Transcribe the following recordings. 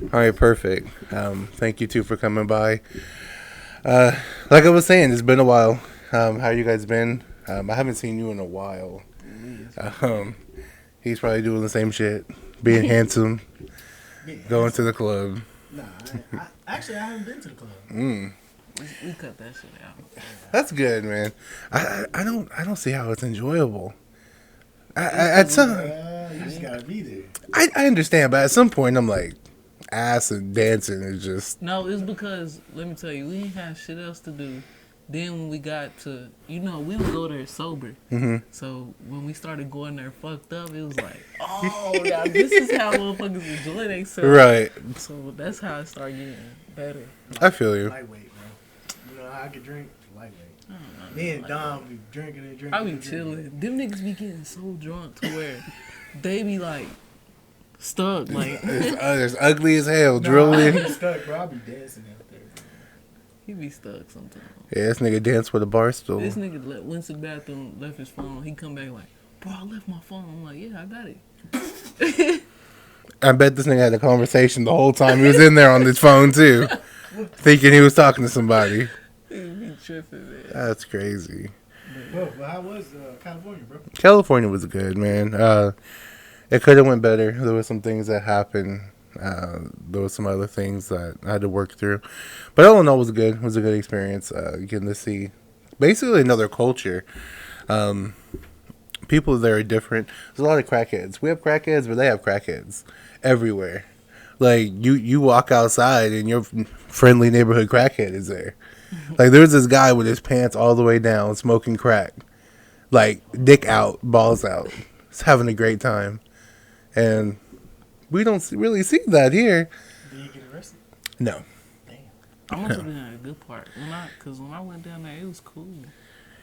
All right, perfect. Thank you two for coming by. Uh, like I was saying, it's been a while. How you guys been? I haven't seen you in a while. Um, he's probably doing the same shit, being handsome, Being going to handsome. the club. Nah, actually I haven't been to the club. Mm, We cut that shit out. that's good, man. I don't see how it's enjoyable. It's At the some, You just gotta be there. I understand, but at some point, I'm like, ass and dancing is just. No, it's because let me tell you, we ain't had shit else to do. Then when we got to, we would go there sober. Mhm. So when we started going there fucked up, it was like, oh, now this is how motherfuckers enjoy themselves. Right. So that's how it started getting better. I feel you. Lightweight, bro. You know how I could drink? Lightweight. I don't know. Me and Dom be drinking and drinking. I be and drinking. chilling. Them niggas be getting so drunk to where they be like stuck. Like It's ugly as hell, I drilling. be stuck, bro. I be dancing out there, bro. he be stuck sometimes. Yeah, this nigga dance with a bar stool. This nigga went to the bathroom, left his phone. He come back like, bro, I left my phone. I'm like, yeah, I got it. I bet this nigga had a conversation the whole time he was in there on his phone too, thinking he was talking to somebody. He be tripping, man. That's crazy. Well, how was California, bro? California was good, man. It could have went better. There were some things that happened. There was some other things that I had to work through, but all in all, it was good. It was a good experience. Getting to see basically another culture. People there are different. There's a lot of crackheads. We have crackheads, but they have crackheads everywhere. Like you walk outside and your friendly neighborhood crackhead is there. Like there's this guy with his pants all the way down, smoking crack, like dick out, balls out. He's having a great time, and we don't really see that here. Did you get arrested? No. Damn. I must have been at a good part. Cause when I went down there, it was cool.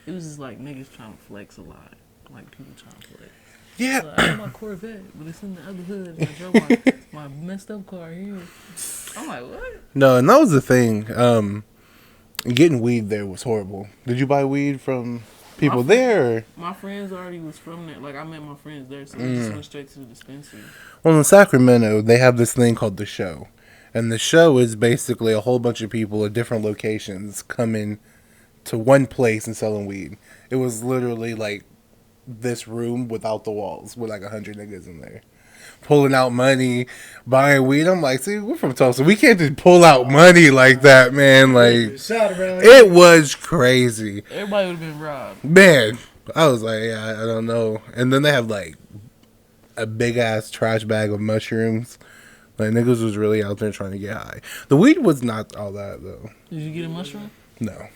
It was just like niggas trying to flex a lot. Like people trying to flex. Yeah. So I got my Corvette, but it's in the other hood. And I drove my messed up car here. I'm like, what? No, and that was the thing. Getting weed there was horrible. Did you buy weed from people there? Or? My friends already was from there. Like I met my friends there, so we just went straight to the dispensary. Well, in Sacramento, they have this thing called the show. And the show is basically a whole bunch of people at different locations coming to one place and selling weed. It was literally like this room without the walls with like 100 niggas in there. Pulling out money, buying weed. I'm like, see, we're from Tulsa. We can't just pull out money like that, man. Like, Shot around. it was crazy. Everybody would have been robbed. Man, I was like, yeah, I don't know. And then they have like a big ass trash bag of mushrooms. Like niggas was really out there trying to get high. The weed was not all that though. Did you get a mushroom? No,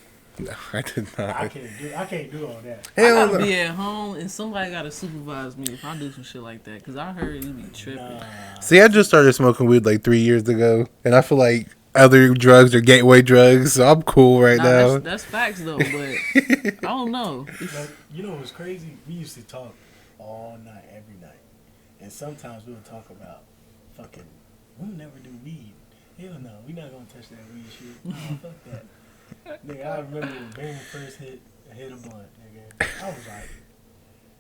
I did not. I can't do all that. I Hell gotta no. be at home and somebody gotta supervise me if I do some shit like that. Cause I heard you be tripping. Nah. See, I just started smoking weed like 3 years ago, and I feel like other drugs are gateway drugs, so I'm cool right now. That's facts though, but I don't know. But you know what's crazy? We used to talk all night, every night. And sometimes we'll talk about fucking, we'll never do weed. Hell no, we not gonna touch that weed shit. Nah, fuck that. Nigga, I remember when Barry first hit a blunt, nigga. I was like,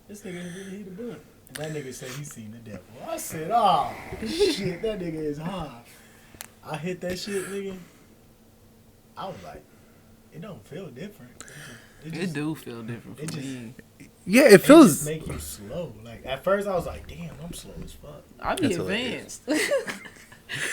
this nigga really hit a blunt. And that nigga said he seen the devil. I said, oh, shit, that nigga is high. I hit that shit, nigga. I was like, it don't feel different. It do feel different it for just- me. Yeah, it It just feels. make you slow. Like at first, I was like, "Damn, I'm slow as fuck." I be That's hilarious. advanced.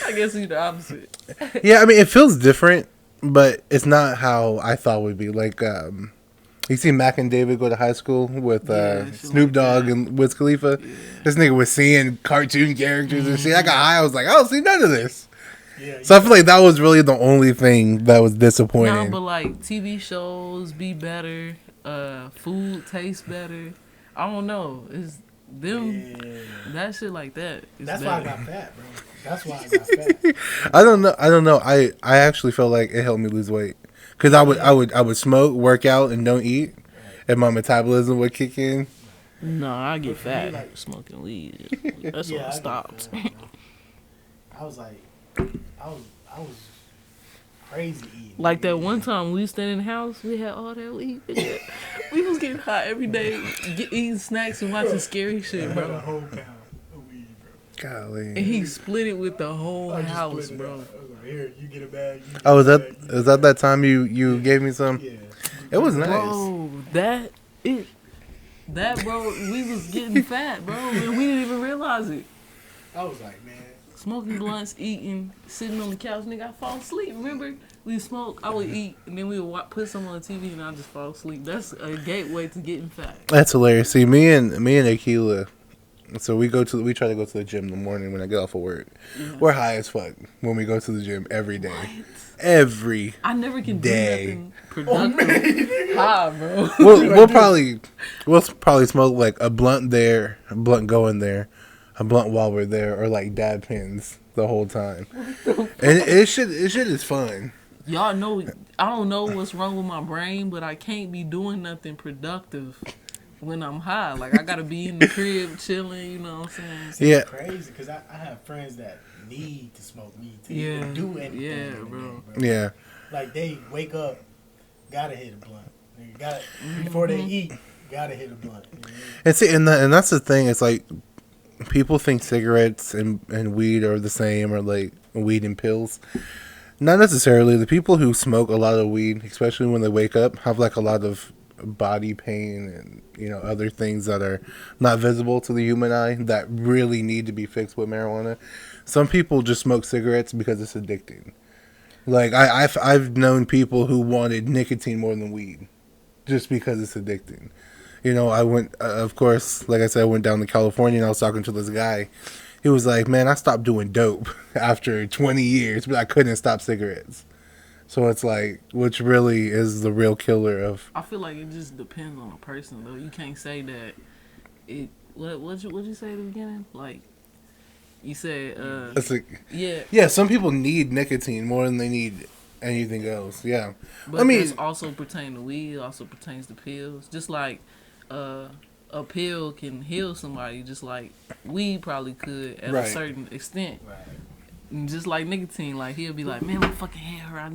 I guess you the opposite. Yeah, I mean, it feels different, but it's not how I thought it would be. Like, you see Mac and David go to high school with Yeah, shit Snoop like Dogg that. and Wiz Khalifa. Yeah. This nigga was seeing cartoon characters and shit. I got high. I was like, I don't see none of this. Yeah. So I feel like that was really the only thing that was disappointing. Nah, but like TV shows be better, food tastes better. I don't know. It's them Yeah. that shit like that. Is That's why I better. got fat, bro. That's why I got fat. I don't know. I actually felt like it helped me lose weight because I would smoke, work out, and don't eat, and my metabolism would kick in. No, I get But for me, fat like- smoking weed. That's when I got stopped. fat, bro. I was like, I was crazy eating. Like that one time we was staying in the house, we had all that weed. We was getting high every day, eating snacks and watching scary shit, I had a bro. whole pound of weed, bro. Golly. And he split it with the whole I just house, split it bro. out. I was like, here, you get a bag. You get Oh, a is that bag, you is get a that bag. time you gave me some? Yeah. It was nice. Bro, bro, we was getting fat, bro, and we didn't even realize it. I was like, man. Smoking blunts, eating, sitting on the couch, nigga, I fall asleep. Remember, we smoke, I would eat, and then we would put some on the TV, and I just fall asleep. That's a gateway to getting fat. That's hilarious. See, me and Akila, so we try to go to the gym in the morning when I get off of work. Yeah. We're high as fuck when we go to the gym every day. What? Every I never can day. do nothing productive. High, bro. we'll probably smoke like a blunt there, a blunt going there, a blunt while we're there, or like dab pins the whole time. And it shit is fun. Y'all know, I don't know what's wrong with my brain, but I can't be doing nothing productive when I'm high. Like, I gotta be in the crib chilling, you know what I'm saying? Yeah. It's crazy because I have friends that need to smoke weed to Yeah. even do anything. Yeah, in the bro. day, Yeah. Like, they wake up, gotta hit a blunt. Before they eat, gotta hit a blunt. You know? And see, and that's the thing. It's like people think cigarettes and weed are the same, or like weed and pills. Not necessarily. The people who smoke a lot of weed, especially when they wake up, have like a lot of body pain and, you know, other things that are not visible to the human eye that really need to be fixed with marijuana. Some people just smoke cigarettes because it's addicting. Like I've known people who wanted nicotine more than weed, just because it's addicting. You know, I went, of course, like I said, I went down to California and I was talking to this guy. He was like, man, I stopped doing dope after 20 years, but I couldn't stop cigarettes. So it's like, which really is the real killer of... I feel like it just depends on the person, though. You can't say that it... What'd you say at the beginning? Like, you said... It's like, yeah. Yeah, some people need nicotine more than they need anything else, yeah. But I mean... this also pertains to weed, it also pertains to pills. Just like a pill can heal somebody, just like weed probably could at a certain extent. Right. And just like nicotine, like he'll be like, man, my fucking head hurt. I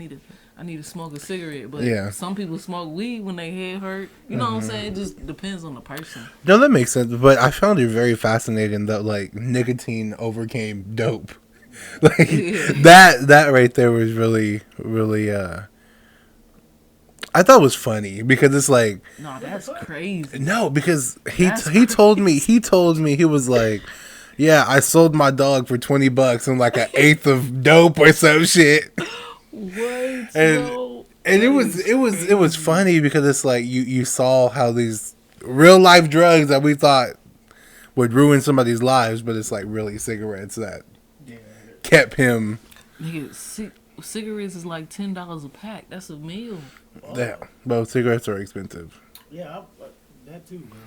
need to smoke a cigarette. But Yeah. some people smoke weed when they head hurt. You know what I'm saying? It just depends on the person. No, that makes sense. But I found it very fascinating that like nicotine overcame dope. Like that right there was really, really. I thought it was funny because it's like No, that's crazy. no, because he That's told me he was like, yeah, I sold my dog for $20 and like an eighth of dope or some shit. What? And- Bro? And it was funny because it's like you saw how these real life drugs that we thought would ruin somebody's lives, but it's like really cigarettes that Yeah. kept him. Nigga, cigarettes is like $10 a pack. That's a meal. Yeah, well, cigarettes are expensive. Yeah, that too, bro.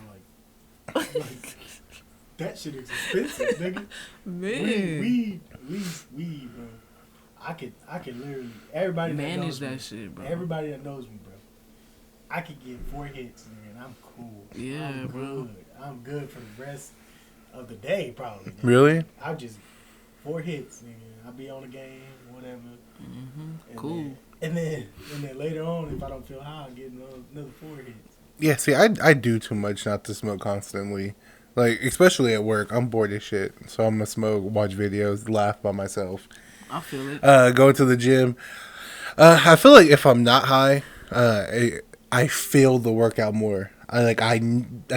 Like that shit is expensive, nigga. Man. Weed, bro. I could literally everybody that Manage knows that me, shit, bro. Everybody that knows me, bro. I could get 4 hits, nigga, and I'm cool. Yeah, I'm bro. Good. I'm good for the rest of the day, probably. Nigga. Really? I just 4 hits, nigga. I'll be on the game, whatever. And Cool. Then later on, if I don't feel high, I'll get another 4 hits. Yeah. See, I do too much not to smoke constantly. Like especially at work, I'm bored as shit, so I'm gonna smoke, watch videos, laugh by myself. I feel it. Go to the gym. I feel like if I'm not high, I feel the workout more. I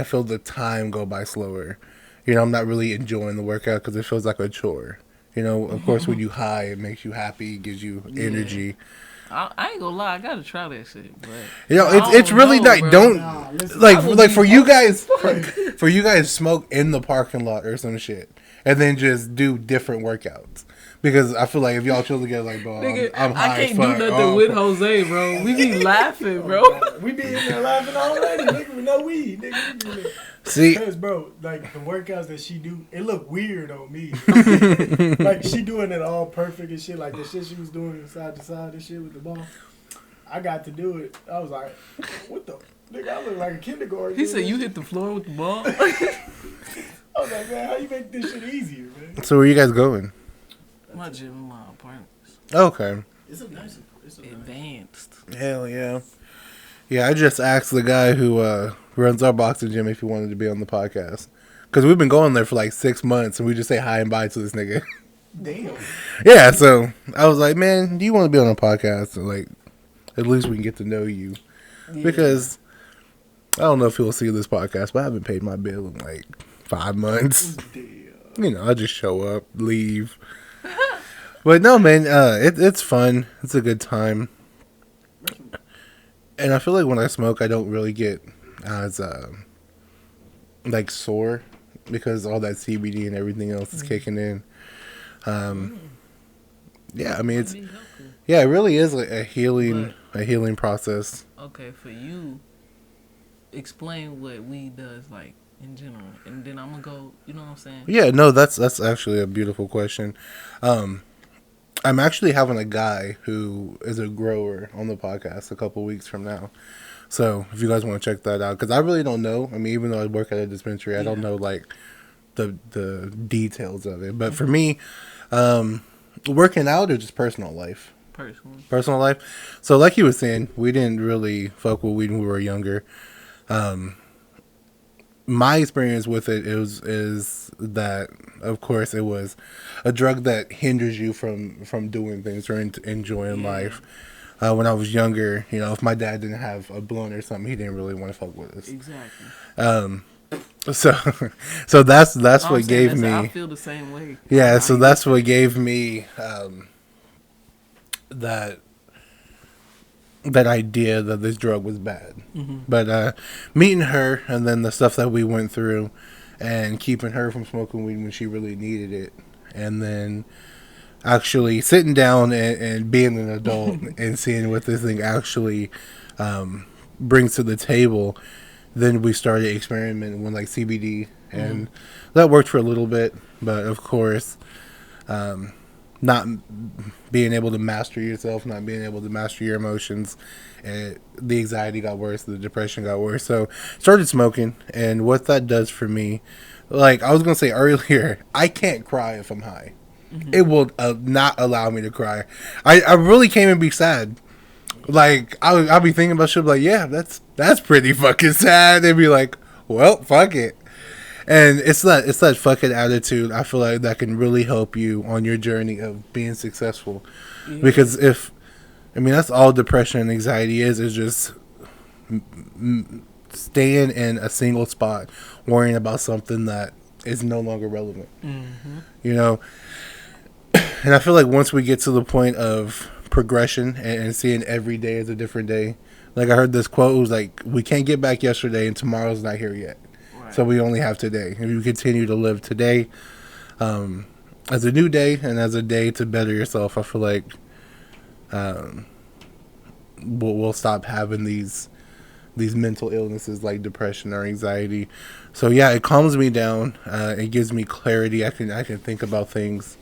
feel the time go by slower. You know, I'm not really enjoying the workout because it feels like a chore. You know, of course, when you high, it makes you happy, gives you energy. I ain't gonna lie, I gotta try that shit. But You know, I it's don't really know, not. bro. Don't Nah, listen, like for you guys. For you guys, smoke in the parking lot or some shit, and then just do different workouts. Because I feel like if y'all chill together, like, bro, Nigga, I'm high I as can't do fuck. nothing Oh. with Jose, bro. We be laughing, bro. We be in there laughing already, nigga, with no weed, nigga. We be there. See, Because, bro, like, the workouts that she do, it look weird on me. Like, she doing it all perfect and shit. Like, the shit she was doing side to side and shit with the ball. I got to do it. I was like, what the? Nigga, I look like a kindergarten. He said you hit the floor with the ball. I was like, man, how you make this shit easier, man? so where you guys going? My gym in my apartments. Okay. It's a nice. Advanced. Hell yeah. Yeah, I just asked the guy who runs our boxing gym if he wanted to be on the podcast. Because we've been going there for like 6 months, and we just say hi and bye to this nigga. Damn. Yeah, so I was like, man, do you want to be on a podcast? And like, at least we can get to know you. Yeah. Because I don't know if he'll see this podcast, but I haven't paid my bill in like 5 months. Damn. You know, I just show up, leave. But no, man, it's fun. It's a good time. And I feel like when I smoke, I don't really get as like sore because all that CBD and everything else is kicking in. Yeah, I mean it's Be helpful. yeah, it really is like a healing process. Okay, for you, explain what weed does, like, in general. And then I'm going to go, you know what I'm saying? Yeah, no, that's actually a beautiful question. I'm actually having a guy who is a grower on the podcast a couple weeks from now. So if you guys want to check that out, because I really don't know. I mean, even though I work at a dispensary, I don't know like the details of it. But for me, working out or just personal life. Personal life. So like you were saying, we didn't really fuck with weed when we were younger. My experience with it is that, of course, it was a drug that hinders you from doing things or enjoying life. When I was younger, you know, if my dad didn't have a blunt or something, he didn't really want to fuck with us. Exactly. So that's what gave me. I feel the same way. Yeah, so that's what gave me that idea that this drug was bad. Mm-hmm. But meeting her and then the stuff that we went through and keeping her from smoking weed when she really needed it, and then actually sitting down and being an adult and seeing what this thing actually brings to the table, then we started experimenting with like CBD, and that worked for a little bit. But of course, not being able to master yourself, not being able to master your emotions, and the anxiety got worse, the depression got worse. So started smoking, and what that does for me, like I was gonna say earlier, I can't cry if I'm high. It will not allow me to cry. I really can't even be sad. Like I'll be thinking about shit like, yeah, that's pretty fucking sad. They'd be like, well, fuck it. And it's that fucking attitude, I feel like, that can really help you on your journey of being successful. Yeah. Because that's all depression and anxiety is just staying in a single spot, worrying about something that is no longer relevant. Mm-hmm. You know? And I feel like once we get to the point of progression and seeing every day as a different day, like I heard this quote, it was like, we can't get back yesterday and tomorrow's not here yet. So we only have today. If you continue to live today as a new day and as a day to better yourself, I feel like we'll stop having these mental illnesses like depression or anxiety. So yeah, it calms me down. It gives me clarity. I can think about things,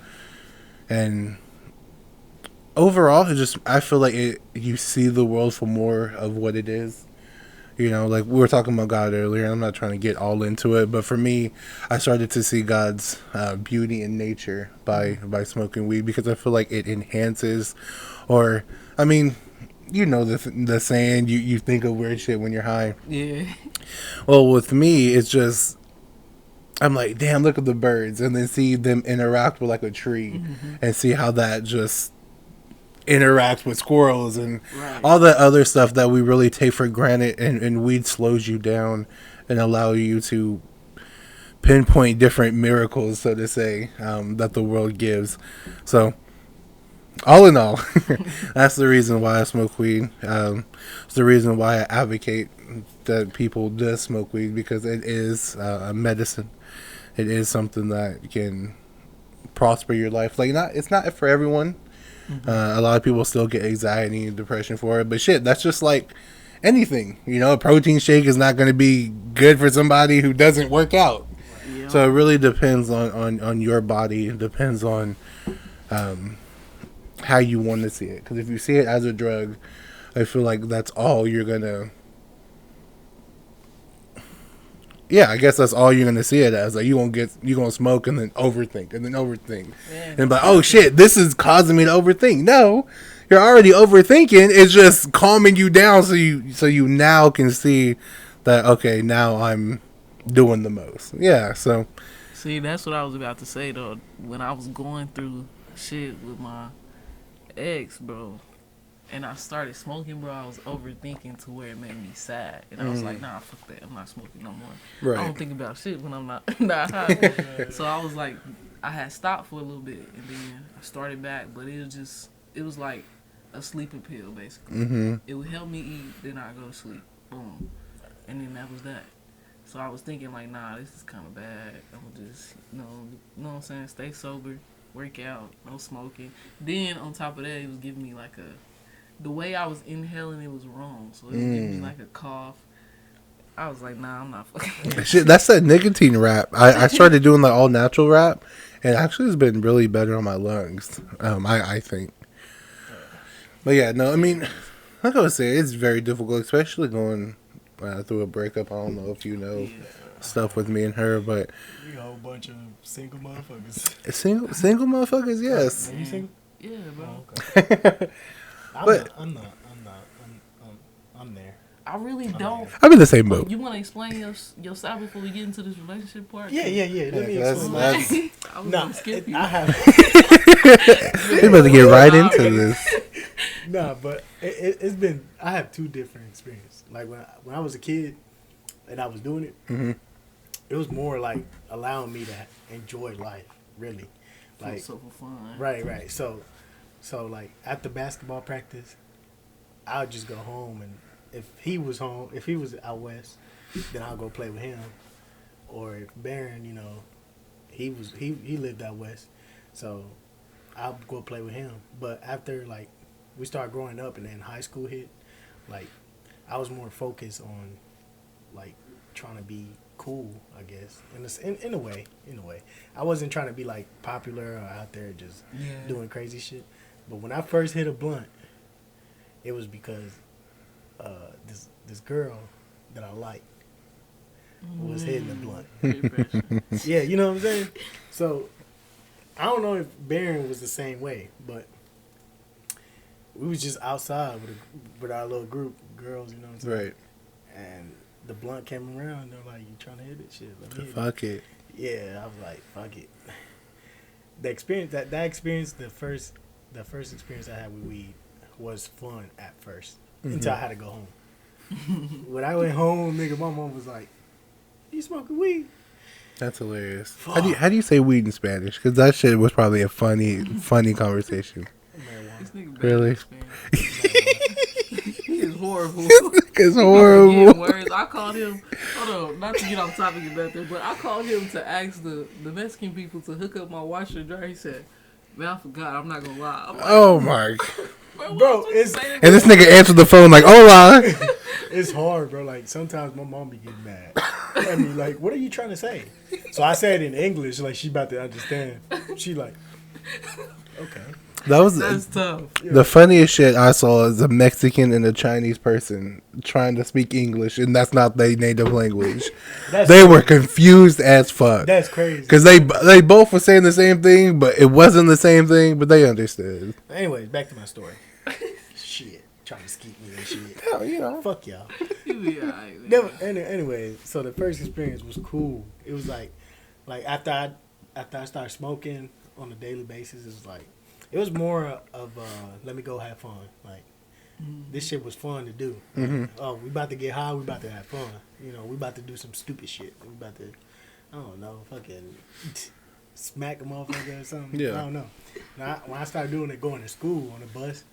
and overall, I feel like you see the world for more of what it is. You know, like we were talking about God earlier. I'm not trying to get all into it, but for me, I started to see God's beauty in nature by smoking weed, because I feel like it enhances, or I mean, you know the saying, you think of weird shit when you're high. Yeah. Well, with me, it's just, I'm like, damn, look at the birds, and then see them interact with like a tree, and see how that just interact with squirrels and all that other stuff that we really take for granted, and weed slows you down and allow you to pinpoint different miracles, so to say, that the world gives. So all in all, that's the reason why I smoke weed. It's the reason why I advocate that people do smoke weed, because it is a medicine. It is something that can prosper your life. Like, it's not for everyone. A lot of people still get anxiety and depression for it, but shit, that's just like anything. You know, a protein shake is not going to be good for somebody who doesn't work out. Yeah. So it really depends on your body. It depends on how you want to see it. Because if you see it as a drug, I feel like that's all you're gonna. Yeah, I guess that's all you're gonna see it as. Like you're gonna smoke and then overthink Yeah, and like, oh shit, this is causing me to overthink. No, you're already overthinking. It's just calming you down, so you now can see that, okay, now I'm doing the most. Yeah, so See, that's what I was about to say though. When I was going through shit with my ex, bro, and I started smoking, bro, I was overthinking to where it made me sad. And I was like, nah, fuck that. I'm not smoking no more. I don't right. think about shit when I'm not, not high. So I was like, I had stopped for a little bit. And then I started back. But it was like a sleeping pill, basically. Mm-hmm. It would help me eat, then I go to sleep. Boom. And then that was that. So I was thinking, like, nah, this is kind of bad. I'm gonna just, you know what I'm saying? Stay sober, work out, no smoking. Then on top of that, it was giving me like the way I was inhaling it was wrong. So it was giving me like a cough. I was like, nah, I'm not fucking. Shit, that's that nicotine wrap. I started doing the all natural wrap, and actually it's been really better on my lungs. I think. But yeah, no, I mean, like I was saying, it's very difficult, especially going through a breakup. I don't know if you know stuff with me and her, but You a whole bunch of single motherfuckers. single motherfuckers, yes. Are you single? Yeah, bro. Oh, okay. But- I'm not. I'm there. I really don't. I'm in the same boat. You want to explain yourself before we get into this relationship part? Yeah. Let me that's- explain. I was Nah, gonna skip you. I have. We're about to get right into this. Nah, but it's been. I have two different experiences. Like when I was a kid, and I was doing it. Mm-hmm. It was more like allowing me to enjoy life. Really, like so for fun. right. So like after basketball practice, I would just go home, and if he was out west, then I'll go play with him. Or if Barron, he lived out west, so I'll go play with him. But after like we started growing up and then high school hit, like I was more focused on like trying to be cool, I guess. In a way. I wasn't trying to be like popular or out there just doing crazy shit. But when I first hit a blunt, it was because this girl that I liked was hitting the blunt. Yeah, you know what I'm saying? So I don't know if Barron was the same way, but we was just outside with our little group of girls, you know what I'm saying? Right. And the blunt came around, they're like, "You trying to hit it? Shit, let me hit it." Fuck it. Yeah, I was like, "Fuck it." The experience the first experience I had with weed was fun at 1st until I had to go home. When I went home, nigga, my mom was like, "You smoking weed?" That's hilarious. Fuck. How do you say weed in Spanish? Because that shit was probably a funny conversation. This nigga bad Really? at Spanish. He is horrible. It's I'm horrible. forgetting words. I called him. Hold on, not to get off topic or nothing, but I called him to ask the Mexican people to hook up my washer and dryer. He said, "Man, I forgot. I'm not gonna lie." I'm like, Oh my! Bro, it's And this nigga answered the phone like, "Hola." it's hard, bro. Like sometimes my mom be getting mad. I mean, like, what are you trying to say? So I say it in English, like she about to understand. She like, okay. That's tough. The funniest shit I saw is a Mexican and a Chinese person trying to speak English, and that's not their native language. They were confused as fuck. That's crazy. Because they both were saying the same thing, but it wasn't the same thing, but they understood. Anyways, back to my story. Shit, trying to skeet me and shit. Hell, you know. Fuck y'all. You be alright, man. Anyway, so the first experience was cool. It was like after I started smoking on a daily basis, it was like it was more of let me go have fun. Like this shit was fun to do. Mm-hmm. Oh, we about to get high. We about to have fun. You know, we about to do some stupid shit. We about to, I don't know, fucking smack a motherfucker or something. Yeah. I don't know. Now, when I started doing it, going to school on the bus,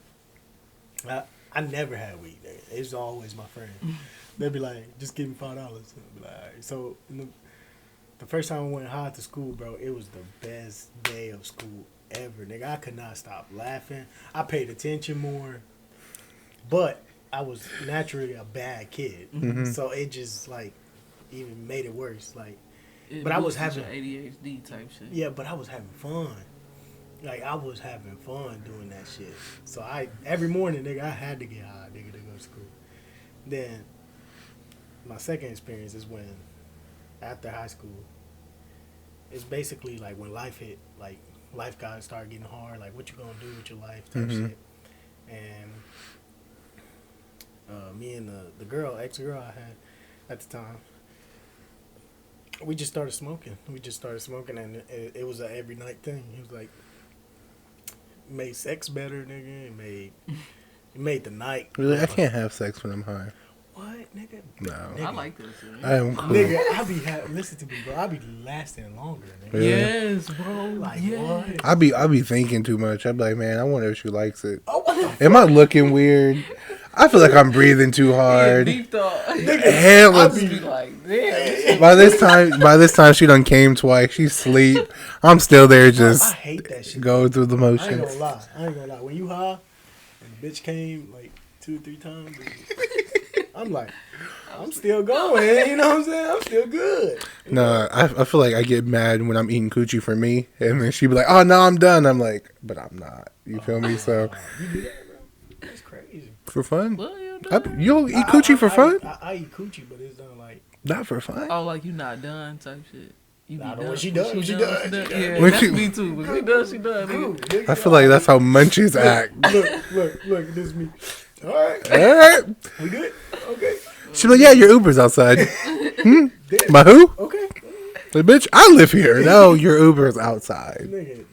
I never had weed. It was always my friend. They'd be like, "Just give me $5." I'd be like, all right. So the first time I went high to school, bro, it was the best day of school ever, nigga. I could not stop laughing. I paid attention more, but I was naturally a bad kid, so it just like even made it worse. Like, but I was having ADHD type shit. Yeah, but I was having fun. Like I was having fun doing that shit. So every morning, nigga, I had to get high, nigga, to go to school. Then my second experience is when after high school, it's basically like when life hit, like life got started getting hard. Like what you gonna do with your life type shit. And me and the ex-girl I had at the time, We just started smoking. And it was a every night thing. He was like, it made sex better, nigga. It made the night. Really, I can't have sex when I'm high. What, nigga? No. Nigga. I like this. I am cool. Nigga, listen to me, bro. I be lasting longer, nigga. Really? Yes, bro. Like, yes. what? I be thinking too much. I be like, man, I wonder if she likes it. Oh, what the fuck? Am I looking weird? I feel like I'm breathing too hard. Yeah, deep thought. Hell, I be like, damn. by this time she done came twice. She's asleep. I'm still there I just hate that shit. going through the I ain't motions. gonna lie. When you high and the bitch came like 2 or 3 times, I'm like, I'm still going. You know what I'm saying? I'm still good. No, I feel like I get mad when I'm eating coochie for me, and then she be like, "Oh no, I'm done." I'm like, "But I'm not." You feel me? So You do that, bro? That's crazy. for fun, Well, you you'll eat coochie for fun? I eat coochie, but it's done like. Not for fun. Oh, like you not done type shit. You be Nah, but done. when she done, she done. Yeah, When that's she- me too. When she done, she done. Cool, Nigga. nigga. I feel like that's how munchies act. Look, this is me. All right, All right. we good? Okay. She be like, "Yeah, your Uber's outside." Damn. My who? Okay. Like, bitch, I live here. No, your Uber's outside. Nigga,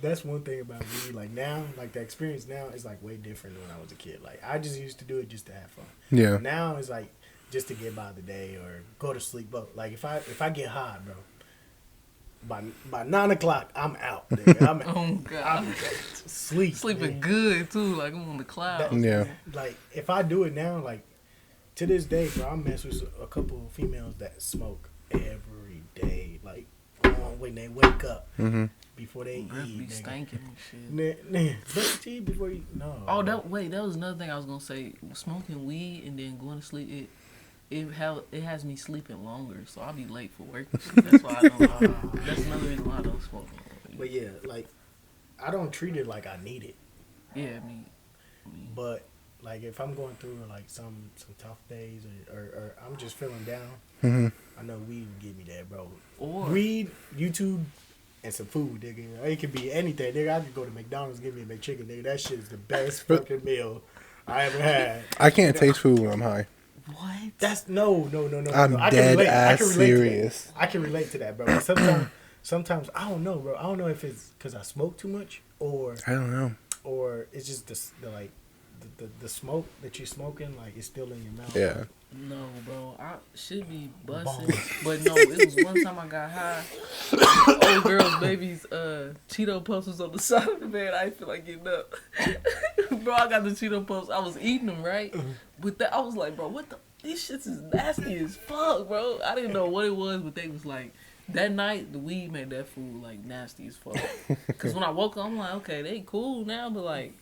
that's one thing about me. Like now, like the experience now is like way different than when I was a kid. Like I just used to do it just to have fun. Yeah. Now it's like just to get by the day or go to sleep. But like if I get high, bro, by 9 o'clock I'm out. Nigga. I'm Oh God. I'm sleep. Sleeping nigga. good too. Like I'm on the cloud. Yeah. Like if I do it now, like to this day, bro, I mess with a couple of females that smoke every day. Like when they wake up before they Breath be eat. Nigga. stinking and shit. Brush your teeth before you. No. Oh, that was another thing I was gonna say. Smoking weed and then going to sleep, it has me sleeping longer, so I'll be late for work. That's why I don't. That's another reason why I don't smoke no more. But yeah, like I don't treat it like I need it. Yeah, I mean, But like if I'm going through like some tough days or I'm just feeling down, I know weed will give me that, bro. or Weed, YouTube, and some food, nigga. It could be anything, nigga. I could go to McDonald's, give me a McChicken, nigga. That shit is the best fucking meal I ever had. I can't taste food when I'm high. what? That's no. I'm I can dead relate. ass I can relate serious. To that. I can relate to that, bro. But sometimes I don't know, bro. I don't know if it's because I smoke too much or I don't know. it's just the smoke that you're smoking, like it's still in your mouth. Yeah. No, bro. I should be Bomb. busting, but no. It was one time I got high. Old girl's baby's Cheeto puffs was on the side of the bed. I didn't feel like getting up. Bro, I got the Cheeto puffs. I was eating them right, but I was like, bro, what the? These shits is nasty as fuck, bro. I didn't know what it was, but they was like. That night, the weed made that food, like, nasty as fuck. Because when I woke up, I'm like, okay, they cool now, but, like,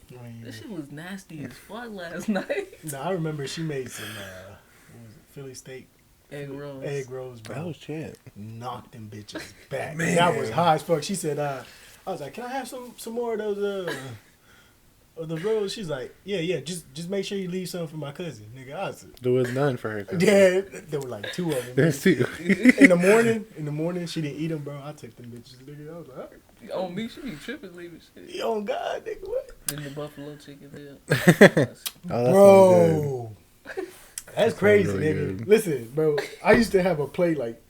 this shit was nasty as fuck last night. No, I remember she made some what was it, Philly steak Egg rolls. egg rolls, bro. Oh shit. Knocked them bitches back. Man. Man, I was high as fuck. She said, I was like, can I have some more of those of the rolls? She's like, yeah, just make sure you leave some for my cousin, nigga. I was There was none for her. yeah, there were like 2 of them. There's two. In the morning, she didn't eat them, bro. I took them bitches, nigga. I was like, all right. On me, she be tripping, leaving shit. Oh God, nigga, what? Then the buffalo chicken deal. Oh, that sounds Bro, that's That crazy, sounds really nigga. good. Listen, bro, I used to have a plate like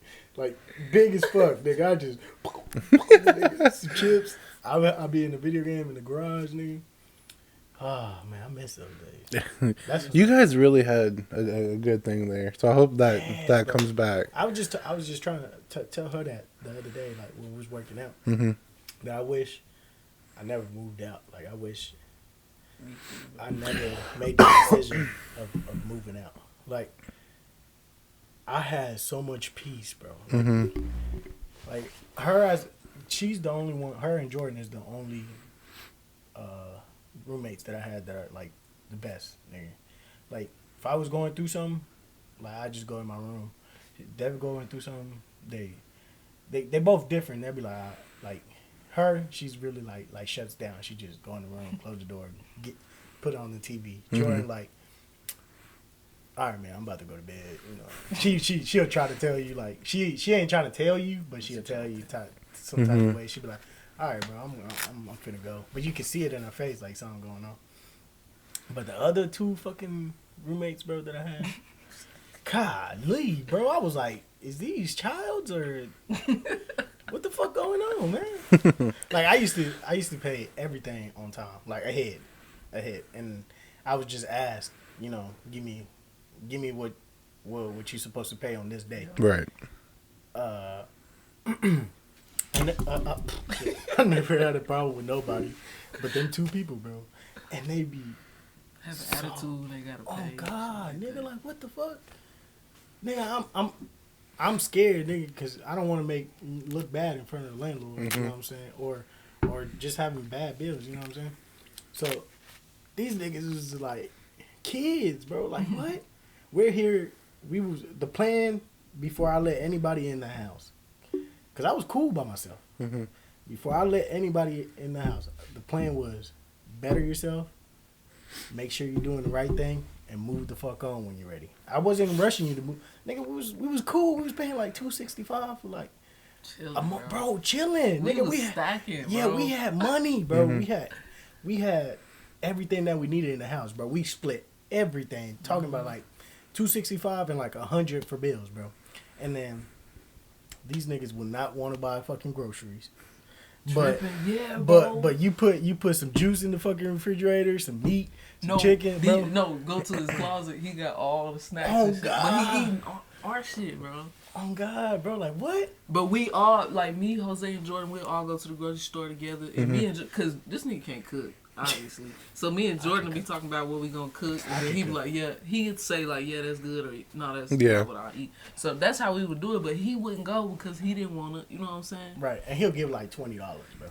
big as fuck, nigga. I just nigga, some chips. I'll be in the video game in the garage, nigga. Ah, man, I miss those days. That's You guys really had a good thing there, so I hope that Yeah, that bro. comes back. I was just trying to tell her that the other day, like when we was working out, Mm-hmm. that I wish I never moved out. Like I wish I never made the decision of moving out. Like I had so much peace, bro. Mm-hmm. Like she's the only one. Her and Jordan is the only roommates that I had that are like the best, nigga. Like if I was going through something, like I just go in my room. They were going through something. They both different. They'd be like her. She's really like shuts down. She just go in the room, close the door, put on the TV. Jordan like. All right, man. I'm about to go to bed. You know, she'll try to tell you like she ain't trying to tell you, but she'll tell you some type of way. She'll be like, "All right, bro, I'm finna go," but you can see it in her face like something going on. But the other 2 fucking roommates, bro, that I had, golly, bro, I was like, is these childs or what the fuck going on, man? Like I used to pay everything on time, like ahead, and I was just asked, you know, give me what you supposed to pay on this day. Right. And I never had a problem with nobody, but them two people, bro, and they be have an attitude. They gotta pay. Oh God, nigga, like what the fuck, nigga, I'm scared, nigga, because I don't want to look bad in front of the landlord. You know what I'm saying, or just having bad bills. You know what I'm saying. So these niggas is like kids, bro. Like what? We're here. We was the plan before I let anybody in the house. Cause I was cool by myself. Before I let anybody in the house, the plan was better yourself, make sure you're doing the right thing, and move the fuck on when you're ready. I wasn't rushing you to move. Nigga, we was cool. We was paying like $265 for like a month, bro. Chilling. We Nigga, was stacking, yeah, bro. we had money, bro. We had everything that we needed in the house, bro. We split everything. Talking about like $265 and like $100 for bills, bro. And then these niggas will not want to buy fucking groceries. But yeah, bro. but you put some juice in the fucking refrigerator, some meat, some chicken, bro. No, go to his closet. He got all the snacks. Oh, and shit. God. But he eating our shit, bro. Oh God, bro, like what? But we all, like me, Jose, and Jordan, we all go to the grocery store together. And me and because this nigga can't cook, obviously. So me and Jordan will be talking about what we gonna cook, and then he'd be like, yeah, he'd say like, yeah, that's good, or no, that's not what I eat. So that's how we would do it. But he wouldn't go because he didn't want to. You know what I'm saying? Right, and he'll give like $20, bro.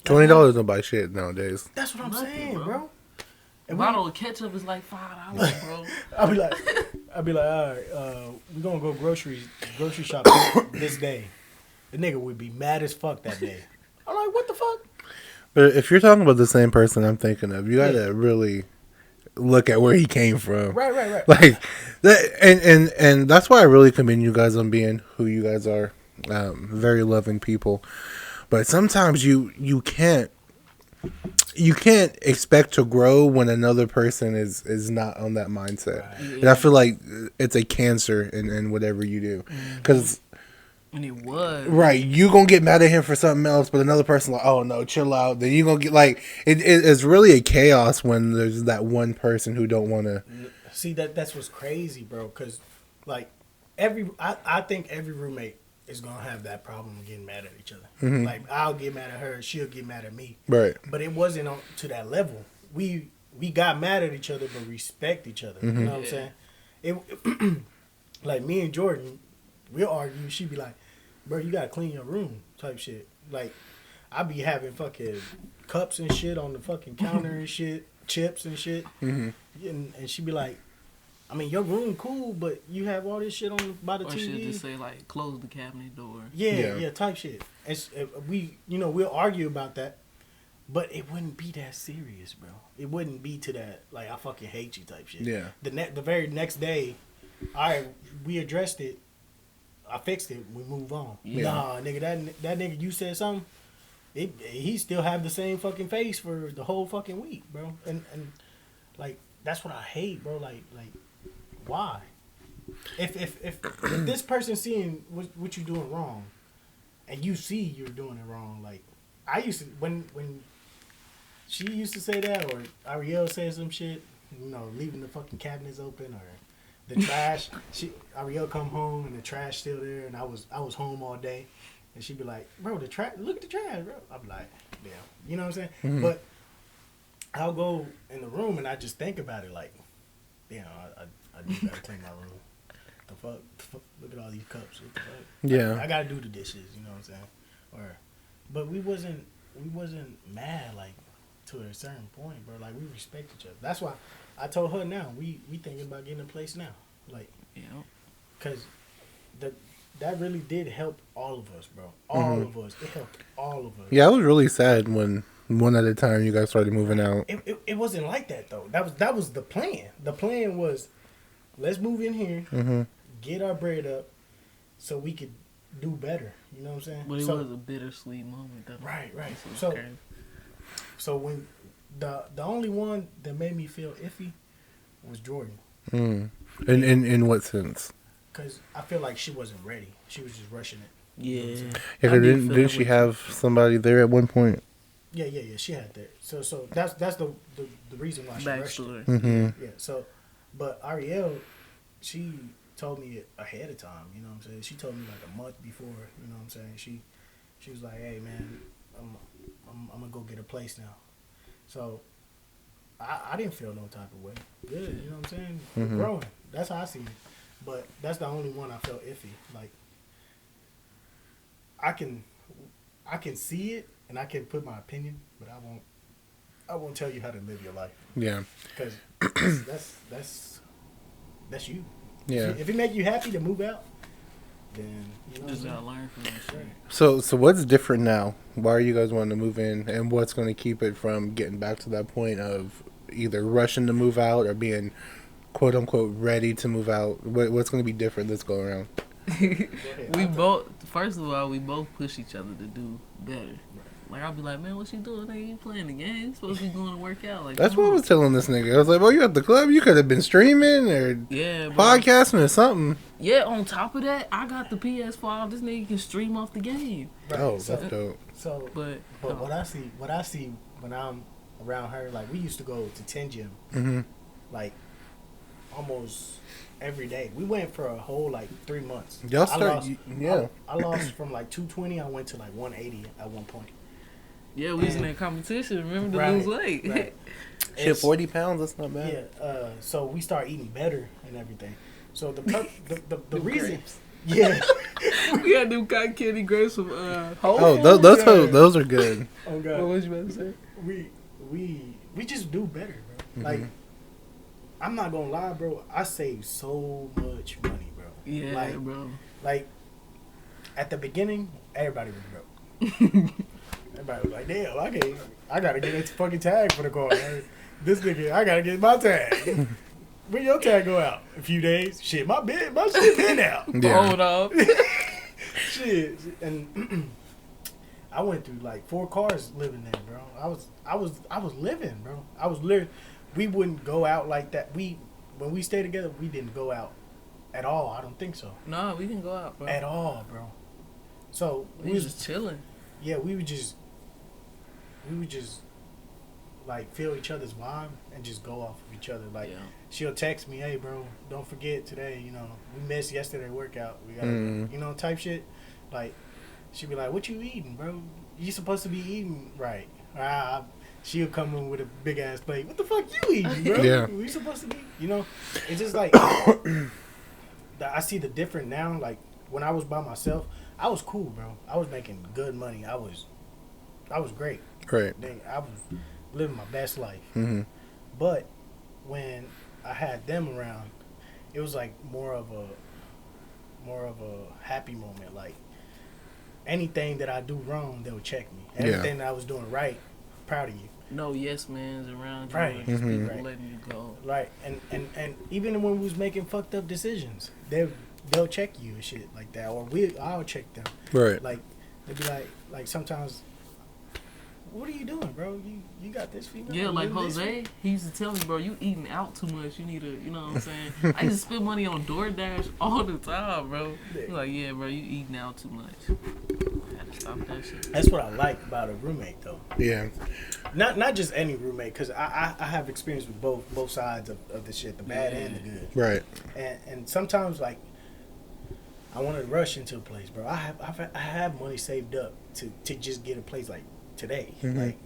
$20 don't buy shit nowadays. That's what I'm saying, bro. A bottle of ketchup is like $5, bro. I'll be like, all right, we're gonna go grocery shopping this day. The nigga would be mad as fuck that day. I'm like, what the fuck? But if you're talking about the same person I'm thinking of, you gotta really look at where he came from. Right. Like that, and that's why I really commend you guys on being who you guys are. Very loving people. But sometimes you can't expect to grow when another person is not on that mindset. Right. And I feel like it's a cancer in whatever you do. Because and it was. Right. You going to get mad at him for something else, but another person like, oh, no, chill out. Then you going to get like, it's really a chaos when there's that one person who don't want to. See, that's what's crazy, bro. Because, like, I think every roommate is going to have that problem of getting mad at each other. Like, I'll get mad at her, she'll get mad at me. Right. But it wasn't to that level. We got mad at each other, but respect each other. You know what I'm saying? It like, me and Jordan, we'll argue. She'd be like, bro, you got to clean your room type shit. Like, I be having fucking cups and shit on the fucking counter and shit, chips and shit. And she'd be like, I mean, your room cool, but you have all this shit on by the or TV. Or she'll just say, like, close the cabinet door. Yeah, type shit. We'll argue about that, but it wouldn't be that serious, bro. It wouldn't be to that, like, I fucking hate you type shit. Yeah. The very next day, all right, we addressed it. I fixed it. We move on. Yeah. Nah, nigga, that nigga, you said something. He still have the same fucking face for the whole fucking week, bro. And like, that's what I hate, bro. Like why? If this person seeing what you're doing wrong, and you see you're doing it wrong, like I used to when she used to say that, or Ariel said some shit, you know, leaving the fucking cabinets open or the trash. Ariel come home and the trash still there, and I was home all day, and she'd be like, bro, the trash, look at the trash, bro. I'd be like, damn, you know what I'm saying? But I'll go in the room and I just think about it like, damn, I do gotta clean my room. The fuck, look at all these cups. What the fuck? Yeah, I gotta do the dishes. You know what I'm saying? But we wasn't mad like to a certain point, bro. Like, we respect each other. That's why I told her now we thinking about getting a place now, like, cause that really did help all of us, bro. All of us. It helped all of us. Yeah, I was really sad when one at a time you guys started moving out. It wasn't like that though. That was the plan. The plan was, let's move in here, get our bread up, so we could do better. You know what I'm saying? But it was a bittersweet moment, though. Right. So when the only one that made me feel iffy was Jordan. In what sense? because I feel like she wasn't ready. She was just rushing it. Yeah. Yeah, I 'cause be didn't feeling she with have somebody there at one point? Yeah. She had that. So that's the reason why she rushed it. backstory. Mm-hmm. Yeah. So, but Ariel, she told me it ahead of time. You know what I'm saying? She told me like a month before. You know what I'm saying? She was like, "Hey man, I'm gonna go get a place now." So I didn't feel no type of way. Good. You know what I'm saying? We're Mhm. growing. That's how I see it. But that's the only one I felt iffy. Like I can see it and I can put my opinion, but I won't tell you how to live your life Yeah. because that's you. Yeah. If it make you happy to move out, then you know. Just what I gotta mean? learn from that shit. So what's different now? Why are you guys wanting to move in, and what's going to keep it from getting back to that point of either rushing to move out or being quote unquote ready to move out? What's going to be different this go around? We both, first of all, we both push each other to do better. Like, I'll be like, man, what you doing? Nigga, you playing the game? You supposed to be going to work out. Like, That's come what I on. was telling this nigga. I was like, "Well, you at the club? You could have been streaming or Yeah, bro. podcasting or something." Yeah, on top of that, I got the PS5. This nigga can stream off the game. Right. Oh, so, that's dope. so But what I see when I'm around her, like we used to go to 10 gym, Mm-hmm. like almost every day. We went for a whole like 3 months. Y'all I start, lost- yeah. I lost from like 220. I went to like 180 at one point. yeah, we was in that competition. Remember to Right, lose weight. right. Shit, 40 pounds. That's not bad. Yeah. So we start eating better and everything. So the Them reason, grapes. yeah. We had them cotton candy grapes from Whole Oh, Foods. those are good. Oh What god. was you about to say? We just do better, bro. Like Mhm. I'm not gonna lie, bro. I saved so much money, bro. Yeah, Like, bro. Like, at the beginning, everybody was broke. Everybody was like, damn, I gotta get a fucking tag for the car. This nigga, I gotta get my tag. When your tag go out? A few days? Shit, my shit been out. Yeah. Hold on. Shit. And I went through like 4 cars living there, bro. I was living, bro. I was living. We wouldn't go out like that. When we stayed together, we didn't go out at all. I don't think so. No, we can go out, bro. At all, bro. So We was just chilling. yeah, we would just like feel each other's vibe and just go off of each other. Like Yeah. she'll text me, "Hey, bro, don't forget today. You know, we missed yesterday workout. We got Mm. you know type shit." Like she'd be like, "What you eating, bro? You supposed to be eating right." She'll come in with a big ass plate. What the fuck you eating, bro? Yeah. We supposed to be, you know? It's just like I see the different now. Like when I was by myself, I was cool, bro. I was making good money. I was great. Right. I was living my best life. Mm-hmm. But when I had them around, it was like more of a happy moment. Like anything that I do wrong, they'll check me. Yeah. Everything that I was doing right, proud of you. No yes man's around you. Right. Like, just Mhm. people Right. letting you go. Right. And even when we was making fucked up decisions, they'll check you and shit like that, or I'll check them. Right. Like they'd be like sometimes, what are you doing, bro? You got this female? Yeah, You like this Jose, he used to tell me, bro, you eating out too much. You need to, you know what I'm saying? I used to spend money on DoorDash all the time, bro. He like, yeah, bro, you eating out too much. I had to stop that shit. That's what I like about a roommate, though. Yeah. Not just any roommate, because I have experience with both sides of the shit, the bad and the good. Right. And sometimes like I want to rush into a place, bro. I have money saved up to just get a place like today. Mhm. Like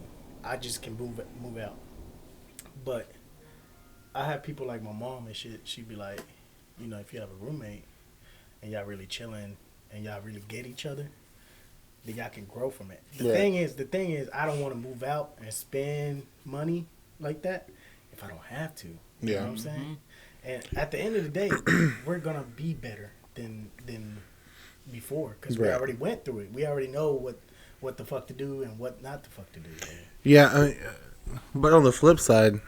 I just can move out. But I have people like my mom and shit. She'd be like, you know, if you have a roommate and y'all really chilling and y'all really get each other, then y'all can grow from it. The thing is, I don't want to move out and spend money like that if I don't have to. You know what I'm saying? And at the end of the day, we're gonna be better than before because we Right. already went through it. We already know what the fuck to do and what not the fuck to do. Yeah. But on the flip side,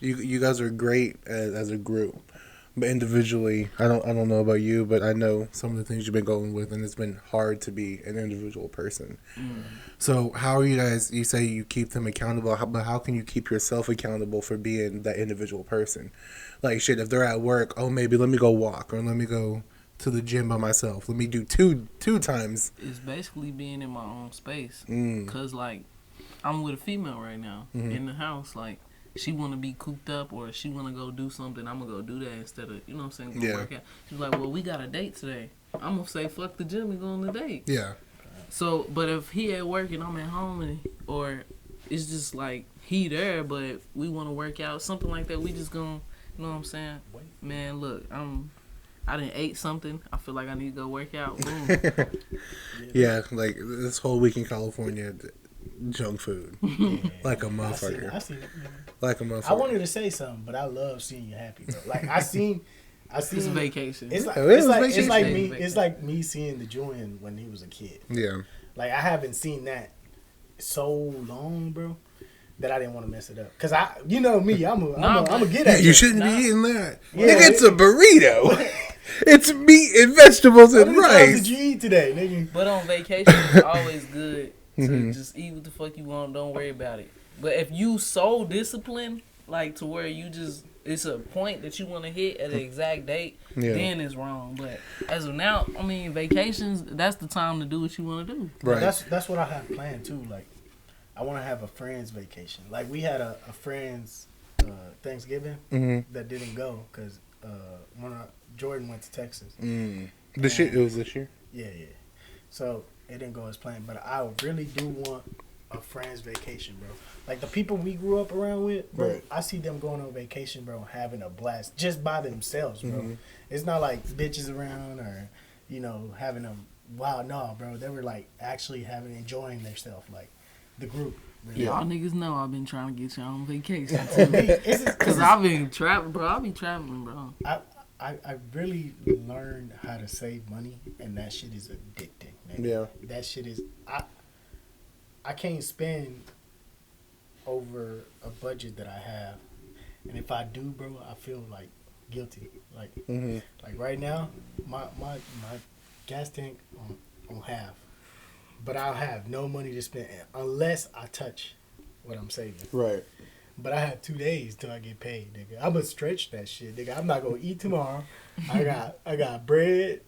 you guys are great as a group. But individually, I don't know about you, but I know some of the things you've been going with, and it's been hard to be an individual person. So how are you guys? You say you keep them accountable, but how can you keep yourself accountable for being that individual person? Like shit, if they're at work, oh maybe let me go walk or let me go to the gym by myself. Let me do two times. It's basically being in my own space. Mm. Cause like I'm with a female right now Mhm. in the house. Like she want to be cooped up or she want to go do something. I'm gonna go do that instead of go Yeah. work out. She's like, well, we got a date today. I'm gonna say fuck the gym and go on the date. Yeah. So, but if he at work and I'm at home, or it's just like he there, but we want to work out, something like that, we just gonna, you know what I'm saying? Man, look, I done ate something. I feel like I need to go work out. Boom. Yeah, like this whole week in California, junk food, like a motherfucker, I seen it. like a motherfucker. I wanted to say something, but I love seeing you happy, bro. Like I seen. It's a vacation. It's like Oh, it it's was like vacation. it's like me. It's like me seeing the Julian when he was a kid. Yeah. Like I haven't seen that so long, bro, that I didn't want to mess it up. Cause you know me, I'm a get Yeah, at you it. shouldn't Nah. be eating that. Yeah. Nigga, it's a burrito. It's meat and vegetables How and many times rice. did you eat today, nigga? But on vacation, it's always good to Mhm. just eat what the fuck you want. Don't worry about it. But if you so disciplined, like to where you just, it's a point that you want to hit at an exact date, Yeah. then it's wrong. But as of now, I mean, vacations, that's the time to do what you want to do. Right. That's what I have planned too. Like I want to have a friend's vacation. Like we had a friend's Thanksgiving Mm-hmm. that didn't go because Jordan went to Texas. This year, it was this year. Yeah. So it didn't go as planned. But I really do want a friend's vacation, bro. Like the people we grew up around with, bro. Right. I see them going on vacation, bro, having a blast just by themselves, bro. Mhm. It's not like bitches around or having them. Wow, no, bro. They were like actually enjoying themselves, like the group. Really. Y'all niggas know I've been trying to get y'all on vacation Me, too. it's Cause I've been traveling, bro. I be traveling, bro. I really learned how to save money, and that shit is addicting. Man. Yeah. That shit is. I can't spend over a budget that I have, and if I do, bro, I feel like guilty. Like Mm-hmm. like right now, my gas tank on half, but I'll have no money to spend unless I touch what I'm saving. Right. But I have 2 days till I get paid, nigga. I'ma stretch that shit, nigga. I'm not gonna eat tomorrow. I got bread,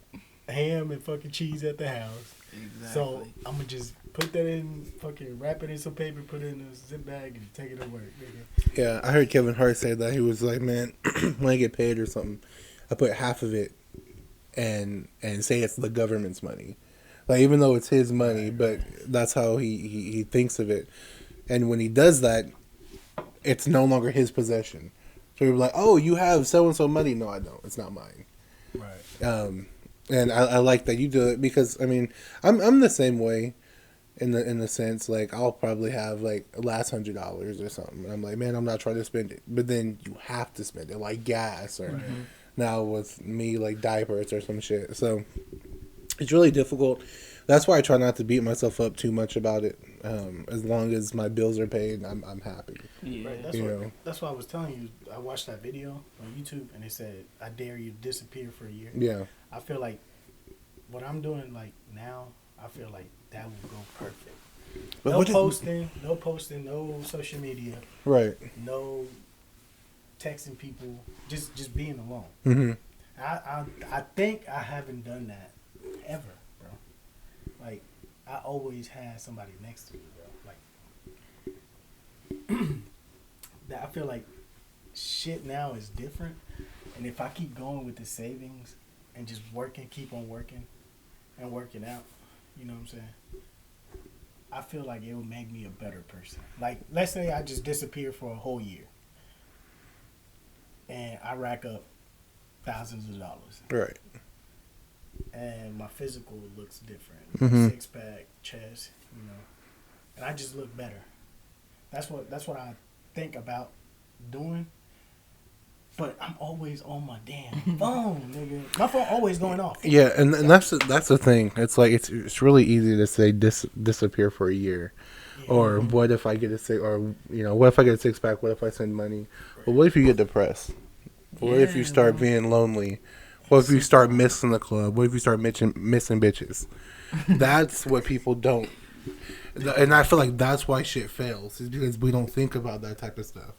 ham, and fucking cheese at the house. Exactly. So I'ma just put that in, fucking wrap it in some paper, put it in a zip bag, and take it to work, nigga. Yeah, I heard Kevin Hart say that. He was like, man, when I get paid or something, I put half of it and say it's the government's money. Like, even though it's his money, but that's how he thinks of it. And when he does that, it's no longer his possession. So you're like, oh, you have so-and-so money. No, I don't. It's not mine. Right. And I like that you do it because, I mean, I'm the same way in the sense, like, I'll probably have, like, last $100 or something. And I'm like, man, I'm not trying to spend it. But then you have to spend it, like gas or now with me, like, diapers or some shit. So it's really difficult. That's why I try not to beat myself up too much about it. As long as my bills are paid, I'm happy. Yeah. Right. That's what I was telling you. I watched that video on YouTube, and it said, "I dare you to disappear for a year." Yeah. I feel like what I'm doing, like now, I feel like that will go perfect. But No what posting, no social media, Right. no texting people, just being alone. Mm-hmm. I think I haven't done that ever, bro. Like I always had somebody next to me, bro. Like that, I feel like shit now is different, and if I keep going with the savings and just keep on working and working out, you know what I'm saying? I feel like it would make me a better person. Like, let's say I just disappear for a whole year, and I rack up thousands of dollars, Right. and my physical looks different, Mhm. 6-pack, chest, and I just look better. That's what I think about doing. But I'm always on my damn phone, nigga. My phone always going off. Yeah, and that's the thing. It's like it's really easy to say disappear for a year, or what if I get a six, or what if I get a 6-pack? What if I send money? But what if you get depressed What if you start being lonely? What if you start missing the club? What if you start missing bitches? That's what people don't. And I feel like that's why shit fails. Is because we don't think about that type of stuff.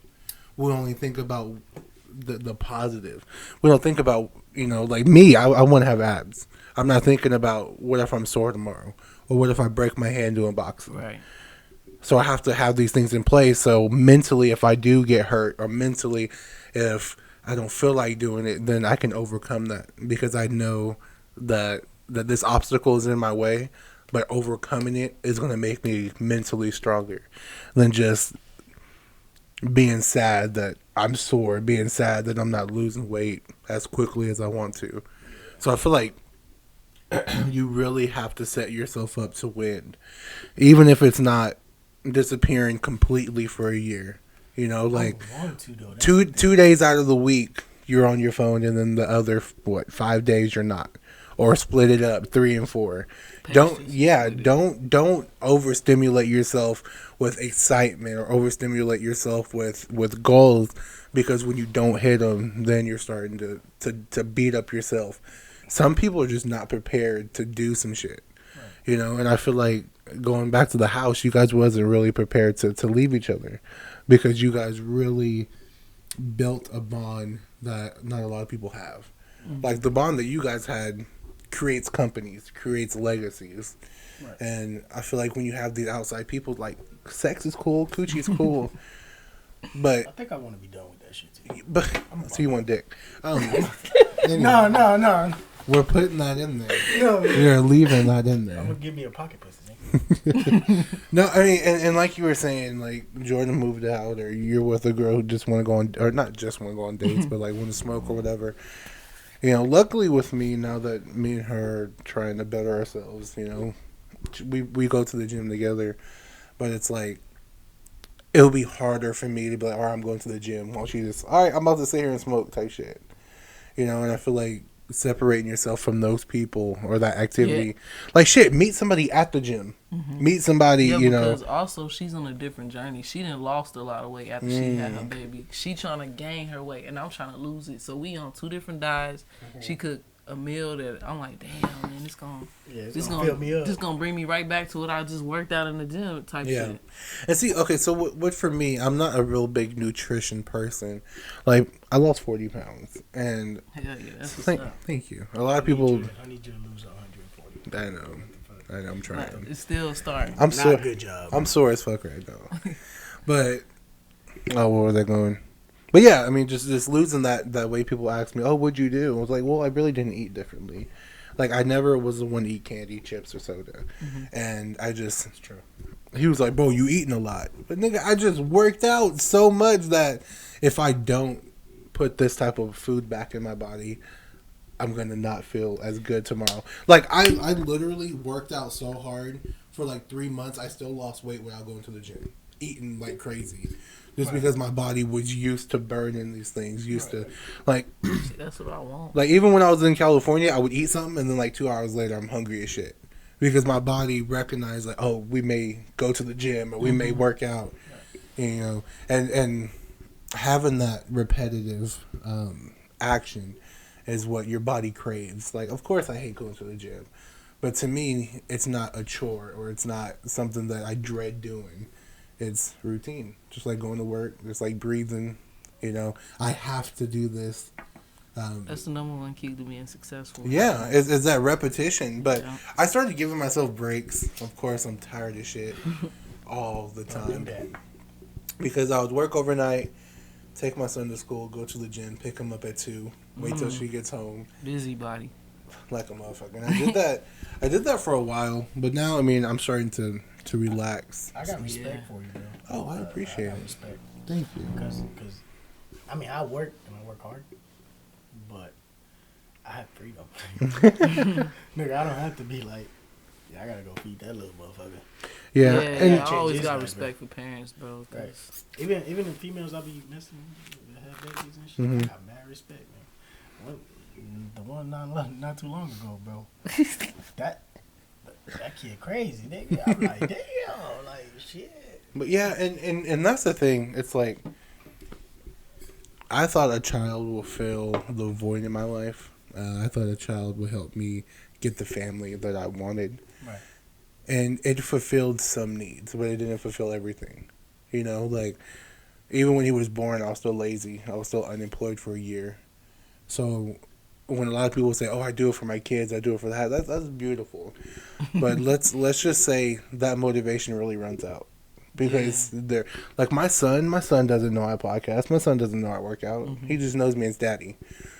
We only think about the positive. We don't think about, like me, I want to have abs. I'm not thinking about what if I'm sore tomorrow, or what if I break my hand doing boxing. Right. So I have to have these things in place. So mentally, if I do get hurt, or mentally, if I don't feel like doing it, then I can overcome that, because I know that this obstacle is in my way, but overcoming it is going to make me mentally stronger than just being sad that I'm sore, being sad that I'm not losing weight as quickly as I want to. So I feel like you really have to set yourself up to win, even if it's not disappearing completely for a year. Like two days out of the week you're on your phone, and then the other 5 days you're not, or split it up 3 and 4. Don't overstimulate yourself with excitement, or overstimulate yourself with goals, because when you don't hit them, then you're starting to beat up yourself. Some people are just not prepared to do some shit, and I feel like, going back to the house, you guys wasn't really prepared to leave each other, because you guys really built a bond that not a lot of people have. Mm-hmm. Like, the bond that you guys had creates companies, creates legacies. Right. And I feel like when you have these outside people, like, sex is cool, coochie is cool, but I think I want to be done with that shit too. But so you want dick? Anyway. No. We're putting that in there. No, we're leaving that in there. I'm gonna give me a pocket pussy. No, I mean, and like you were saying, like, Jordan moved out, or you're with a girl who just want to go on, or not just want to go on dates, but like want to smoke or whatever. Luckily with me, now that me and her are trying to better ourselves, we go to the gym together, but it's like, it'll be harder for me to be like, all right, I'm going to the gym, while she just, all right, I'm about to sit here and smoke type shit. And I feel like separating yourself from those people or that activity, like, shit, meet somebody at the gym. Mm-hmm. Meet somebody, because also she's on a different journey. She done lost a lot of weight after she had her baby. She trying to gain her weight, and I'm trying to lose it. So we on 2 different diets. Mm-hmm. She cooked a meal that I'm like, damn, man, it's gonna fill me up. This gonna bring me right back to what I just worked out in the gym type shit. And see, okay, so what for me, I'm not a real big nutrition person. Like, I lost 40 pounds, and hell yeah, that's thank you. A lot of people. I need you to lose 140. I know. I'm trying. It's still starting. I'm sore. Good job. I'm sore as fuck right now. But where were they going? But yeah, I mean, just losing that way. People ask me, "Oh, what'd you do?" I was like, "Well, I really didn't eat differently. Like, I never was the one to eat candy, chips, or soda, and I just." That's true. He was like, "Bro, you eating a lot," but nigga, I just worked out so much that if I don't put this type of food back in my body, I'm gonna not feel as good tomorrow. Like, I literally worked out so hard for like 3 months. I still lost weight without going to the gym, eating like crazy, just because my body was used to burning these things. To like. See, that's what I want. Like, even when I was in California, I would eat something, and then like 2 hours later, I'm hungry as shit, because my body recognized, like, oh, we may go to the gym, or we may work out, and having that repetitive action is what your body craves. Like, of course I hate going to the gym, but to me, it's not a chore, or it's not something that I dread doing. It's routine, just like going to work, just like breathing. I have to do this. That's the number one key to being successful. Yeah, it's that repetition. But I started giving myself breaks. Of course, I'm tired of shit all the time, because I would work overnight, take my son to school, go to the gym, pick him up at 2, wait till she gets home. Busybody. Like a motherfucker. And I did that for a while, but now, I mean, I'm starting to relax. I got respect for you, bro. Oh, I appreciate it. Respect. Thank you. Because, I mean, I work, and I work hard, but I have freedom. Nigga, I don't have to be like, I gotta go feed that little motherfucker. Yeah, and I always got respect for parents, bro. Right. Even the females I be messing that have babies and shit, I got mad respect, man. The one not too long ago, bro. that kid crazy, nigga. I'm like, damn, like, shit. But yeah, and that's the thing. It's like, I thought a child will fill the void in my life. I thought a child would help me get the family that I wanted. Right. And it fulfilled some needs, but it didn't fulfill everything. Like, even when he was born, I was still lazy. I was still unemployed for a year. So when a lot of people say, "Oh, I do it for my kids, I do it for that," that's beautiful. But let's just say that motivation really runs out. Because they're like my son doesn't know I podcast. My son doesn't know I work out. Mm-hmm. He just knows me as daddy.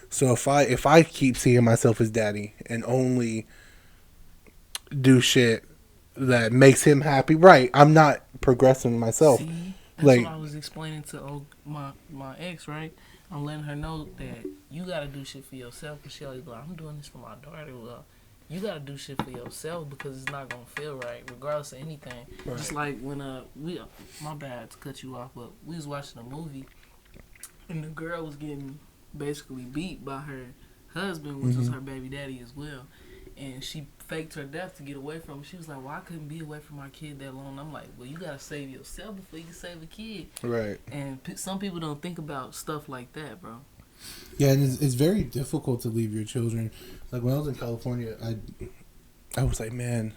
So if I keep seeing myself as daddy and only do shit that makes him happy, right? I'm not progressing myself. See, that's what I was explaining to my ex, right? I'm letting her know that you gotta do shit for yourself. Because she always be like, I'm doing this for my daughter. Well, you gotta do shit for yourself because it's not gonna feel right, regardless of anything. Right. Just like when my bad to cut you off, but we was watching a movie, and the girl was getting basically beat by her husband, which was her baby daddy as well, and she faked her death to get away from him. She was like, "Well, I couldn't be away from my kid that long." I'm like, "Well, you gotta save yourself before you can save a kid." Right. And some people don't think about stuff like that, bro. Yeah, and it's very difficult to leave your children. Like when I was in California, I was like, man,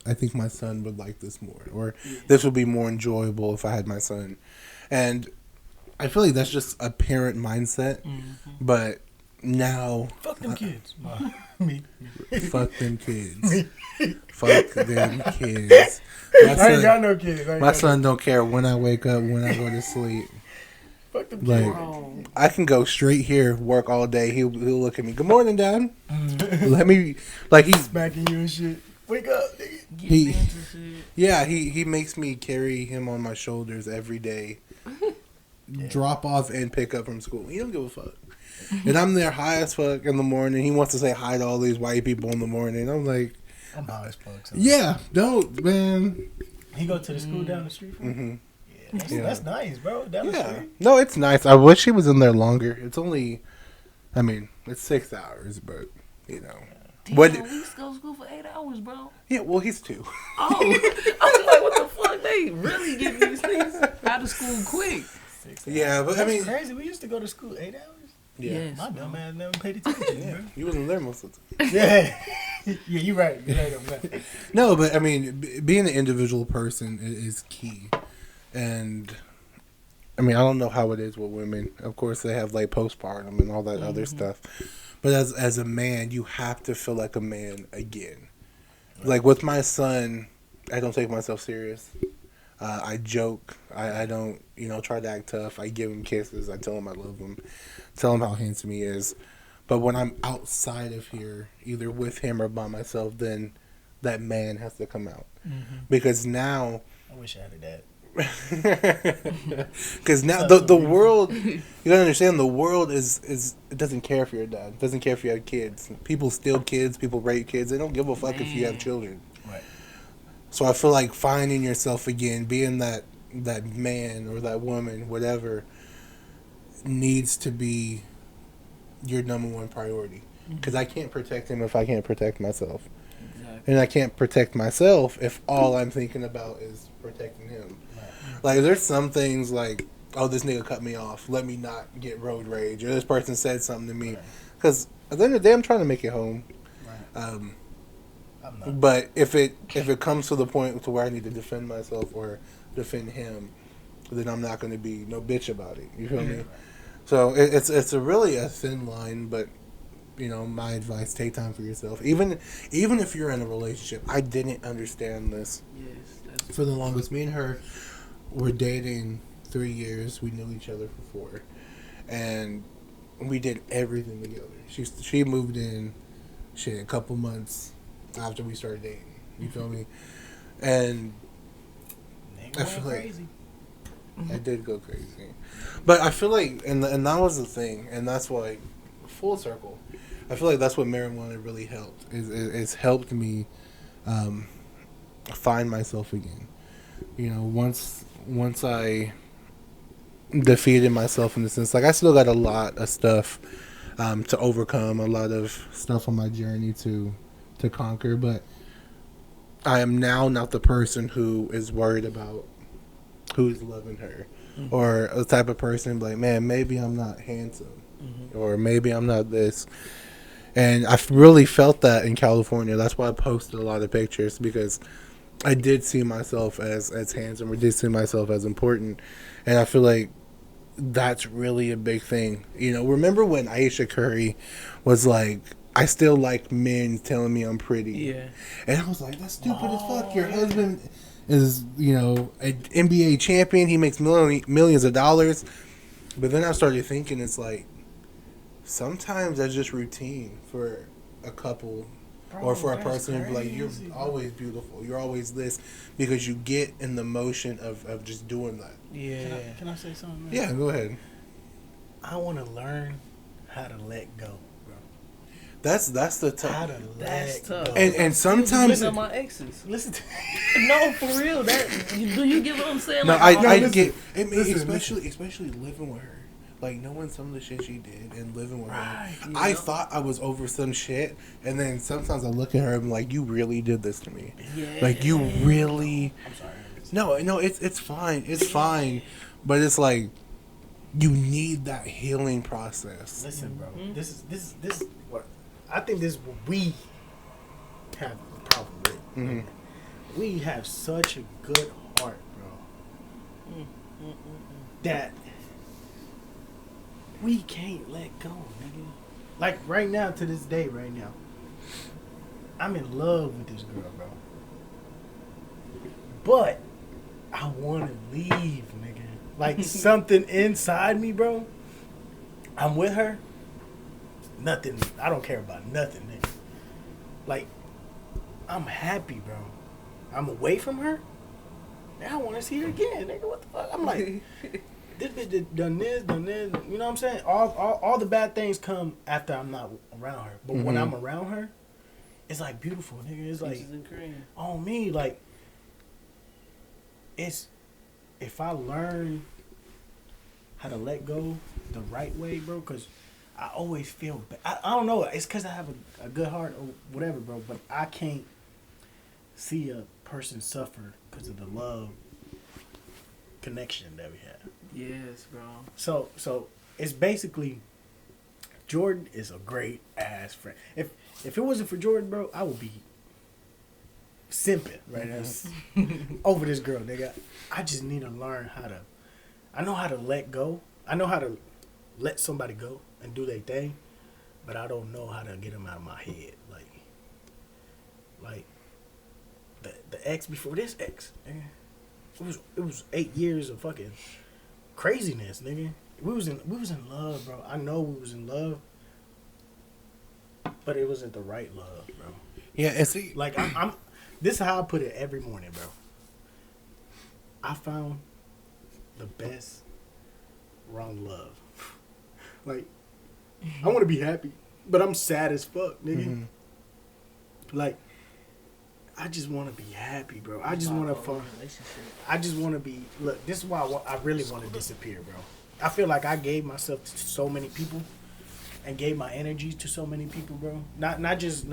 I think my son would like this more, or this would be more enjoyable if I had my son. And I feel like that's just a parent mindset. Mm-hmm. But now, fuck them kids. Me. Fuck them kids. Fuck them kids. I ain't got no kids. My son don't care when I wake up, when I go to sleep. Fuck them like, kids. I can go straight here, work all day. He'll look at me. Good morning, Dad. Let me, like, he's smacking you and shit. Wake up, nigga. He makes me carry him on my shoulders every day. Drop off and pick up from school. He don't give a fuck. And I'm there high as fuck in the morning. He wants to say hi to all these white people in the morning. I'm like, I'm high as fuck. Yeah, don't, man. He go to the school down the street from me? That's nice, bro. Down the street. No, it's nice. I wish he was in there longer. It's only, it's 6 hours, but, Damn, we used to go to school for 8 hours, bro. Yeah, well, he's 2. Oh, I was like, what the fuck? They really get these things out of school quick. 6 hours. Yeah, but that's crazy. We used to go to school 8 hours. Yeah. Yes, my dumb ass never paid attention. Yeah, you wasn't there most of the time. Yeah, you're right. You're right. No, but being an individual person is key, and I don't know how it is with women. Of course, they have like postpartum and all that other stuff, but as a man, you have to feel like a man again. Like with my son, I don't take myself serious. I joke. I don't, try to act tough. I give him kisses. I tell him I love him. Tell him how handsome he is. But when I'm outside of here, either with him or by myself, then that man has to come out. Mm-hmm. Because now... I wish I had a dad. Because now the world... You gotta understand, the world is it doesn't care if you're a dad. It doesn't care if you have kids. People steal kids. People rape kids. They don't give a fuck if you have children. Right. So I feel like finding yourself again, being that man or that woman, whatever, needs to be your number one priority. Because I can't protect him if I can't protect myself. Exactly. And I can't protect myself if all I'm thinking about is protecting him. Right. Like, there's some things like, oh, this nigga cut me off. Let me not get road rage. Or this person said something to me. Because at the end of the day, I'm trying to make it home. Right. But if it comes to the point to where I need to defend myself or defend him, then I'm not going to be no bitch about it. You feel me? So it's really a thin line, but my advice: take time for yourself. Even if you're in a relationship, I didn't understand this. Yes, for the longest. Me and her were dating 3 years. We knew each other for 4, and we did everything together. She moved in, a couple months after we started dating. You feel me? And I feel like crazy. I did go crazy, but I feel like, and that was the thing, and that's why, full circle, I feel like that's what marijuana really helped. It's helped me find myself again. Once I defeated myself in the sense, like I still got a lot of stuff to overcome, a lot of stuff on my journey to conquer, but I am now not the person who is worried about who's loving her, or a type of person like, man, maybe I'm not handsome, or maybe I'm not this. And I really felt that in California. That's why I posted a lot of pictures, because I did see myself as handsome, or did see myself as important, and I feel like that's really a big thing. You know, remember when Aisha Curry was like, I still like men telling me I'm pretty. Yeah. And I was like, that's stupid as fuck. Your husband is, you know, an NBA champion. He makes millions of dollars. But then I started thinking, it's like, sometimes that's just routine for a couple. Bro, or for a that's person to be like, you're crazy, bro. always beautiful. You're always this. Because you get in the motion of just doing that. Yeah. Can I say something? Man? Yeah, go ahead. I want to learn how to let go, bro. That's the How tough. to That's let tough. go. And sometimes Listen to my exes. Listen to No, for real. Do you get what I'm saying? no, Like, I listen, get. I mean, listen, especially living with her, like knowing some of the shit she did and living with Right, her. you I know? thought I was over some shit, and then sometimes I look at her and I'm like, you really did this to me. Yeah. Like you really. I'm sorry. No, it's fine. It's fine, but it's like you need that healing process. Listen, bro. This is what I think. This is what we have a problem with. Mhm. We have such a good heart, bro, that we can't let go, nigga. Like right now, to this day, right now, I'm in love with this girl, bro. But I want to leave, nigga. Like something inside me, bro. I'm with her. Nothing. I don't care about nothing, nigga. Like, I'm happy, bro. I'm away from her. Now I want to see her again, nigga. What the fuck? I'm like, this bitch done this. You know what I'm saying? All the bad things come after I'm not around her. But when I'm around her, it's like beautiful, nigga. It's like, Peaches and cream. on me, like, it's, if I learn how to let go the right way, bro, because I always feel bad. I don't know. It's because I have a good heart or whatever, bro, but I can't see a person suffer because of the love connection that we have. Yes, bro. So it's basically, Jordan is a great ass friend. If it wasn't for Jordan, bro, I would be simping right now over this girl, nigga. I just need to learn how to. I know how to let go. I know how to let somebody go and do their thing, but I don't know how to get them out of my head. Like the ex before this ex, nigga. It was 8 years of fucking craziness, nigga. We was in love, bro. I know we was in love, but it wasn't the right love, bro. Yeah, and see, Like I'm this is how I put it every morning, bro. I found the best wrong love. Like, I want to be happy, but I'm sad as fuck, nigga. Like, I just want to be happy, bro. I just want to fuck. I just want to be. Look, this is why I really want to disappear, bro. I feel like I gave myself to so many people, and gave my energy to so many people, bro. Not just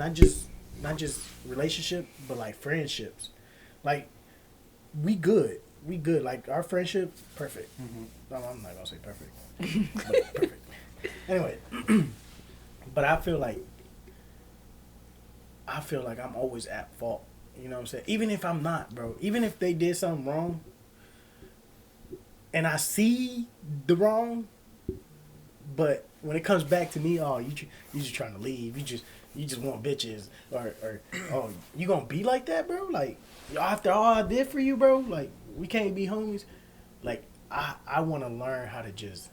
relationship, but like friendships. Like, we good. Like, our friendship, perfect. No, I'm not gonna say perfect, but perfect. Anyway, but I feel like I'm always at fault. You know what I'm saying? Even if I'm not, bro. Even if they did something wrong, and I see the wrong, but when it comes back to me, oh, you just trying to leave. You just want bitches, or oh, you gonna be like that, bro? Like, after all I did for you, bro, like, we can't be homies. Like, I want to learn how to just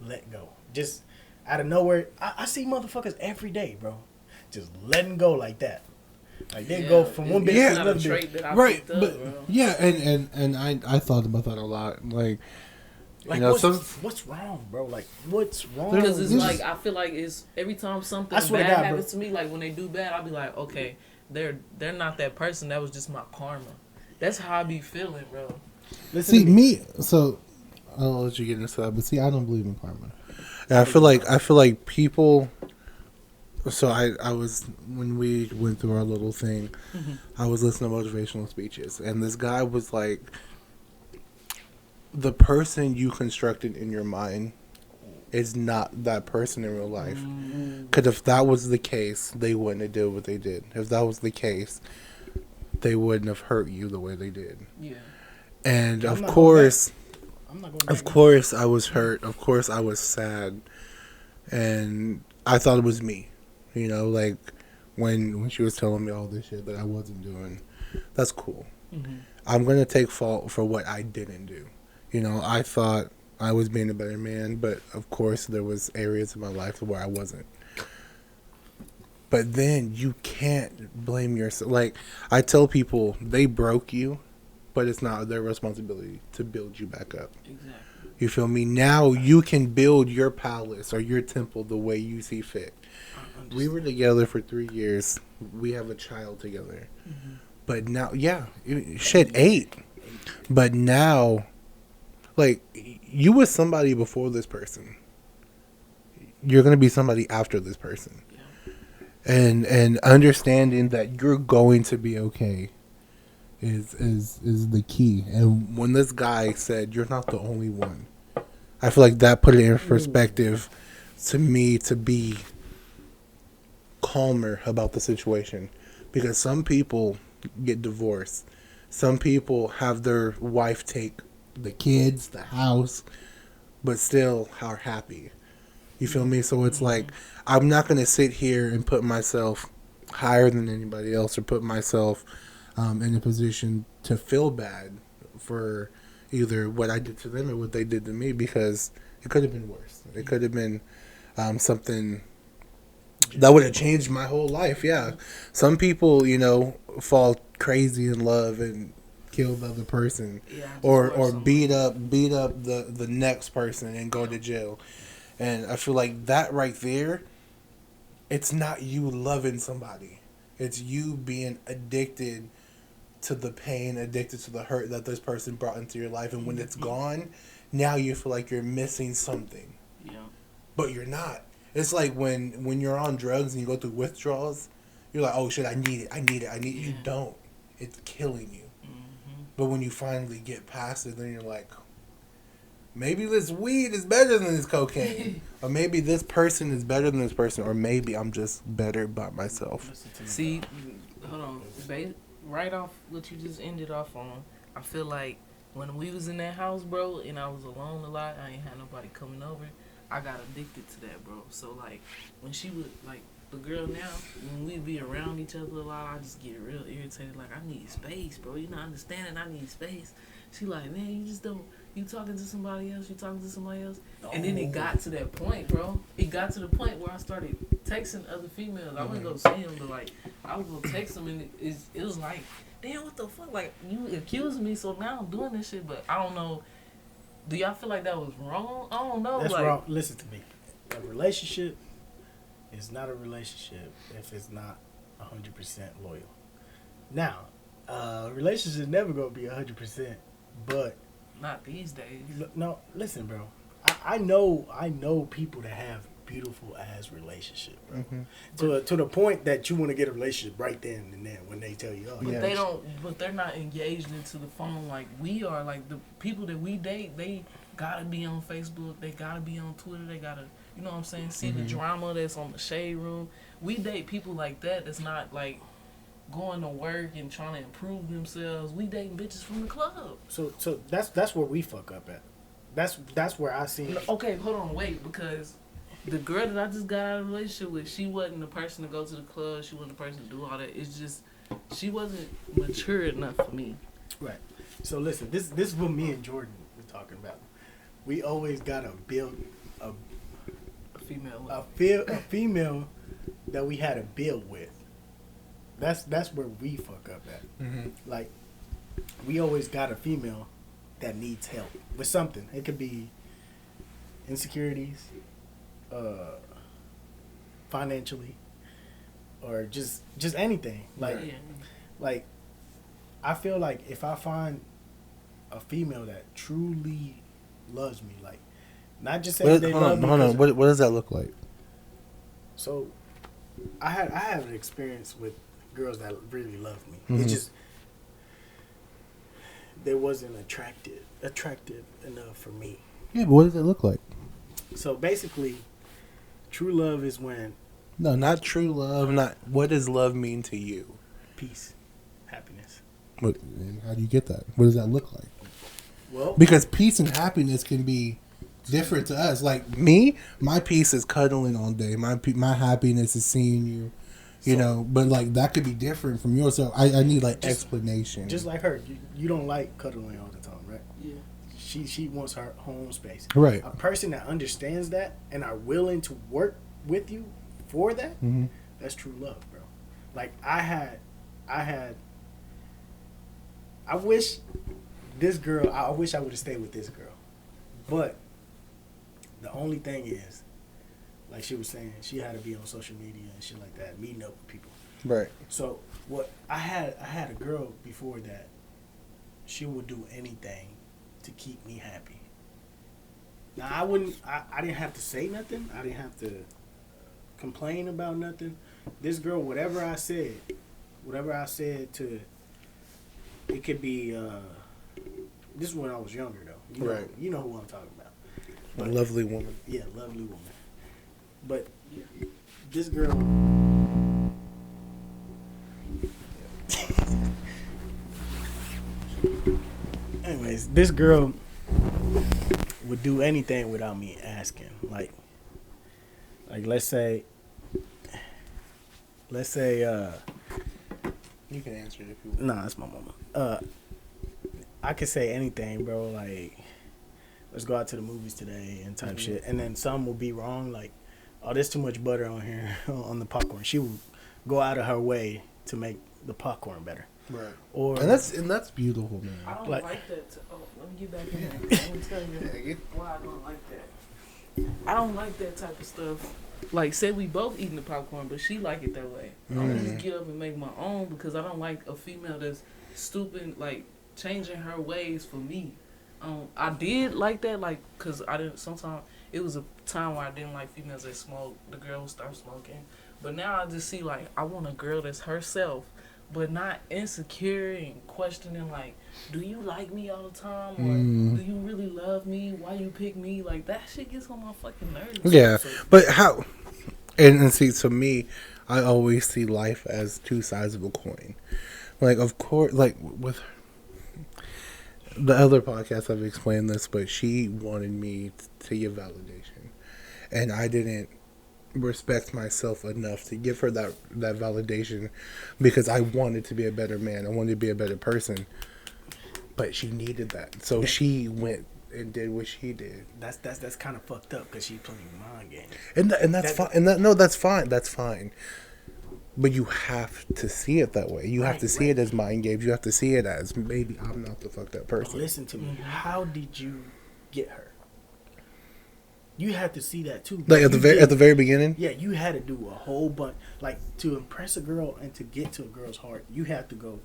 let go. Just out of nowhere, I see motherfuckers every day, bro. Just letting go like that. Like, they go from one bitch to not another a trait bitch. that I right, picked up, but bro. yeah, and I thought about that a lot. Like, Like, you know, what's wrong, bro? Like, what's wrong? Because it's This like, is- I feel like it's every time something I bad swear to God, bro. happens to me, like when they do bad, I'll be like, okay, they're not that person. That was just my karma. That's how I be feeling, bro. Listen see to me. me. So I'll let you get into that, but see, I don't believe in karma. And I feel like people. So I was, when we went through our little thing, I was listening to motivational speeches, and this guy was like, the person you constructed in your mind is not that person in real life. Because if that was the case, they wouldn't have did what they did. If that was the case, they wouldn't have hurt you the way they did. Yeah. And I'm of not course, I'm not going of course, I was hurt. Of course, I was sad, and I thought it was me. You know, like when she was telling me all this shit that I wasn't doing. That's cool. Mm-hmm. I'm gonna take fault for what I didn't do. You know, I thought I was being a better man, but of course there was areas in my life where I wasn't. But then you can't blame yourself. Like I tell people, they broke you, but it's not their responsibility to build you back up. Exactly. You feel me? Now you can build your palace or your temple the way you see fit. We were together for 3 years. We have a child together. Mm-hmm. But now, yeah, shit, 8. But now, like, you was somebody before this person. You're gonna be somebody after this person. Yeah. And understanding that you're going to be okay is the key. And when this guy said you're not the only one, I feel like that put it in perspective to me to be calmer about the situation, because some people get divorced, some people have their wife take the kids, the house, but still are happy. You feel me? So it's like I'm not gonna sit here and put myself higher than anybody else or put myself in a position to feel bad for either what I did to them or what they did to me, because it could have been worse. It could have been something that would have changed my whole life. Yeah, some people, you know, fall crazy in love and kill the other person, Yeah, or beat up the next person and go to jail. And I feel like that right there, it's not you loving somebody, it's you being addicted to the pain, addicted to the hurt that this person brought into your life, and when it's gone, now you feel like you're missing something. Yeah. But you're not. It's like when you're on drugs and you go through withdrawals, you're like, oh shit, I need it. Yeah. You don't. It's killing you. Mm-hmm. But when you finally get past it, then you're like, maybe this weed is better than this cocaine. Or maybe this person is better than this person. Or maybe I'm just better by myself. See, hold on. Right off what you just ended off on, I feel like when we was in that house, bro, and I was alone a lot, I ain't had nobody coming over, I got addicted to that, bro. So, like, when she would, like, the girl now, when we be around each other a lot, I just get real irritated. Like, I need space, bro. You not understanding? I need space. She like, man, you just don't, you talking to somebody else, And then it got to that point, bro. It got to the point where I started texting other females. I wouldn't go see them, but, like, I would go text them, and it was like, damn, what the fuck? Like, you accused me, so now I'm doing this shit, but I don't know. Do y'all feel like that was wrong? I don't know. That's like, wrong. Listen to me. A relationship is not a relationship if it's not 100% loyal. Now, a relationship is never going to be 100%, but... Not these days. No, listen, bro. I know people that have beautiful ass relationship, bro. Mm-hmm. To the point that you want to get a relationship right then and there when they tell you, oh, but yeah. they don't. But they're not engaged into the phone like we are. Like the people that we date, they gotta be on Facebook. They gotta be on Twitter. They gotta, you know what I'm saying? See the drama that's on the shade room. We date people like that. That's not like going to work and trying to improve themselves. We dating bitches from the club. So that's where we fuck up at. That's where I see. Okay, hold on, wait, because the girl that I just got out of a relationship with, she wasn't the person to go to the club. She wasn't the person to do all that. It's just she wasn't mature enough for me. Right. So listen, this is what me and Jordan were talking about. We always gotta build a female that we had to build with. That's where we fuck up at. Mm-hmm. Like, we always got a female that needs help with something. It could be insecurities, financially, or just anything. Like I feel like if I find a female that truly loves me, like not just saying they love me. Hold on. What does that look like? So, I have an experience with girls that really love me. Mm-hmm. It's just there wasn't attractive enough for me. Yeah, but what does it look like? So basically, true love is when No, not true love. Not what does love mean to you? peace, happiness. What, and how do you get that? What does that look like? Well, Because peace and happiness can be different to us. Like me, my peace is cuddling all day. My happiness is seeing you. You So- know, but like that could be different from yours. So I need like Just- explanation. just like her, you don't like cuddling all the time, right? Yeah. She wants her home space. Right. A person that understands that and are willing to work with you for that, Mm-hmm. that's true love, bro. Like I wish this girl. I wish I would have stayed with this girl, but the only thing is, like she was saying, she had to be on social media and shit like that, meeting up with people. Right. So what I had a girl before that, she would do anything to keep me happy. Now I didn't have to say nothing. I didn't have to complain about nothing. This girl, whatever I said to, it could be. This is when I was younger though. Right. You know who I'm talking about. A lovely woman. Yeah, lovely woman. But this girl. Anyways, this girl would do anything without me asking. Like let's say You can answer it if you want. nah, that's my mama. I could say anything, bro, like let's go out to the movies today and type shit. And then some will be wrong, like, oh, there's too much butter on here on the popcorn. She will go out of her way to make the popcorn better. Right. Or And that's beautiful, man. I don't Like- like that. Oh, let me get back in there. Let me tell you why I don't like that. I don't like that type of stuff. Like, say we both eating the popcorn, but she like it that way. I'm just get up and make my own because I don't like a female that's stupid, like changing her ways for me. I did like that, like, cause I didn't. Sometimes it was a time where I didn't like females that smoke. The girl would start smoking, but now I just see like I want a girl that's herself, but not insecure and questioning like, do you like me all the time, or do you really love me? Why you pick me? Like that shit gets on my fucking nerves. Yeah, So, but how? And see, to me, I always see life as two sides of a coin. Like, of course, like with the other podcast, I've explained this, but she wanted me to give validation, and I didn't respect myself enough to give her that validation because I wanted to be a better man. I wanted to be a better person, but she needed that, so she went and did what she did. that's kind of fucked up because she's playing mind games. And that's fine. And that's fine. That's fine. But you have to see it that way. You have to see it as mind games. You have to see it as maybe I'm not the fucked up But person. listen to me. How did you get her? You had to see that too. Like at the very beginning. Yeah, you had to do a whole bunch. Like to impress a girl and to get to a girl's heart, you have to go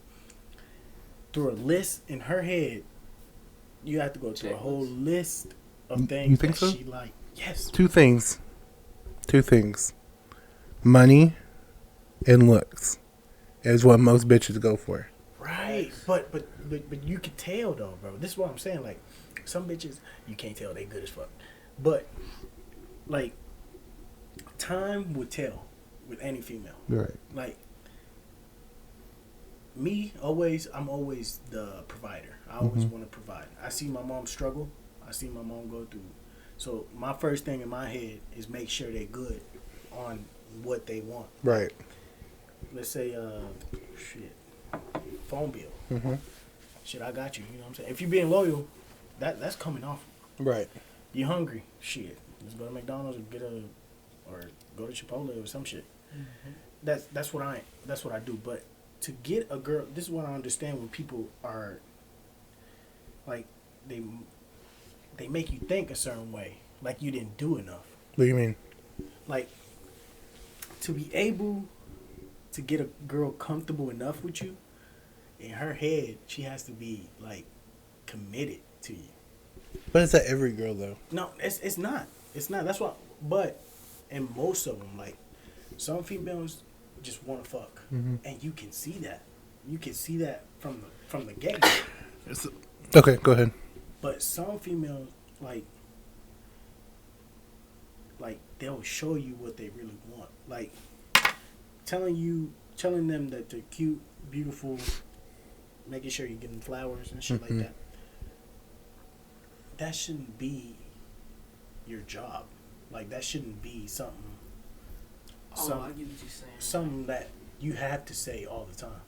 through a list in her head. You have to go through a whole list of things You think that so? she like. Yes. Two things. Money and looks is what most bitches go for. Right. But you can tell though, bro. This is what I'm saying. Like some bitches, you can't tell they good as fuck. But like time would tell with any female. Right. Like me, I'm always the provider. I always want to provide. I see my mom struggle. I see my mom go through. So my first thing in my head is make sure they're good on what they want. Right. Let's say, phone bill. Shit, I got you. You know what I'm saying? If you're being loyal, that's coming off. Right. You hungry? Shit, let's go to McDonald's or go to Chipotle or some shit. That's what I do. But to get a girl, this is what I understand when people are like they make you think a certain way, like you didn't do enough. What do you mean? Like to be able to get a girl comfortable enough with you, in her head, she has to be like committed to you. But is that every girl though? No, it's not. It's not. That's why. But in most of them, like some females just want to fuck, and you can see that. You can see that from the get go. Okay, go ahead. But some females like they'll show you what they really want. Like telling them that they're cute, beautiful, making sure you give them flowers and shit like that. That shouldn't be your job. Like that shouldn't be something. I get what you're saying. Something that you have to say all the time.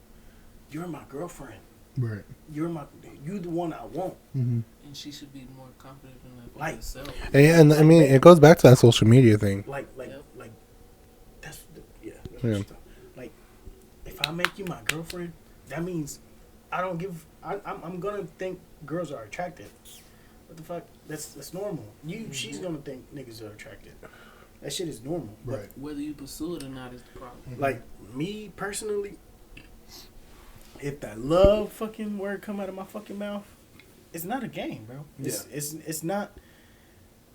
You're my girlfriend. Right. You're the one I want. Mm-hmm. And she should be more confident in that Like, herself. And I mean, it goes back to that social media thing. Like that's Yeah. Like, if I make you my girlfriend, that means I don't give. I'm gonna think girls are attractive. What the fuck? That's normal. She's gonna think niggas are attractive. That shit is normal. Right. Whether you pursue it or not is the problem. Like me personally, if that love fucking word come out of my fucking mouth, it's not a game, bro. It's not.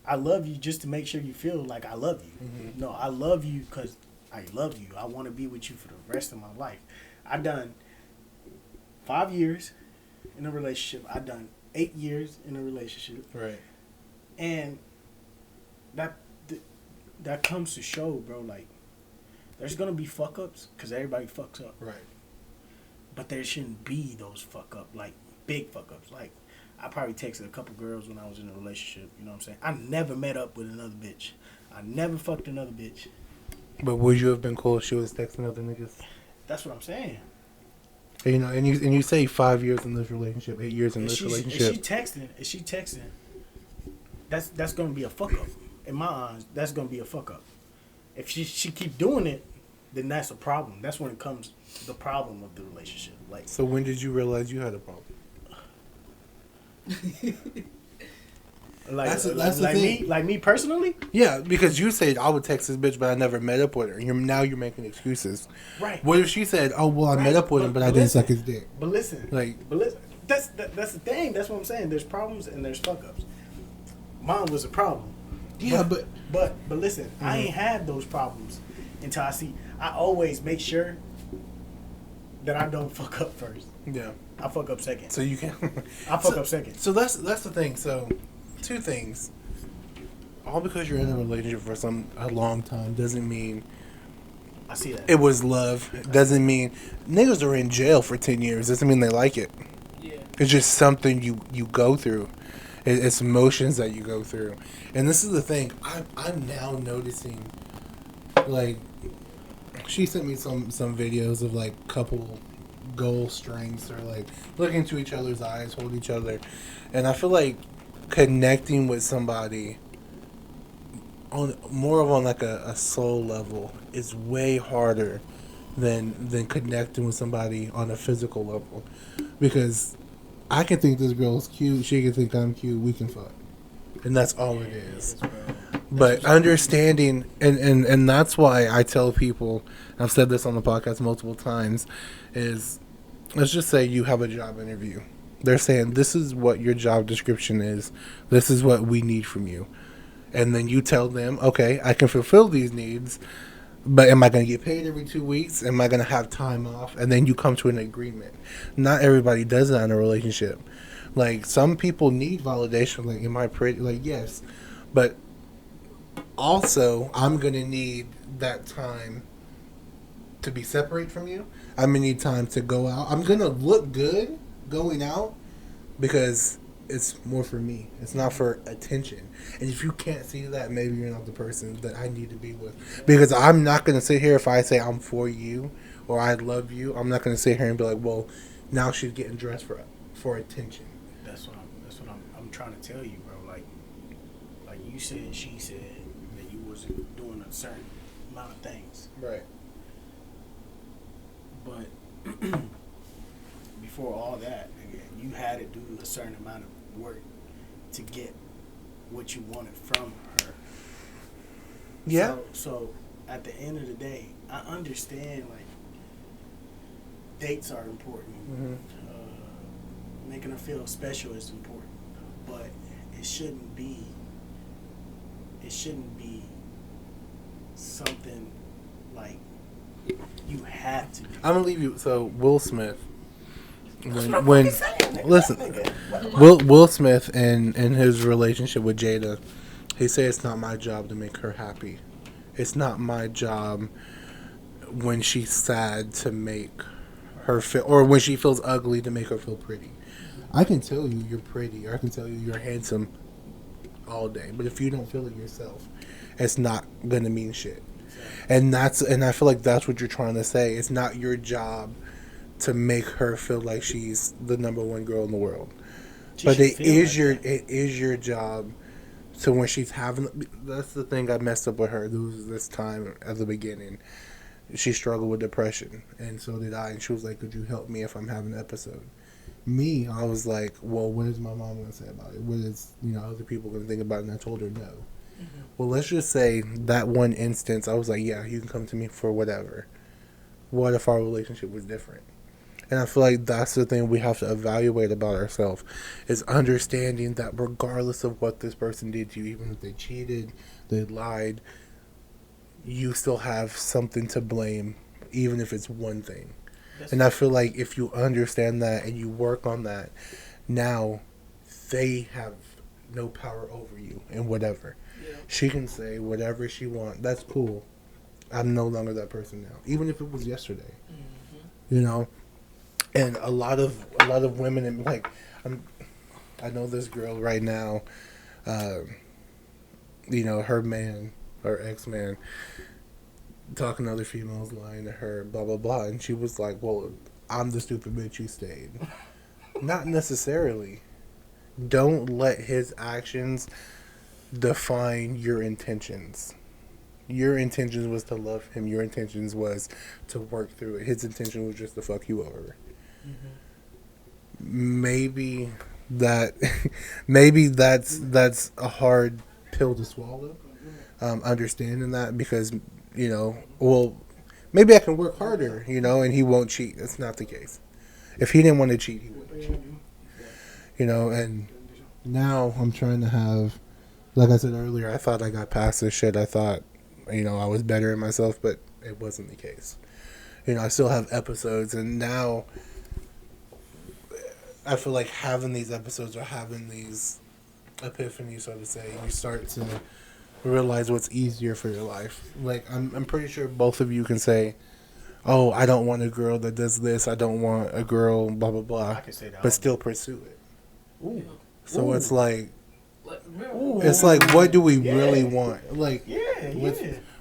I love you just to make sure you feel like I love you. Mm-hmm. No, I love you because I love you. I want to be with you for the rest of my life. I've done 5 years in a relationship. I've done 8 years in a relationship. Right. And that comes to show, bro, like, there's going to be fuck-ups because everybody fucks up. Right. But there shouldn't be those fuck-up, like, big fuck-ups. Like, I probably texted a couple girls when I was in a relationship. You know what I'm saying? I never met up with another bitch. I never fucked another bitch. But would you have been cool if she was texting other niggas? That's what I'm saying. And, you know, and you say 5 years in this relationship, 8 years in this relationship. If she texting, that's gonna be a fuck up. In my eyes, that's gonna be a fuck up. If she keep doing it, then that's a problem. That's when it comes the problem of the relationship. Like, so when did you realize you had a problem? That's the thing. Me personally. Yeah, because you said I would text this bitch, but I never met up with her. Now you're making excuses. Right. What if she said, "Oh, well, I met up with him, but I didn't suck his dick." But listen, that's the thing. That's what I'm saying. There's problems and there's fuck ups. Mine was a problem. Yeah, but listen, I ain't had those problems until I always make sure that I don't fuck up first. Yeah. I fuck up second. So you can. I fuck up second. So that's the thing. So, two things. All because you're in a relationship for a long time doesn't mean. I see that. It was love. Doesn't mean niggas are in jail for 10 years. Doesn't mean they like it. Yeah. It's just something you go through. It's emotions that you go through. And this is the thing. I'm now noticing, like, she sent me some videos of, like, couple goal strengths or, like, look into each other's eyes, hold each other. And I feel like connecting with somebody on like a soul level is way harder than connecting with somebody on a physical level. Because I can think this girl's cute, she can think I'm cute, we can fuck. And that's all it is. But understanding, and that's why I tell people, I've said this on the podcast multiple times, is let's just say you have a job interview. They're saying, this is what your job description is. This is what we need from you. And then you tell them, okay, I can fulfill these needs, but am I going to get paid every 2 weeks? Am I going to have time off? And then you come to an agreement. Not everybody does that in a relationship. Like, some people need validation. Like, am I pretty? Like, yes. But also, I'm going to need that time to be separate from you. I'm going to need time to go out. I'm going to look good going out because it's more for me. It's not for attention. And if you can't see that, maybe you're not the person that I need to be with. Because I'm not going to sit here if I say I'm for you or I love you. I'm not going to sit here and be like, well, now she's getting dressed for attention. That's what I'm trying to tell you, bro. Like you said, she said that you wasn't doing a certain amount of things. Right. But before all that, again, you had to do a certain amount of work to get what you wanted from her. Yeah. So at the end of the day, I understand, like, dates are important. Mm-hmm. Making her feel special is important, but it shouldn't be something like you have to do. I'm gonna leave you. So Will Smith, when Listen, Will Smith in his relationship with Jada, he said it's not my job to make her happy. It's not my job when she's sad to make her feel, or when she feels ugly to make her feel pretty. I can tell you you're pretty, or I can tell you you're handsome all day, but if you don't feel it yourself, it's not gonna mean shit. And I feel like that's what you're trying to say. It's not your job to make her feel like she's the number one girl in the world. But it is your job. So when she's having, that's the thing I messed up with her this time at the beginning. She struggled with depression, and so did I. And she was like, "Could you help me if I'm having an episode?" Me, I was like, "Well, what is my mom going to say about it? What is other people going to think about it?" And I told her no. Mm-hmm. Well, let's just say that one instance, I was like, "Yeah, you can come to me for whatever." What if our relationship was different? And I feel like that's the thing we have to evaluate about ourselves, is understanding that regardless of what this person did to you, even if they cheated, they lied, you still have something to blame, even if it's one thing. And I feel like if you understand that and you work on that, now they have no power over you and whatever. Yeah. She can say whatever she wants. That's cool. I'm no longer that person now, even if it was yesterday. Mm-hmm. And a lot of women, and like, I know this girl right now. Her man, her ex-man, talking to other females, lying to her, blah blah blah, and she was like, "Well, I'm the stupid bitch, you stayed." Not necessarily. Don't let his actions define your intentions. Your intentions was to love him. Your intentions was to work through it. His intention was just to fuck you over. Mm-hmm. Maybe that's a hard pill to swallow. Understanding that, because maybe I can work harder, and he won't cheat. That's not the case. If he didn't want to cheat, he wouldn't cheat. And now I'm trying to have, like I said earlier, I thought I got past this shit. I thought, I was better in myself, but it wasn't the case. I still have episodes, and now I feel like having these episodes or having these epiphanies, so to say, you start to realize what's easier for your life. Like, I'm pretty sure both of you can say, "Oh, I don't want a girl that does this. I don't want a girl, blah blah blah," I can say that, but still pursue it. Ooh. So it's like, what do we really want? Like,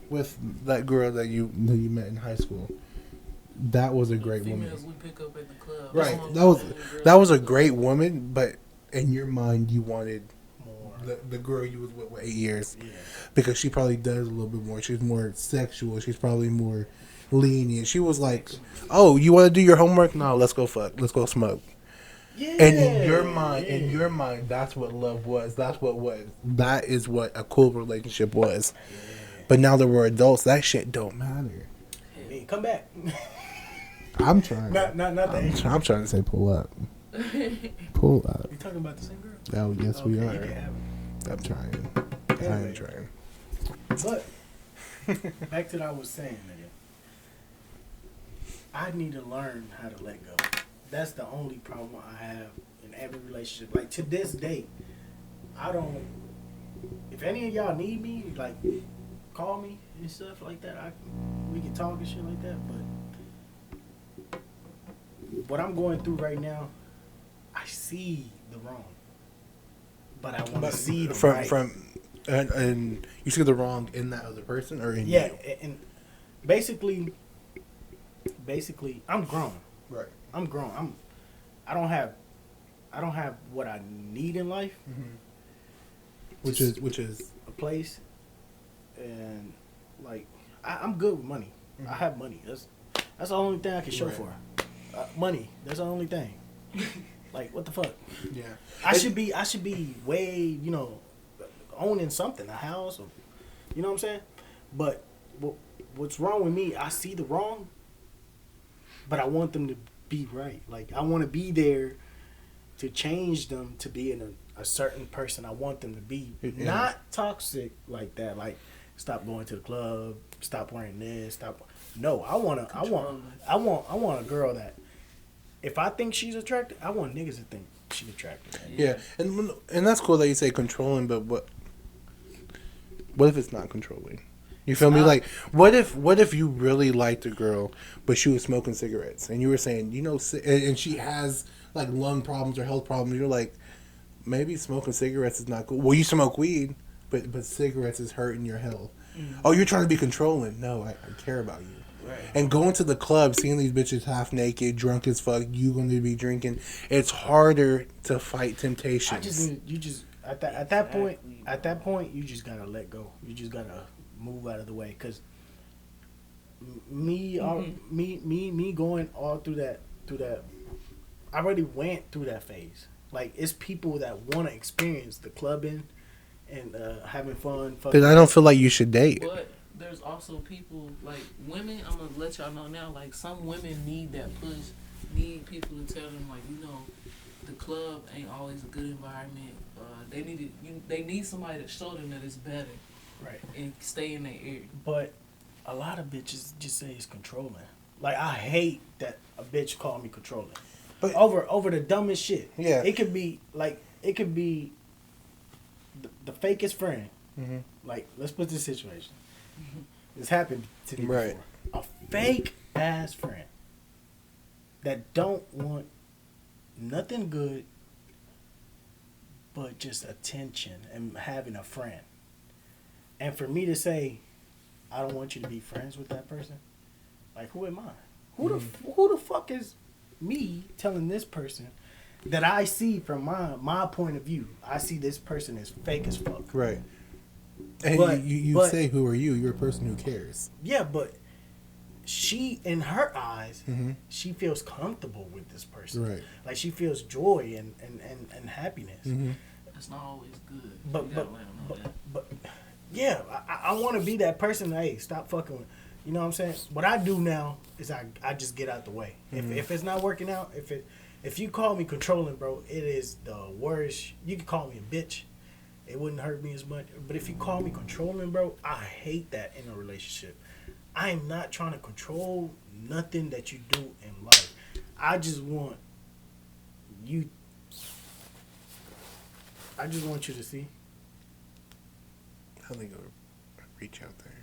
with that girl that you met in high school. That was a great woman. We pick up at the club. Right. That was a great woman, but in your mind you wanted more. The girl you was with 8 years. Yeah. Because she probably does a little bit more. She's more sexual. She's probably more lenient. She was like, "Oh, you want to do your homework? No, let's go fuck. Let's go smoke." Yeah. And in your mind, that's what love was. That is what a cool relationship was. Yeah. But now that we're adults, that shit don't matter. Hey, come back. I'm trying. I'm trying to say pull up. Pull up. You talking about the same girl? Oh, yes, we are. I'm trying. Anyway, I am trying. But back to what I was saying, nigga. I need to learn how to let go. That's the only problem I have in every relationship. Like, to this day, I don't. If any of y'all need me, like, call me and stuff like that. We can talk and shit like that. But what I'm going through right now, I see the wrong, but I want to see the right. And you see the wrong in that other person or in you? Yeah, and basically, I'm grown. Right. I'm grown. I don't have what I need in life. Mm-hmm. Which is a place, and like I'm good with money. Mm-hmm. I have money. That's the only thing I can show for. Money. That's the only thing. Like, what the fuck? Yeah. I should be way, owning something, a house, or, you know what I'm saying? But what's wrong with me? I see the wrong, but I want them to be right. Like, I want to be there to change them to being a certain person. I want them to be not toxic like that. Like, stop going to the club, stop wearing this, stop. No, I want a girl that if I think she's attractive, I want niggas to think she's attractive. Yeah, and that's cool that you say controlling, but what if it's not controlling? You feel me? Like, what if you really liked a girl, but she was smoking cigarettes, and you were saying, and she has like lung problems or health problems. You're like, maybe smoking cigarettes is not cool. Well, you smoke weed, but cigarettes is hurting your health. Mm-hmm. Oh, you're trying to be controlling. No, I care about you. Right. And going to the club, seeing these bitches half naked, drunk as fuck, you going to be drinking. It's harder to fight temptations. At that point, you just gotta let go. You just gotta move out of the way. Cause me going all through that. I already went through that phase. Like, it's people that want to experience the clubbing and having fun. But I don't feel like you should date. But there's also people, like women, I'm going to let y'all know now, like some women need that push, need people to tell them, like, the club ain't always a good environment. They need somebody to show them that it's better. Right. And stay in their ear. But a lot of bitches just say it's controlling. Like, I hate that a bitch call me controlling. But over the dumbest shit. Yeah. It could be the fakest friend. Mm-hmm. Like, let's put this situation. This happened to me right. before. A fake ass friend that don't want nothing good but just attention and having a friend. And for me to say, I don't want you to be friends with that person. Like, who am I? Who the fuck is me telling this person that I see from my point of view? I see this person as fake as fuck. Right. And you say, who are you? You're a person who cares. Yeah, but she, in her eyes, mm-hmm. she feels comfortable with this person. Right. Like, she feels joy and happiness. Mm-hmm. That's not always good. But yeah, I want to be that person. Hey, stop fucking with. You know what I'm saying? What I do now is I just get out the way. Mm-hmm. If it's not working out, if you call me controlling, bro, it is the worst. You can call me a bitch. It wouldn't hurt me as much. But if you call me controlling, bro, I hate that in a relationship. I am not trying to control nothing that you do in life. I just want you to see. I think I'll reach out there.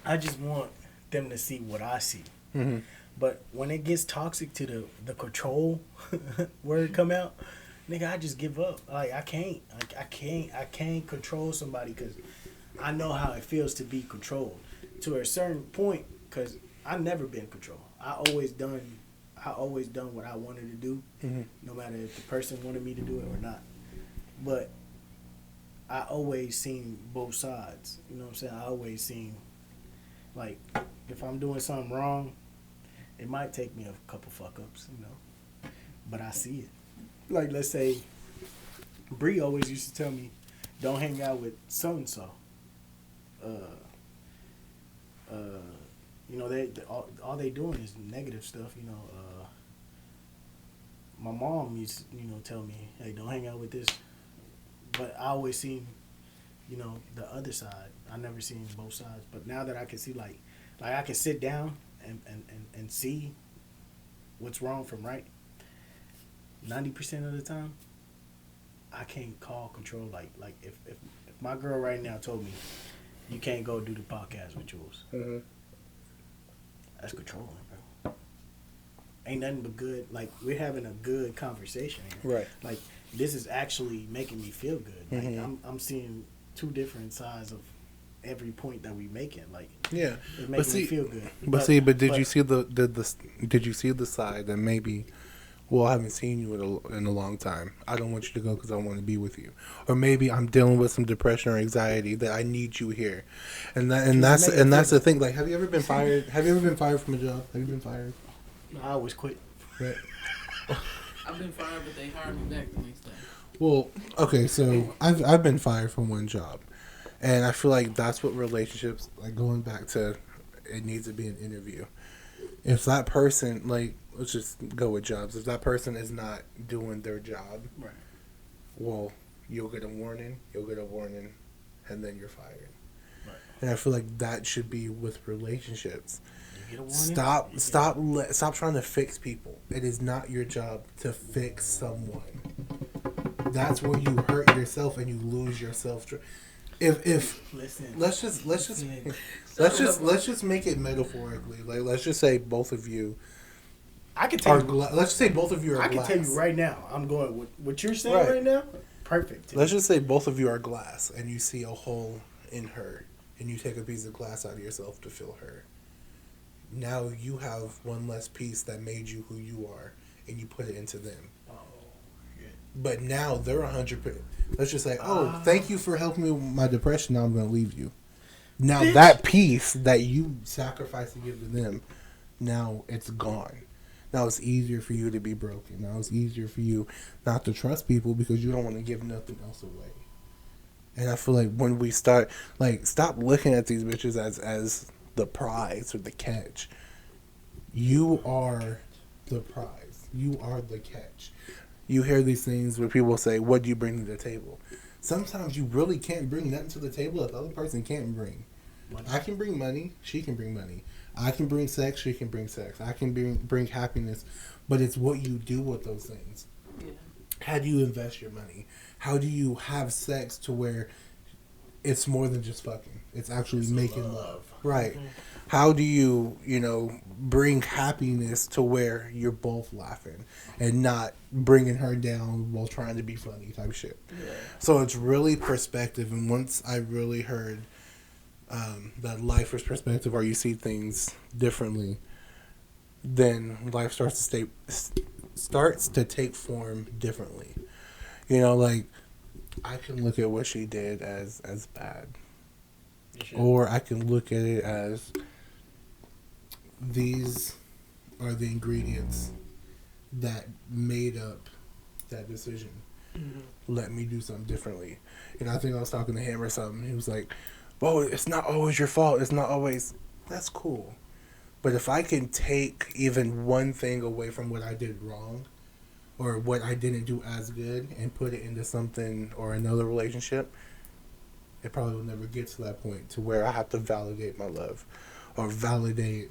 I just want them to see what I see. Mm-hmm. But when it gets toxic to the control word come out, nigga, I just give up. Like, I can't control somebody because I know how it feels to be controlled to a certain point. Because I've never been controlled. I always done what I wanted to do, mm-hmm. no matter if the person wanted me to do it or not. But I always seen both sides. You know what I'm saying? I always seen, like, if I'm doing something wrong, it might take me a couple fuck ups, but I see it. Like, let's say, Bree always used to tell me, don't hang out with so and so. They all they doing is negative stuff. My mom used to tell me, hey, don't hang out with this. But I always seen, the other side. I never seen both sides. But now that I can see, like I can sit down and see what's wrong from right, 90% of the time, I can't call control. Like if my girl right now told me, you can't go do the podcast with Jules, mm-hmm. that's controlling, bro. Ain't nothing but good. Like, we're having a good conversation here. Right. Like, this is actually making me feel good. Like, mm-hmm. I'm seeing two different sides of every point that we making. Like, yeah, it's making me feel good. But did you see did you see the side that maybe, well, I haven't seen you in a long time. I don't want you to go because I want to be with you, or maybe I'm dealing with some depression or anxiety that I need you here, and that's the thing. Like, have you ever been fired? Have you ever been fired from a job? Have you been fired? No, I always quit. Right. I've been fired, but they hired me back the next day. Well, okay, so I've been fired from one job, and I feel like that's what relationships, like, going back to, it needs to be an interview. If that person, like, let's just go with jobs. If that person is not doing their job, right, well, you'll get a warning, and then you're fired. Right. And I feel like that should be with relationships. You get a warning. Stop trying to fix people. It is not your job to fix someone. That's where you hurt yourself and you lose yourself. If Listen. let's just make it metaphorically. Like, let's just say both of you I can tell are. you. Let's say both of you are. I can glass. tell you right now. I'm going with what you're saying right now. Perfect. Let's just say both of you are glass, and you see a hole in her, and you take a piece of glass out of yourself to fill her. Now you have one less piece that made you who you are, and you put it into them. But now they're 100%. Let's just say, thank you for helping me with my depression. Now I'm going to leave you. Now Bitch. that piece that you sacrificed to give to them, now it's gone. Now it's easier for you to be broken. Now it's easier for you not to trust people because you don't want to give nothing else away. And I feel like when we start, like, stop looking at these bitches as the prize or the catch. You are the prize. You are the catch. You hear these things where people say, what do you bring to the table? Sometimes you really can't bring nothing to the table that the other person can't bring. Money. I can bring money. She can bring money. I can bring sex. She can bring sex. I can bring happiness. But it's what you do with those things. Yeah. How do you invest your money? How do you have sex to where it's more than just fucking? It's actually making love. Right. Mm-hmm. How do you, bring happiness to where you're both laughing and not bringing her down while trying to be funny type shit? Yeah. So it's really perspective. And once I really heard that life is perspective, or you see things differently, then life starts to take form differently. Like, I can look at what she did as bad. Or I can look at it as these are the ingredients that made up that decision. Mm-hmm. Let me do something differently. I think I was talking to him or something. He was like, well, it's not always your fault. It's not always... That's cool. But if I can take even one thing away from what I did wrong or what I didn't do as good and put it into something or another relationship, it probably will never get to that point to where I have to validate my love or validate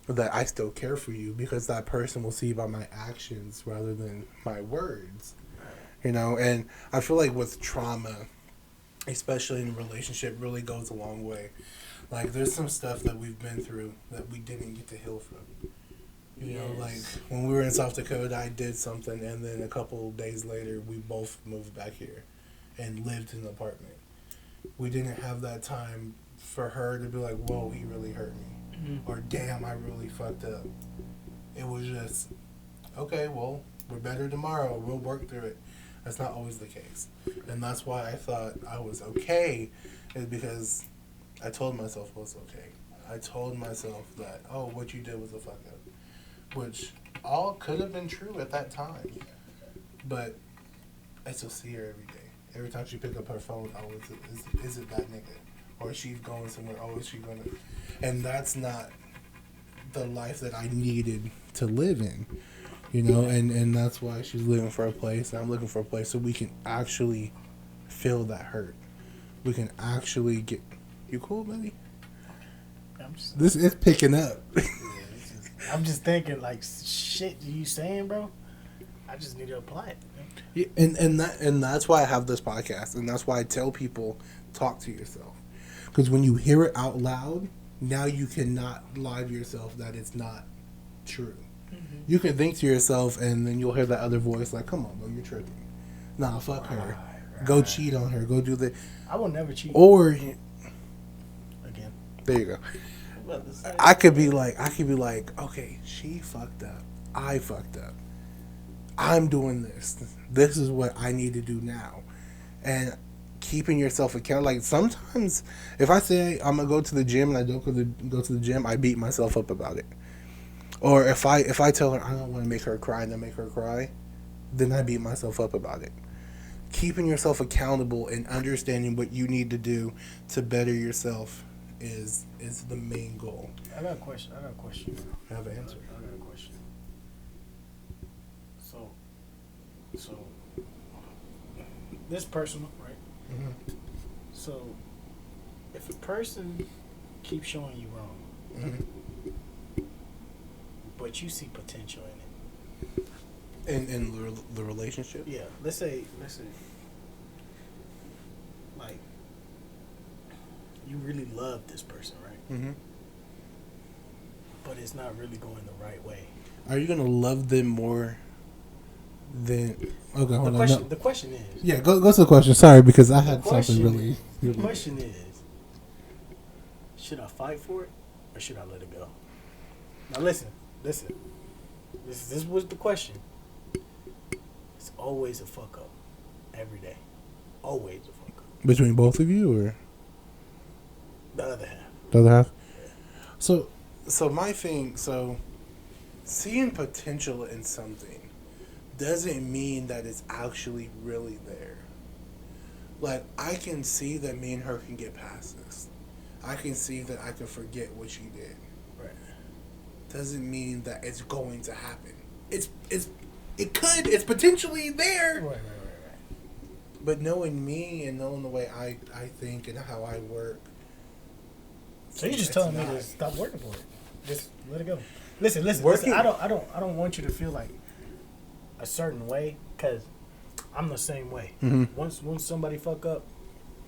that I still care for you, because that person will see by my actions rather than my words. And I feel like with trauma, especially in a relationship, really goes a long way. Like, there's some stuff that we've been through that we didn't get to heal from. Like when we were in South Dakota, I did something, and then a couple of days later, we both moved back here and lived in an apartment. We didn't have that time for her to be like, whoa, he really hurt me. Mm-hmm. Or, damn, I really fucked up. It was just, okay, well, we're better tomorrow. We'll work through it. That's not always the case. And that's why I thought I was okay, is because I told myself it was okay. I told myself that, what you did was a fuck up. Which all could have been true at that time. But I still see her every day. Every time she pick up her phone, is it that nigga? Or is she going somewhere? Is she going to... And that's not the life that I needed to live in. And that's why she's looking for a place, and I'm looking for a place so we can actually feel that hurt. We can actually get... You cool, buddy? This is picking up. I'm just thinking, like, shit you saying, bro? I just need to apply it. Yeah, and that's why I have this podcast, and that's why I tell people, talk to yourself. Because when you hear it out loud, now you cannot lie to yourself that it's not true. Mm-hmm. You can think to yourself, and then you'll hear that other voice like, come on, bro, you're tripping. Nah, fuck her. Right. Go cheat on her. Go do the... I will never cheat. Or... Again. There you go. I could be like, okay, she fucked up. I fucked up. I'm doing this. This is what I need to do now. And keeping yourself accountable. Like, sometimes if I say I'm gonna go to the gym and I don't go to the gym, I beat myself up about it. Or if I tell her I don't want to make her cry and then make her cry, then I beat myself up about it. Keeping yourself accountable and understanding what you need to do to better yourself is the main goal. I got a question. I have an answer. I got a question. So this personal, right? Mm-hmm. So if a person keeps showing you wrong, but you see potential in it, in the relationship. yeah. Let's say, like, you really love this person, right? Mm-hmm. But it's not really going the right way. Are you gonna love them more than? Okay, hold on. No. The question is. Yeah, go to the question. Sorry, because I had something question really. The question is, should I fight for it or should I let it go? Now listen. This was the question. It's always a fuck up. Every day. Always a fuck up. Between both of you, or The other half. the other half. So my thing. So seeing potential in something doesn't mean that it's actually really there. Like, I can see that me and her can get past this. I can see that I can forget what she did. Right. Doesn't mean that it's going to happen. It could. It's potentially there. Right. But knowing me and knowing the way I think and how I work. So you're just it's telling me not. to stop working for it. Just let it go. Listen. Working- I don't want you to feel like a certain way, because I'm the same way. Mm-hmm. Once somebody fuck up,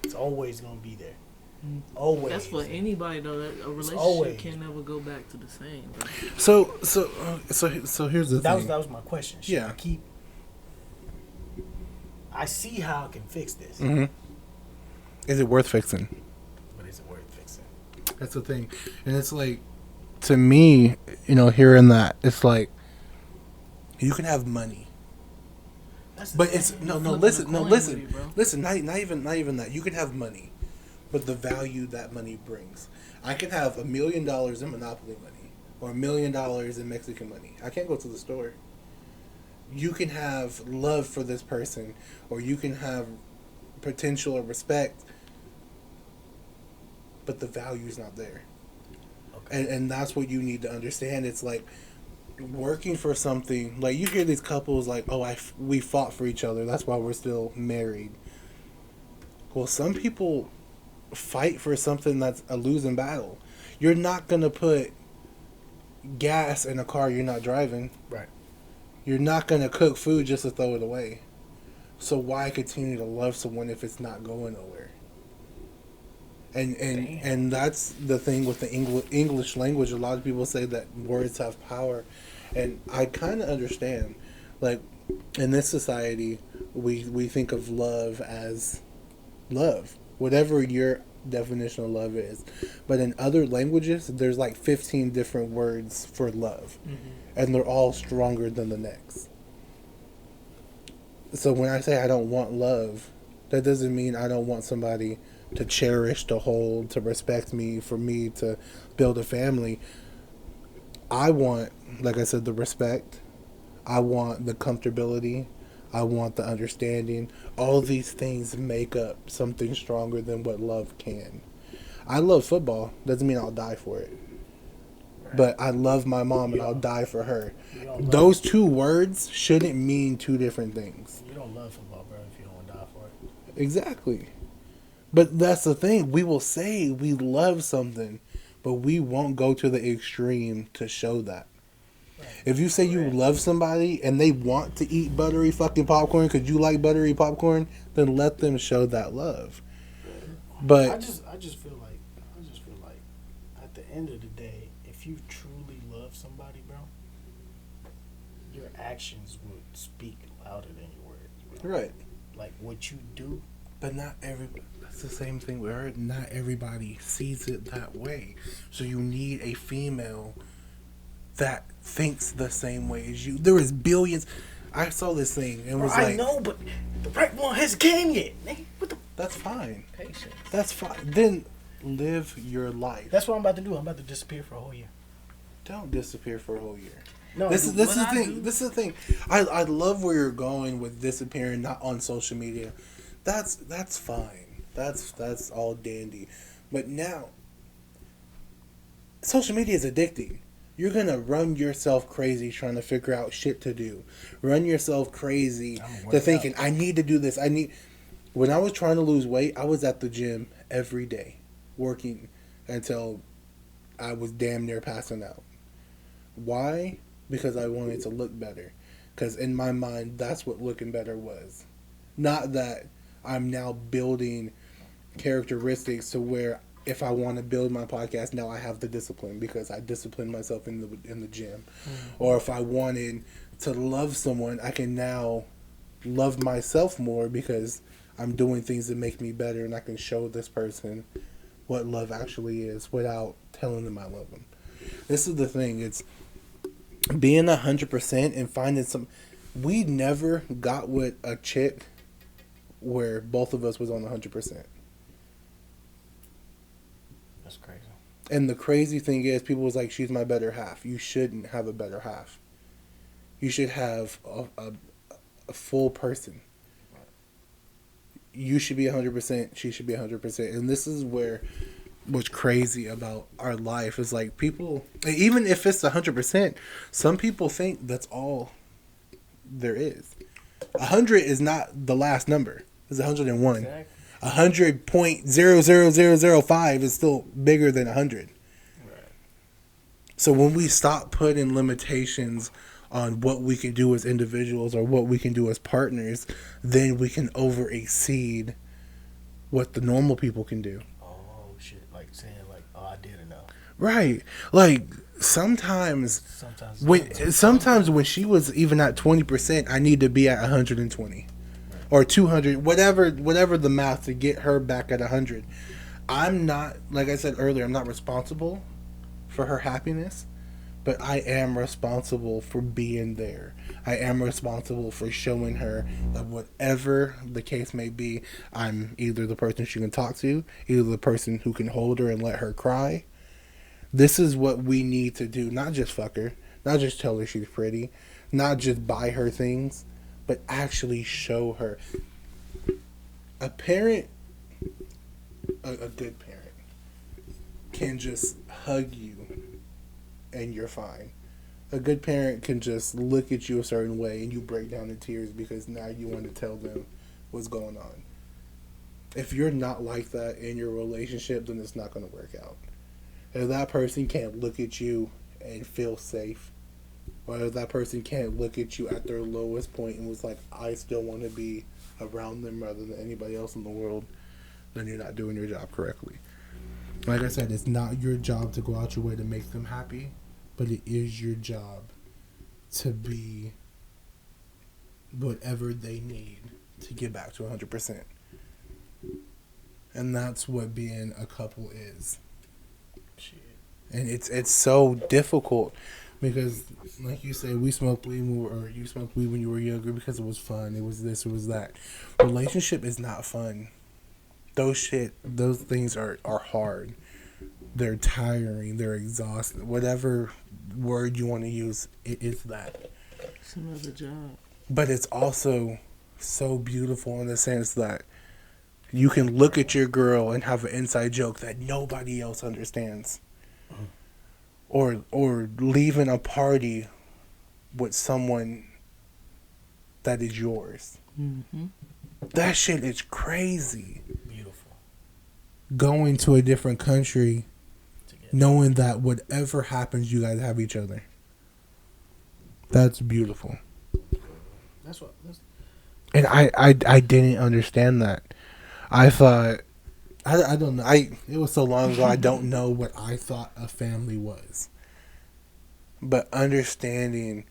it's always gonna be there. Always. That's for anybody though. That a relationship always. can never go back to the same. Bro. So here's the thing. That was my question. Should Yeah. I see how I can fix this, Mm-hmm. Is it worth fixing? but is it worth fixing? That's the thing. And it's like, to me, hearing that, it's like, you can have money. But it's Flipping a coin listen, with you, bro. listen. Not even that. You can have money, but the value that money brings. I can have $1 million in Monopoly money or $1 million in Mexican money. I can't go to the store. You can have love for this person, or you can have potential or respect, but the value's not there. Okay. And that's what you need to understand. It's like working for something. Like, you hear these couples like, "Oh, we fought for each other. That's why we're still married." Well, some people fight for something that's a losing battle. You're not gonna put gas in a car you're not driving. Right. You're not gonna cook food just to throw it away. So why continue to love someone if it's not going nowhere? And that's the thing with the English language. A lot of people say that words have power, and I kind of understand. Like, in this society, we think of love as love, whatever your definition of love is. But in other languages, there's like 15 different words for love, and they're all stronger than the next. So when I say I don't want love, that doesn't mean I don't want somebody to cherish, to hold, to respect me, for me to build a family. I want, like I said, the respect. I want the comfortability. I want the understanding. All these things make up something stronger than what love can. I love football. Doesn't mean I'll die for it. Right. But I love my mom and I'll die for her. You don't love, Those two words shouldn't mean two different things. you don't love football, bro, if you don't die for it. Exactly. But that's the thing. We will say we love something, but we won't go to the extreme to show that. Right. If you say you love somebody and they want to eat buttery fucking popcorn because you like buttery popcorn, then let them show that love. But I just feel like at the end of the day, if you truly love somebody, bro, your actions would speak louder than your words, bro. right. Like what you do. But not everybody. That's the same thing with her. Not everybody sees it that way. So you need a female that thinks the same way as you. There is billions. I saw this thing and was I like, know, but the right one hasn't came yet. Nigga, what the that's fine. Patience. That's fine. Then live your life. That's what I'm about to do. I'm about to disappear for a whole year. Don't disappear for a whole year. No, This is the What I thing. do- This is the thing. I love where you're going with disappearing, not on social media. That's fine. That's all dandy. But now, social media is addicting. You're gonna run yourself crazy trying to figure out shit to do. Run yourself crazy to thinking, I need to do this. When I was trying to lose weight, I was at the gym every day. working until I was damn near passing out. Why? Because I wanted to look better. Because in my mind, that's what looking better was. Not that I'm now building characteristics to where if I want to build my podcast, now I have the discipline because I disciplined myself in the gym. Or if I wanted to love someone, I can now love myself more because I'm doing things that make me better, and I can show this person what love actually is without telling them I love them. This is the thing. It's being 100% and finding some. We never got with a chick where both of us was on 100%. That's crazy. And the crazy thing is, people was like, she's my better half. You shouldn't have a better half. You should have a full person. You should be 100%. She should be 100%. And this is where what's crazy about our life is like people, even if it's 100%, some people think that's all there is. 100 is not the last number. It's 101. Exactly. 100.00005 is still bigger than 100. Right. So when we stop putting limitations on what we can do as individuals or what we can do as partners, then we can over exceed what the normal people can do. Oh shit! Like saying like, oh, I did enough. Right. Like sometimes when she was even at 20%, I need to be at 120 or 200, whatever the math to get her back at 100. I'm not, like I said earlier, I'm not responsible for her happiness, but I am responsible for being there. I am responsible for showing her that whatever the case may be, I'm either the person she can talk to, either the person who can hold her and let her cry. This is what we need to do. Not just fuck her, not just tell her she's pretty, not just buy her things, but actually show her. A parent, a good parent, can just hug you and you're fine. A good parent can just look at you a certain way and you break down in tears because now you want to tell them what's going on. If you're not like that in your relationship, then it's not going to work out. If that person can't look at you and feel safe, or if that person can't look at you at their lowest point and was like, I still want to be around them rather than anybody else in the world, then you're not doing your job correctly. Like I said, it's not your job to go out your way to make them happy, but it is your job to be whatever they need to get back to 100%. And that's what being a couple is. Shit. And it's so difficult because, like you said, we smoked weed or you smoked weed when you were younger because it was fun. It was this, it was that. Relationship is not fun. Those things are hard. They're tiring. They're exhausting. Whatever word you want to use, it is that. It's another job. But it's also so beautiful in the sense that you can look at your girl and have an inside joke that nobody else understands. Or leaving a party with someone that is yours. Mm-hmm. That shit is crazy. Beautiful. Going to a different country, knowing that whatever happens, you guys have each other. That's beautiful. And I didn't understand that. I thought, I don't know. It was so long ago, I don't know what I thought a family was. But understanding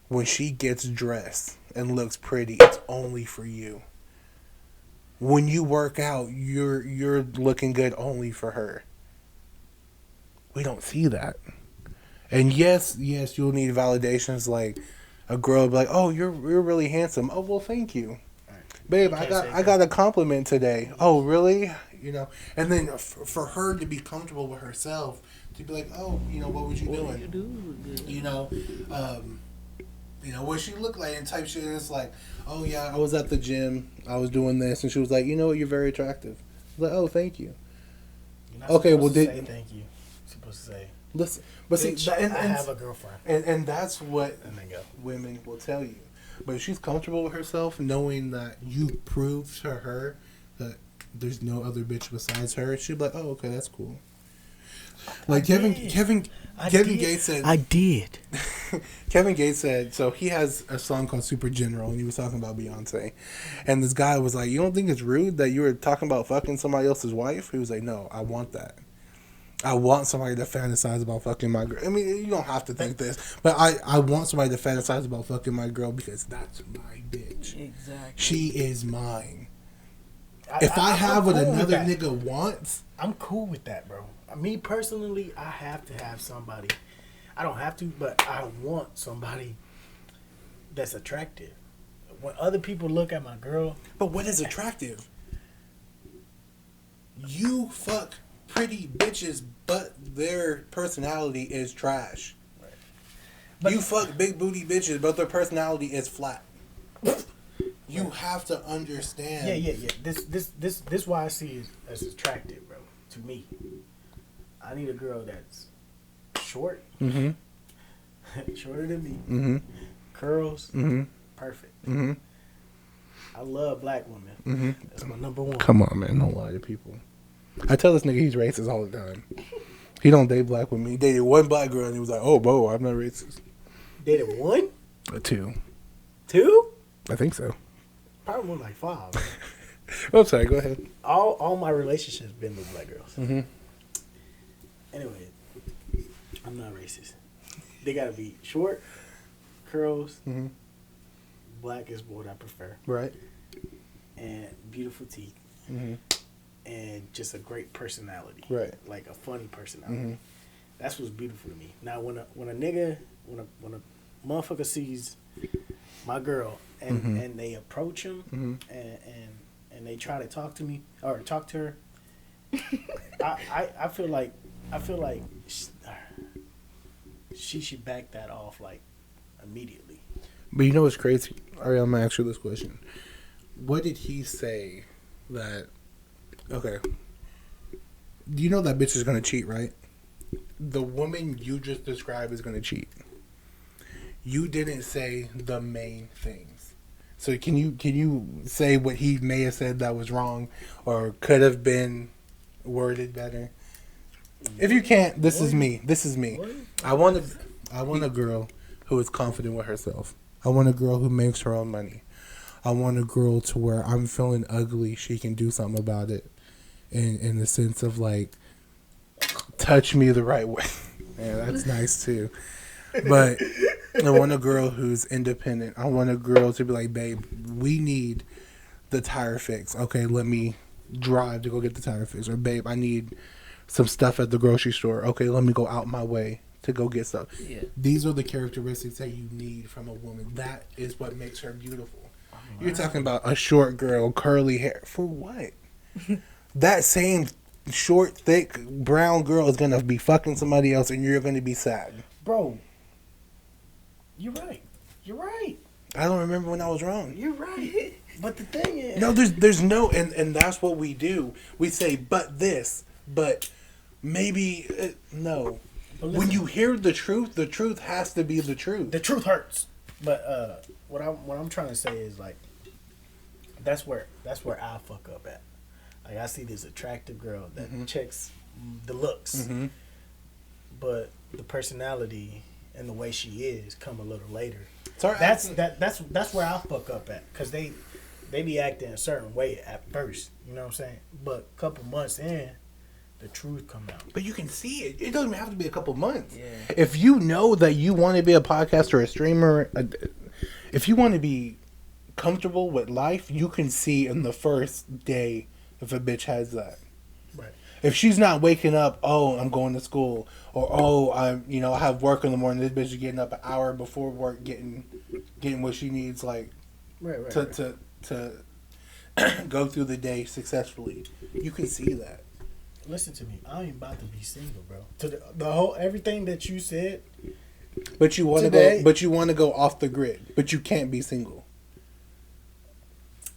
when she gets dressed and looks pretty, it's only for you. When you work out, you're looking good only for her. We don't see that. And yes, you'll need validations like a girl will be like, "Oh, you're really handsome." "Oh, well, thank you." "Babe, I got a compliment today." "Oh, really?" And then for her to be comfortable with herself, to be like, "Oh, what was you doing?" You do look good. What she looked like and type shit. And it's like, "Oh yeah, I was at the gym. I was doing this," and she was like, "You know what? You're very attractive." I was like, "Oh, thank you." Okay, well, say thank you. You're supposed to say, listen, but see, I have a girlfriend, and that's what and then go. Women will tell you. But if she's comfortable with herself, knowing that you proved to her that there's no other bitch besides her, she'd be like, oh, okay, that's cool. Like Kevin Gates said. I did. Kevin Gates said, so he has a song called Super General, and he was talking about Beyonce. And this guy was like, you don't think it's rude that you were talking about fucking somebody else's wife? He was like, no, I want that. I want somebody to fantasize about fucking my girl. I mean, you don't have to think this, but I want somebody to fantasize about fucking my girl because that's my bitch. Exactly. She is mine. If I have what another nigga wants, I'm cool with that, bro. Me personally, I have to have somebody. I don't have to, but I want somebody that's attractive. When other people look at my girl, but what is attractive? You fuck pretty bitches, but their personality is trash. right. You fuck big booty bitches, but their personality is flat. You have to understand. Yeah. This why I see it as attractive, bro. To me, I need a girl that's short, shorter than me, curls, perfect. I love black women. That's my number one. Come on, man, don't lie to people. I tell this nigga he's racist all the time. He don't date black women. He dated one black girl and he was like, "Oh, bro, I'm not racist." Dated one, Two, I think so. probably more like 5. Oh, I'm sorry. Go ahead. All my relationships been with black girls. Anyway, I'm not racist. They gotta be short, curls, black is what I prefer, Right. and beautiful teeth, and just a great personality, Right. like a funny personality. That's what's beautiful to me. Now, when a motherfucker sees my girl and they approach him and they try to talk to me or talk to her, I feel like she should back that off like immediately. But you know what's crazy? Ariel, I'm gonna ask you this question. What did he say that? Okay. You know that bitch is gonna cheat, right? The woman you just described is gonna cheat. You didn't say the main things. So can you say what he may have said that was wrong or could have been worded better? If you can't, this is me. I want a girl who is confident with herself. I want a girl who makes her own money. I want a girl to where I'm feeling ugly, she can do something about it. In the sense of like, touch me the right way. Yeah, that's nice too. But I want a girl who's independent. I want a girl to be like, babe, we need the tire fix. Okay, let me drive to go get the tire fix. Or babe, I need some stuff at the grocery store. Okay, let me go out my way to go get stuff. Yeah. These are the characteristics that you need from a woman. That is what makes her beautiful. You're talking about a short girl, curly hair. For what? That same short, thick, brown girl is going to be fucking somebody else and you're going to be sad. Bro, you're right. I don't remember when I was wrong. You're right. But the thing is... No, there's no... And that's what we do. We say, but this, but maybe... no. But listen, when you hear the truth has to be the truth. The truth hurts. But what I'm trying to say is, like, that's where I fuck up at. Like, I see this attractive girl that checks the looks, but the personality and the way she is come a little later. Sorry, that's where I fuck up at, because they be acting a certain way at first. You know what I'm saying? But a couple months in, the truth come out. But you can see it. It doesn't have to be a couple months. Yeah. If you know that you want to be a podcaster, a streamer, if you want to be comfortable with life, you can see in the first day if a bitch has that. Right. If she's not waking up, oh, I'm going to school, or oh, I have work in the morning. This bitch is getting up an hour before work, getting what she needs, like, to go through the day successfully. You can see that. Listen to me. I ain't about to be single, bro. To the whole everything that you said. But you want to go. But you want to go off the grid. But you can't be single.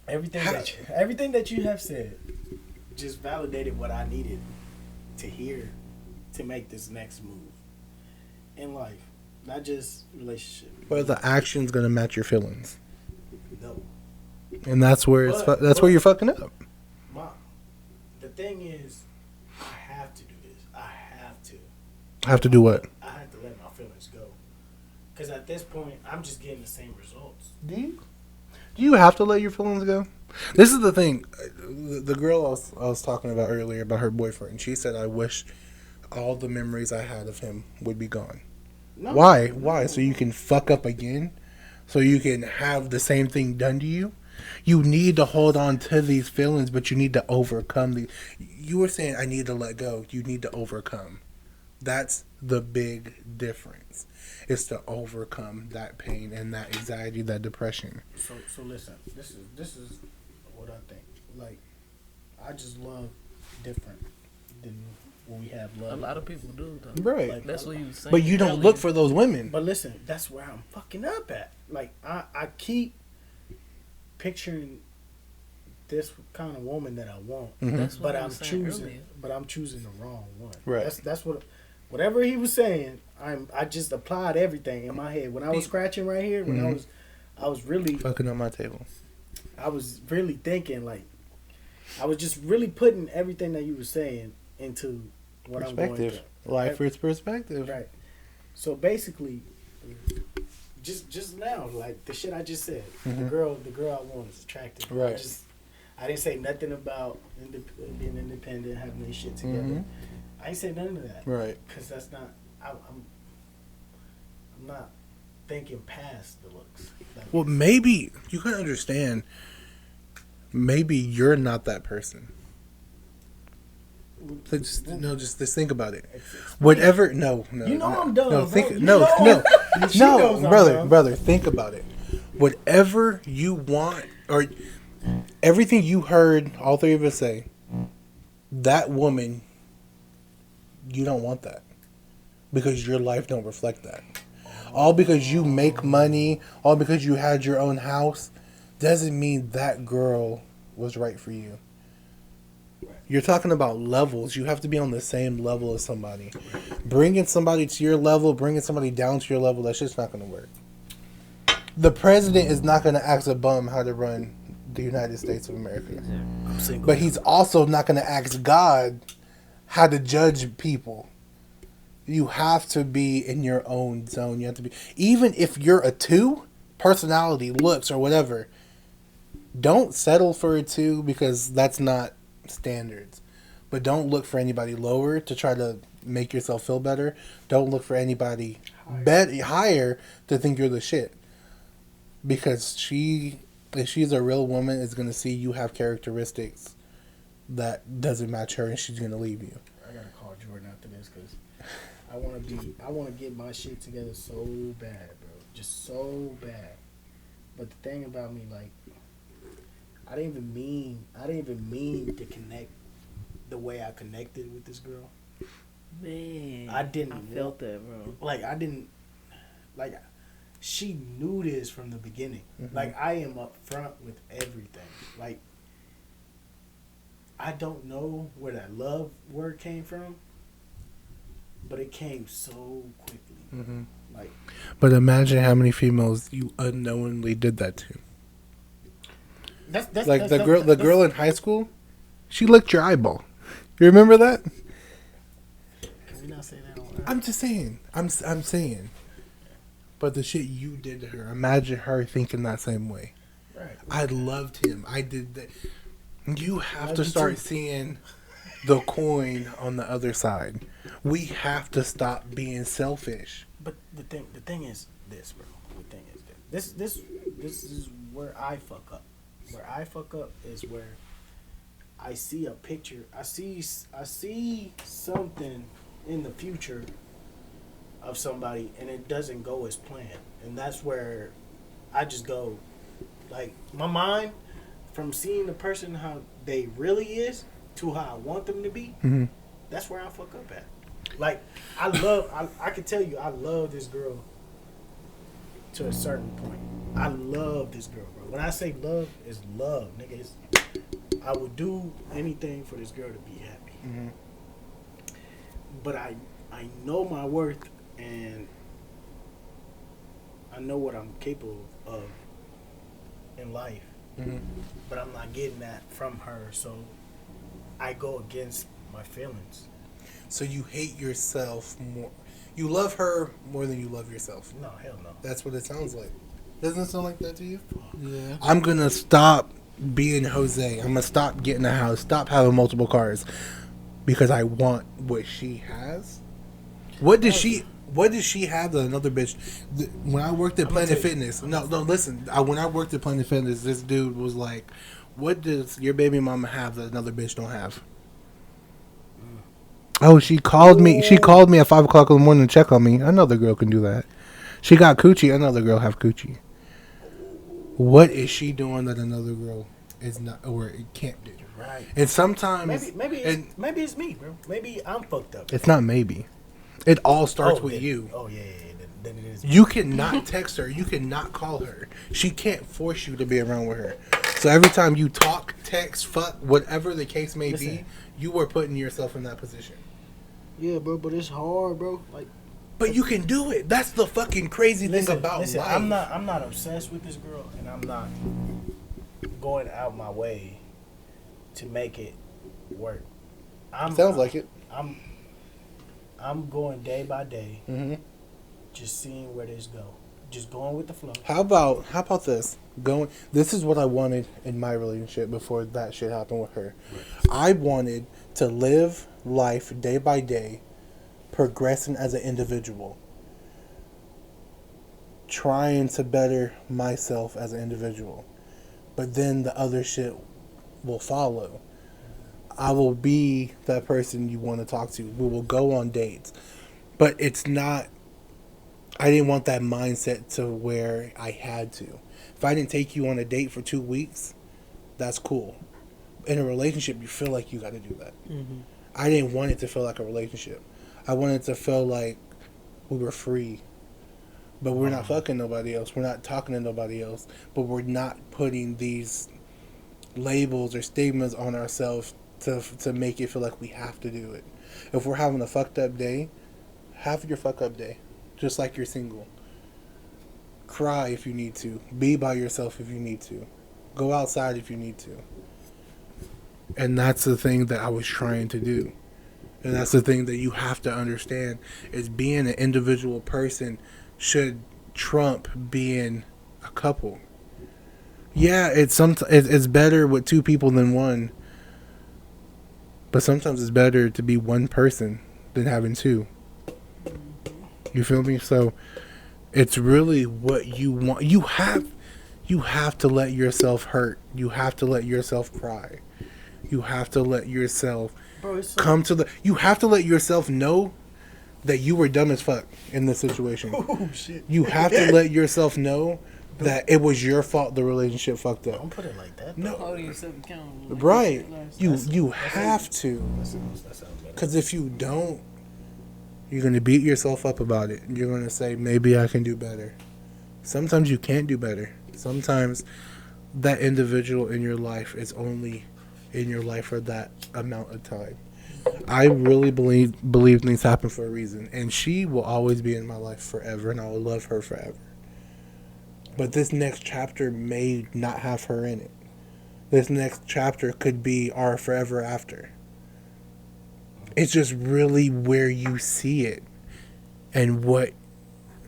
Everything that you have said just validated what I needed to hear to make this next move in life, not just relationship. But the action's gonna match your feelings. No. And that's where where you're fucking up. thing is, I have to do this. I have to. Have to do what? I have to let my feelings go. Because at this point, I'm just getting the same results. Do you have to let your feelings go? This is the thing. The girl I was talking about earlier about her boyfriend. She said, "I wish all the memories I had of him would be gone." No, Why? Why? So you can fuck up again? So you can have the same thing done to you? You need to hold on to these feelings, but you need to overcome the. You were saying, I need to let go. You need to overcome. That's the big difference. It's to overcome that pain and that anxiety, that depression. So listen. This is what I think. Like, I just love different than when we have love. A lot of people do though. Right. Like, That's what you was saying. But you don't earlier. look for those women. But listen, that's where I'm fucking up at. Like, I keep picturing this kind of woman that I want, Mhm. That's what but I I'm was saying choosing. earlier. But I'm choosing the wrong one. Right. That's what. Whatever he was saying, I just applied everything in my head. When I was scratching right here, when Mhm. I was really Fucking on my table. I was really thinking, like, I was just really putting everything that you were saying into what I'm going Perspective. through. Life is perspective. Right. So basically, just now, like the shit I just said, Mhm. the girl I want is attractive. Right. I didn't say nothing about being independent, having this shit together. Mhm. I ain't say none of that. Right. Because that's not. I'm not thinking past the looks. Like, Well, maybe you can understand. Maybe you're not that person. So just think about it. Whatever. No. You know I'm dumb, No, bro. think. You No, know- no, She knows no, I'm brother, dumb. brother. Think about it. Whatever you want, or everything you heard all three of us say, that woman, you don't want that because your life don't reflect that. All because you make money, all because you had your own house, doesn't mean that girl was right for you. You're talking about levels. You have to be on the same level as somebody. Bringing somebody to your level, bringing somebody down to your level, that's just not going to work. The president is not going to ask a bum how to run the United States of America. I'm single. But he's also not going to ask God how to judge people. You have to be in your own zone. You have to be, even if you're a 2, personality, looks, or whatever, don't settle for a 2 because that's not standards. But don't look for anybody lower to try to make yourself feel better. Don't look for anybody higher to think you're the shit. Because if she's a real woman, is going to see you have characteristics that doesn't match her, and she's going to leave you. I gotta call Jordan after this because I want to get my shit together so bad, bro. Just so bad. But the thing about me, like, I didn't even mean to connect the way I connected with this girl. Man, I didn't I felt that, bro. Like, I didn't, like, she knew this from the beginning. Mm-hmm. Like, I am up front with everything. Like, I don't know where that love word came from, but it came so quickly. Mm-hmm. Like, But imagine how many females you unknowingly did that to. that's Like the girl in high school, she licked your eyeball. You remember that? Can we not say that on I'm just saying. I'm saying. But the shit you did to her, imagine her thinking that same way. Right. I loved him. I did that. You have Love to you start too. seeing the coin on the other side. We have to stop being selfish. But the thing is this, bro. The thing is this is where I fuck up. Where I fuck up is where I see a picture. I see something in the future of somebody, and it doesn't go as planned, and that's where I just go, like, my mind from seeing the person how they really is to how I want them to be. Mm-hmm. That's where I fuck up at. Like, I can tell you, I love this girl to a certain point. I love this girl, bro. When I say love, it's love, nigga. I would do anything for this girl to be happy. Mm-hmm. But I know my worth, and I know what I'm capable of in life. Mm-hmm. But I'm not getting that from her, so I go against my feelings. So you hate yourself more. You love her more than you love yourself. No, hell no. That's what it sounds like. Doesn't it sound like that to you? Yeah. I'm gonna stop being Jose. I'm gonna stop getting a house. Stop having multiple cars because I want what she has. What does she? What does she have that another bitch? When I worked at Planet Fitness, no, listen. When I worked at Planet Fitness, this dude was like, "What does your baby mama have that another bitch don't have?" Oh, she called me. She called me at 5 o'clock in the morning to check on me. Another girl can do that. She got coochie. Another girl have coochie. What is she doing that another girl is not or it can't do? Right. And sometimes Maybe it's me, bro. Maybe I'm fucked up. it's not maybe. It all starts with then, you. Oh yeah. Then it is. You cannot text her. You cannot call her. She can't force you to be around with her. So every time you talk, text, fuck, whatever the case may be, you are putting yourself in that position. Yeah, bro, but it's hard, bro. Like, but you can do it. That's the fucking crazy thing about life. I'm not obsessed with this girl, and I'm not going out my way to make it work. Sounds like it. I'm going day by day, Mm-hmm. just seeing where this go. Just going with the flow. How about this? This is what I wanted in my relationship before that shit happened with her. I wanted to live life day by day, progressing as an individual, trying to better myself as an individual. But then the other shit will follow. I will be that person you want to talk to. We will go on dates. But it's not, I didn't want that mindset to where I had to. If I didn't take you on a date for 2 weeks, that's cool. In a relationship, you feel like you got to do that. mm-hmm. I didn't want it to feel like a relationship. I wanted it to feel like we were free. But we're not fucking nobody else. We're not talking to nobody else. But we're not putting these labels or stigmas on ourselves to make it feel like we have to do it. If we're having a fucked up day, have your fuck up day. Just like you're single. Cry if you need to. Be by yourself if you need to. Go outside if you need to. And that's the thing that I was trying to do. And that's the thing that you have to understand is being an individual person should trump being a couple. Yeah, it's better with two people than one. But sometimes it's better to be one person than having two. You feel me? So it's really what you want. You have to let yourself hurt. You have to let yourself cry. You have to let yourself you have to let yourself know that you were dumb as fuck in this situation. Oh shit. You have to let yourself know that it was your fault the relationship fucked up. Don't put it like that. No. Holding yourself accountable. Right. You have to. That sounds better. Because if you don't, you're going to beat yourself up about it. You're going to say, maybe I can do better. Sometimes you can't do better. Sometimes that individual in your life is only in your life for that amount of time. I really believe things happen for a reason. And she will always be in my life forever, and I will love her forever. But this next chapter may not have her in it. This next chapter could be our forever after. It's just really where you see it. And what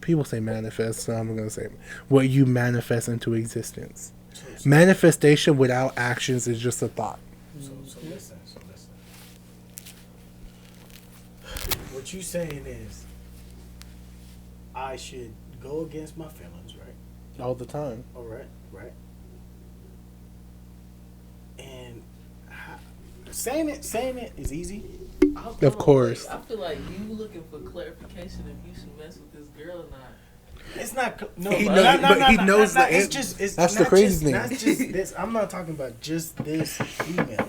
people say manifest, so I'm going to say what you manifest into existence. Manifestation without actions is just a thought. So listen. What you saying is I should go against my feelings, right? All the time. All right. And saying it is easy. Of course. I feel like you looking for clarification if you should mess with this girl or not. It's not. No, He but knows- no, but no, he no, knows no, the it's an- just. It's that's not the crazy just, thing. Not just this. I'm not talking about just this female.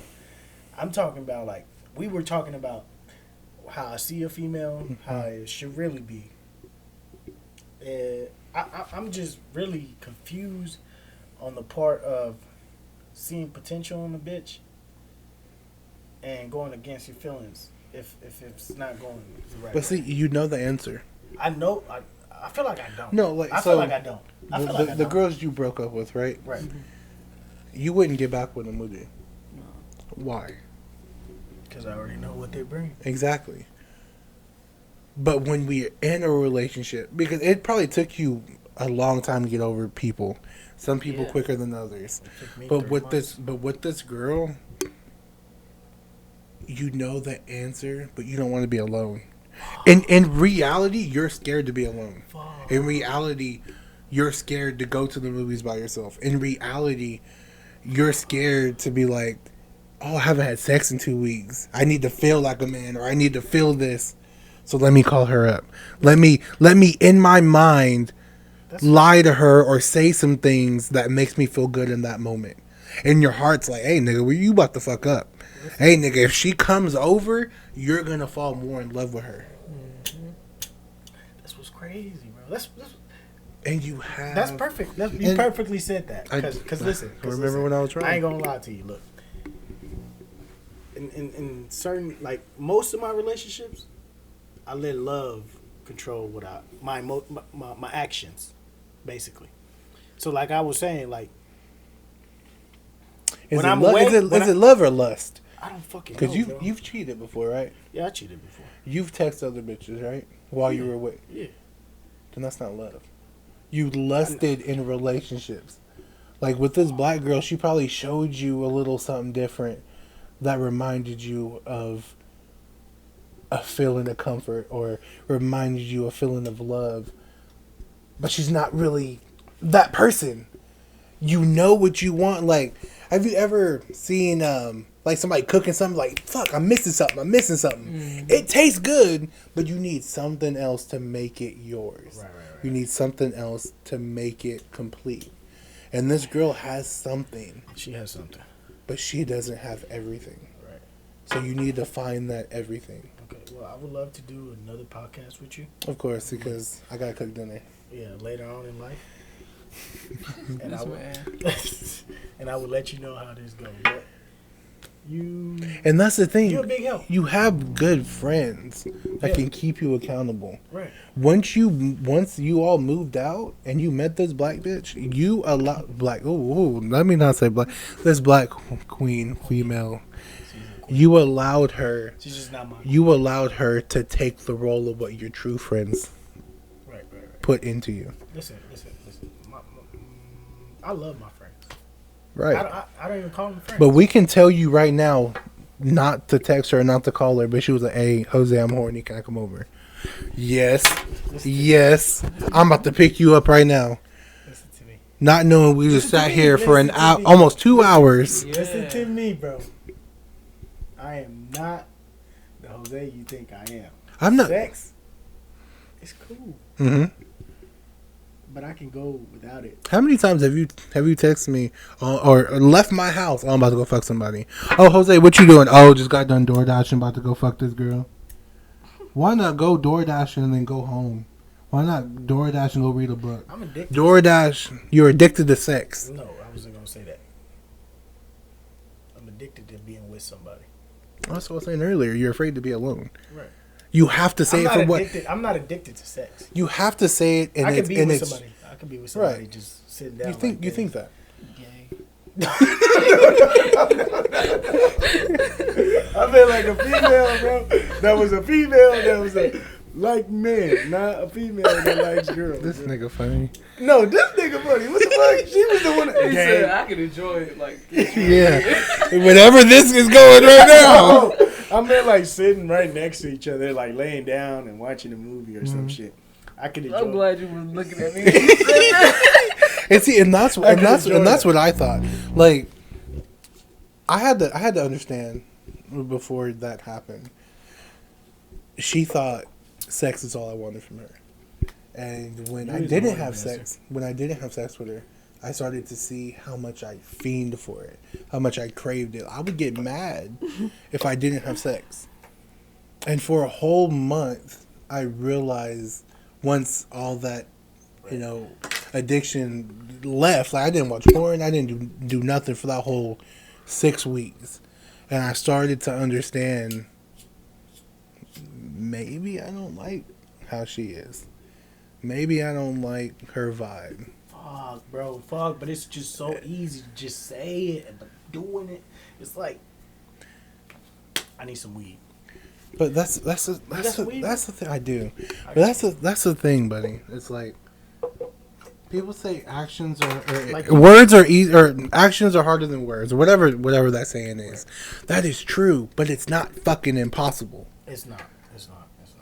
I'm talking about like we were talking about how I see a female, how it should really be. I'm just really confused on the part of seeing potential in a bitch and going against your feelings if it's not going the right But see, way. you know the answer. I know. I feel like I don't. No, like, I so feel like I don't. I feel like I the don't. girls you broke up with, right? Right. You wouldn't get back with them, would you? No. Why? Because I already know what they bring. Exactly. But when we're in a relationship, because it probably took you a long time to get over people. Some people Yeah. quicker than others. It took me But 3 with months. this girl, you know the answer, but you don't want to be alone. In reality, you're scared to be alone. Fuck. In reality, you're scared to go to the movies by yourself. In reality, you're scared to be like, oh, I haven't had sex in 2 weeks. I need to feel like a man, or I need to feel this. So let me call her up. Let me in my mind That's lie to her or say some things that makes me feel good in that moment. And your heart's like, hey nigga, where you about to fuck up? Hey nigga, if she comes over, you're gonna fall more in love with her. That's what's crazy, bro. And you have That's perfect. You And perfectly said that. Because listen. remember when I was I trying. ain't gonna lie to you. Look. In certain, like, most of my relationships, I let love control what my actions, basically. So, like I was saying, like, Is when it, I'm lo- away, is it, when is it love or lust? I don't fucking know, Because bro. you've cheated before, right? Yeah, I cheated before. You've texted other bitches, right? While you Yeah. were away. Yeah. Then that's not love. You lusted in relationships. Like with this black girl, she probably showed you a little something different that reminded you of a feeling of comfort or reminded you a feeling of love. But she's not really that person. You know what you want. Like, have you ever seen like somebody cooking something like, fuck, I'm missing something. It tastes good, but you need something else to make it yours. Right. You need something else to make it complete. And this girl has something, She has something. but she doesn't have everything. Right. So you need to find that everything. Okay. Well, I would love to do another podcast with you. Of course, because I gotta cook dinner. Yeah, later on in life. And This I would, man. and I would let you know how this goes. But you, And that's the thing. you're a big help. You have good friends that Yeah. can keep you accountable. Right. Once you all moved out and you met this black bitch, you allowed let me not say black. This black female. You allowed her. She's just not my. You allowed her to take the role of what your true friends Right. put into you. Listen. I love my friends. Right. I don't even call them friends. But we can tell you right now not to text her, not to call her, but she was like, hey, Jose, I'm horny. Can I come over? Yes. Yes. I'm about to pick you up right now. Listen to me. Not knowing we just Listen to sat me, here for an listen to hour, me. almost 2 hours. Yeah. Listen to me, bro. I am not the Jose you think I am. I'm not. Sex, it's cool, hmm but I can go without it. How many times have you texted me or left my house? Oh, I'm about to go fuck somebody. Oh, Jose, what you doing? Oh, just got done door dashing, about to go fuck this girl. Why not go door dashing and then go home? Why not door dash and go read a book? I'm addicted. Door dash, you're addicted to sex. No, I wasn't gonna say that. I'm addicted to being with somebody. That's what I was saying earlier. You're afraid to be alone. Right. You have to say I'm it not for what addicted. I'm not addicted to sex. you have to say it, and I it's can be and with it's. somebody. I can be with somebody Right. just sitting down. You think like you this. think that? I feel like a female, bro. That was a female. That was a like men, not a female that likes girls. This bro. nigga funny. No, this nigga funny. What the fuck? She was the one. That, He said I can enjoy it. Like, Yeah. Whatever this is going right now. No, I meant like sitting right next to each other, like laying down and watching a movie or some shit. I could enjoy. I'm glad you were looking at me. when you said that. And see, and that's I can enjoy that. what I thought. Like, I had to understand before that happened. She thought sex is all I wanted from her, and when I didn't have sex with her, I started to see how much I fiend for it, how much I craved it. I would get mad if I didn't have sex, and for a whole month, I realized once all that, addiction left. Like I didn't watch porn. I didn't do nothing for that whole 6 weeks, and I started to understand. Maybe I don't like how she is. Maybe I don't like her vibe. Fuck, bro, fuck. But it's just so easy to just say it, but doing it, it's like I need some weed. But that's the thing I do. But that's the thing, buddy. It's like people say actions Like- words are easy, or actions are harder than words, or whatever that saying is. That is true, but it's not fucking impossible. It's not.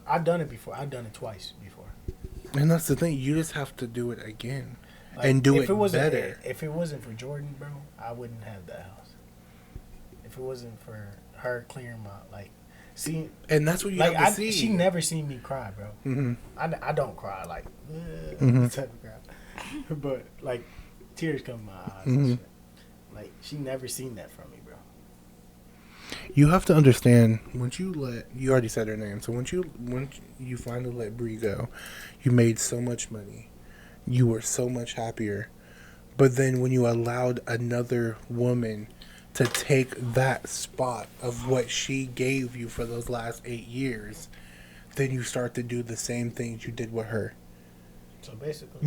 I've done it before. I've done it twice before. And that's the thing. You just have to do it again Like, and do if it wasn't- better. If it wasn't for Jordan, bro, I wouldn't have that house. If it wasn't for her clearing my see, And that's what you like have to see. she never seen me cry, bro. Mm-hmm. I don't cry like Mhm. type of cry, but like tears come in my eyes. Mhm. And shit. Like she never seen that from me, bro. You have to understand once you already said her name. So once you finally let Bree go, you made so much money, you were so much happier. But then when you allowed another woman to take that spot of what she gave you for those last 8 years, then you start to do the same things you did with her. So basically,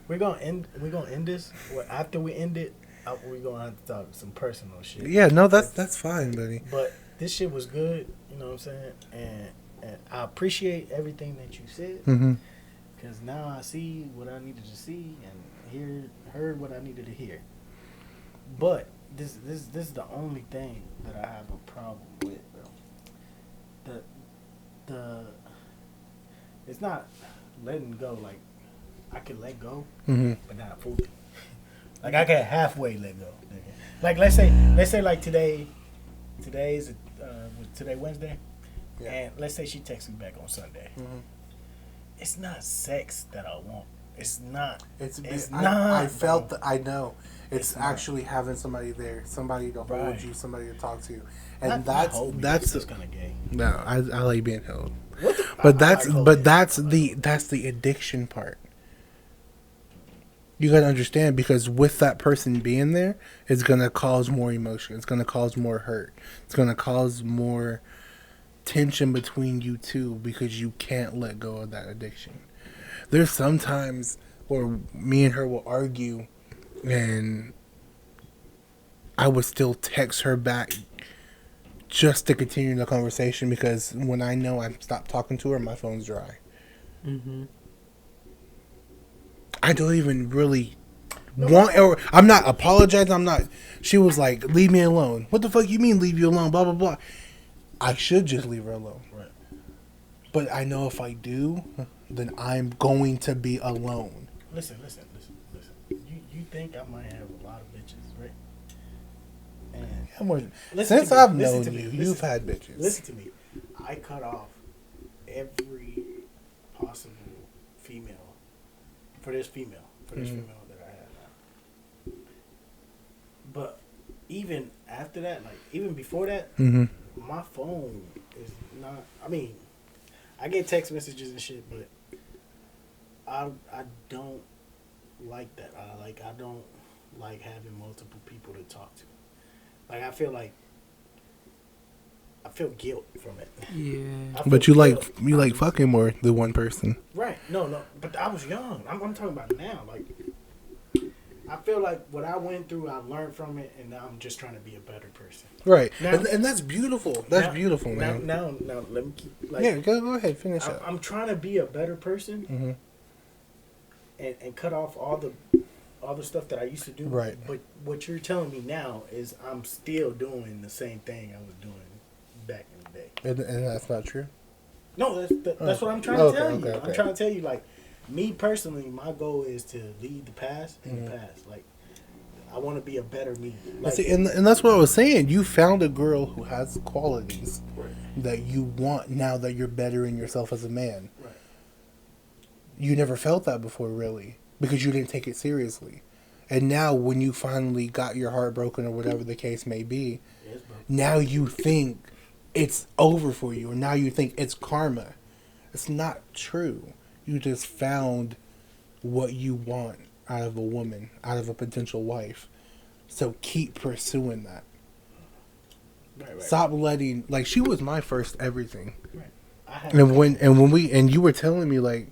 we're gonna end this. After we end it, we're gonna have to talk some personal shit. Yeah, no, that's fine, buddy. But this shit was good, you know what I'm saying? And I appreciate everything that you said. Mm-hmm. Because now I see what I needed to see and heard what I needed to hear. But this is the only thing that I have a problem with, bro. It's not letting go. Like I can let go, Mm-hmm. but not fully. Like I can halfway let go. Like let's say like today was today Wednesday, Yeah. and let's say she texts me back on Sunday. Mm-hmm. It's not sex that I want. It's not. It's not. I felt bro. I know. It's It's not. actually having somebody there, somebody to hold Right. you, somebody to talk to, and Not that's hold me, that's just kind of gay. no. I like being held, What the- but I that's like holding. but that's the addiction part. You gotta understand, because with that person being there, it's gonna cause more emotion. It's gonna cause more hurt. It's gonna cause more tension between you two because you can't let go of that addiction. There's sometimes where me and her will argue, and I would still text her back just to continue the conversation, because when I know I've stopped talking to her, my phone's dry. Mm-hmm. I don't even really want, or I'm not apologizing. I'm not. She was like, "Leave me alone." What the fuck you mean, leave you alone? Blah blah blah. I should just leave her alone. Right. But I know if I do, then I'm going to be alone. Listen. You think I might have a lot of bitches, right? And Since I've known you, you've had bitches. Listen to me. I cut off every possible female for this female that I have now. But even after that, like even before that, Mm-hmm. my phone is not. I mean, I get text messages and shit, but I don't like that. I don't like having multiple people to talk to. Like I feel guilt from it. Yeah. I feel But you guilt. like fucking more than one person. Right. No. But I was young. I'm talking about now. Like, I feel like what I went through, I learned from it, and now I'm just trying to be a better person. Right. Now- and that's beautiful. That's beautiful, man. Now, let me keep. Like, Yeah, go ahead, finish up. I'm trying to be a better person Mm-hmm. and cut off all the stuff that I used to do. Right. But what you're telling me now is I'm still doing the same thing I was doing back in the day. And that's not true. No, that's what I'm trying to tell you. I'm trying to tell you, like, me personally, my goal is to leave the past in the past. Like, I want to be a better me. Like, See, and that's what I was saying. You found a girl who has qualities that you want now that you're bettering yourself as a man. Right. You never felt that before, really, because you didn't take it seriously. And now when you finally got your heart broken or whatever the case may be, yes, bro. now you think it's over for you, or now you think it's karma. It's not true. You just found what you want out of a woman, out of a potential wife. So keep pursuing that. Right. Stop letting, like, she was my first everything. Right. I have, And when you were telling me, like,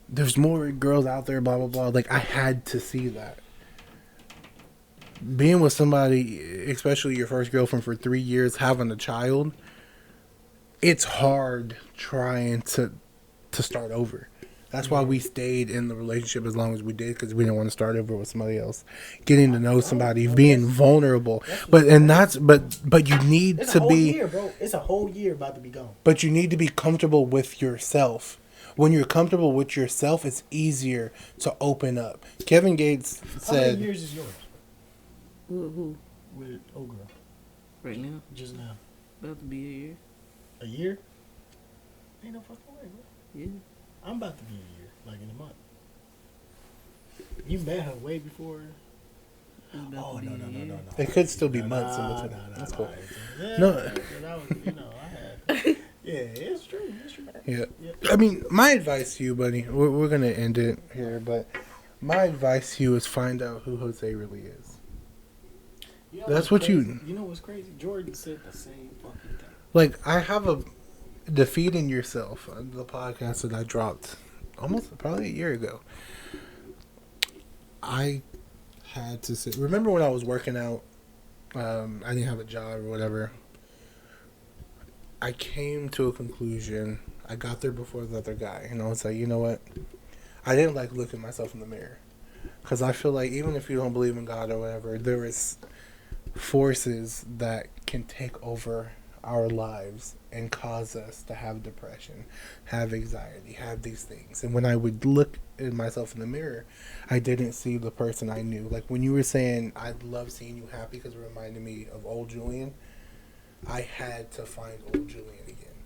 there's more girls out there, blah blah blah, like, I had to see that. being with somebody, especially your first girlfriend for 3 years, having a child, it's hard trying to start over. That's why we stayed in the relationship as long as we did, because we didn't want to start over with somebody else. Getting to know somebody, being vulnerable, but you need It's to a whole be. year, bro. It's a whole year about to be gone. But you need to be comfortable with yourself. When you're comfortable with yourself, it's easier to open up. Kevin Gates How many said, years is yours Who? with old girl? Right now? Just now. About to be a year. A year? Ain't no fucking way, bro. Yeah. I'm about to be a year, like in a month. You met her way before. It's about Oh to no be no a no year. no no. it could still be Nah, months in nah, between. nah, That's nah, cool. Yeah, No. because I was, I had. Yeah, it's true. It's true. Yeah. Yeah. I mean, my advice to you, buddy, we're going to end it here, but my advice to you is find out who Jose really is. You know That's what's what you- crazy? You know what's crazy? Jordan said the same fucking thing. Like, I have a Defeating Yourself, the podcast that I dropped almost probably a year ago. I had to sit. Remember when I was working out? I didn't have a job or whatever. I came to a conclusion. I got there before the other guy, and I was like, you know what? I didn't like looking myself in the mirror, because I feel like even if you don't believe in God or whatever, there is forces that can take over our lives and cause us to have depression, have anxiety, have these things. And when I would look at myself in the mirror, I didn't see the person I knew. Like when you were saying, I love seeing you happy because it reminded me of old Julian, I had to find old Julian again.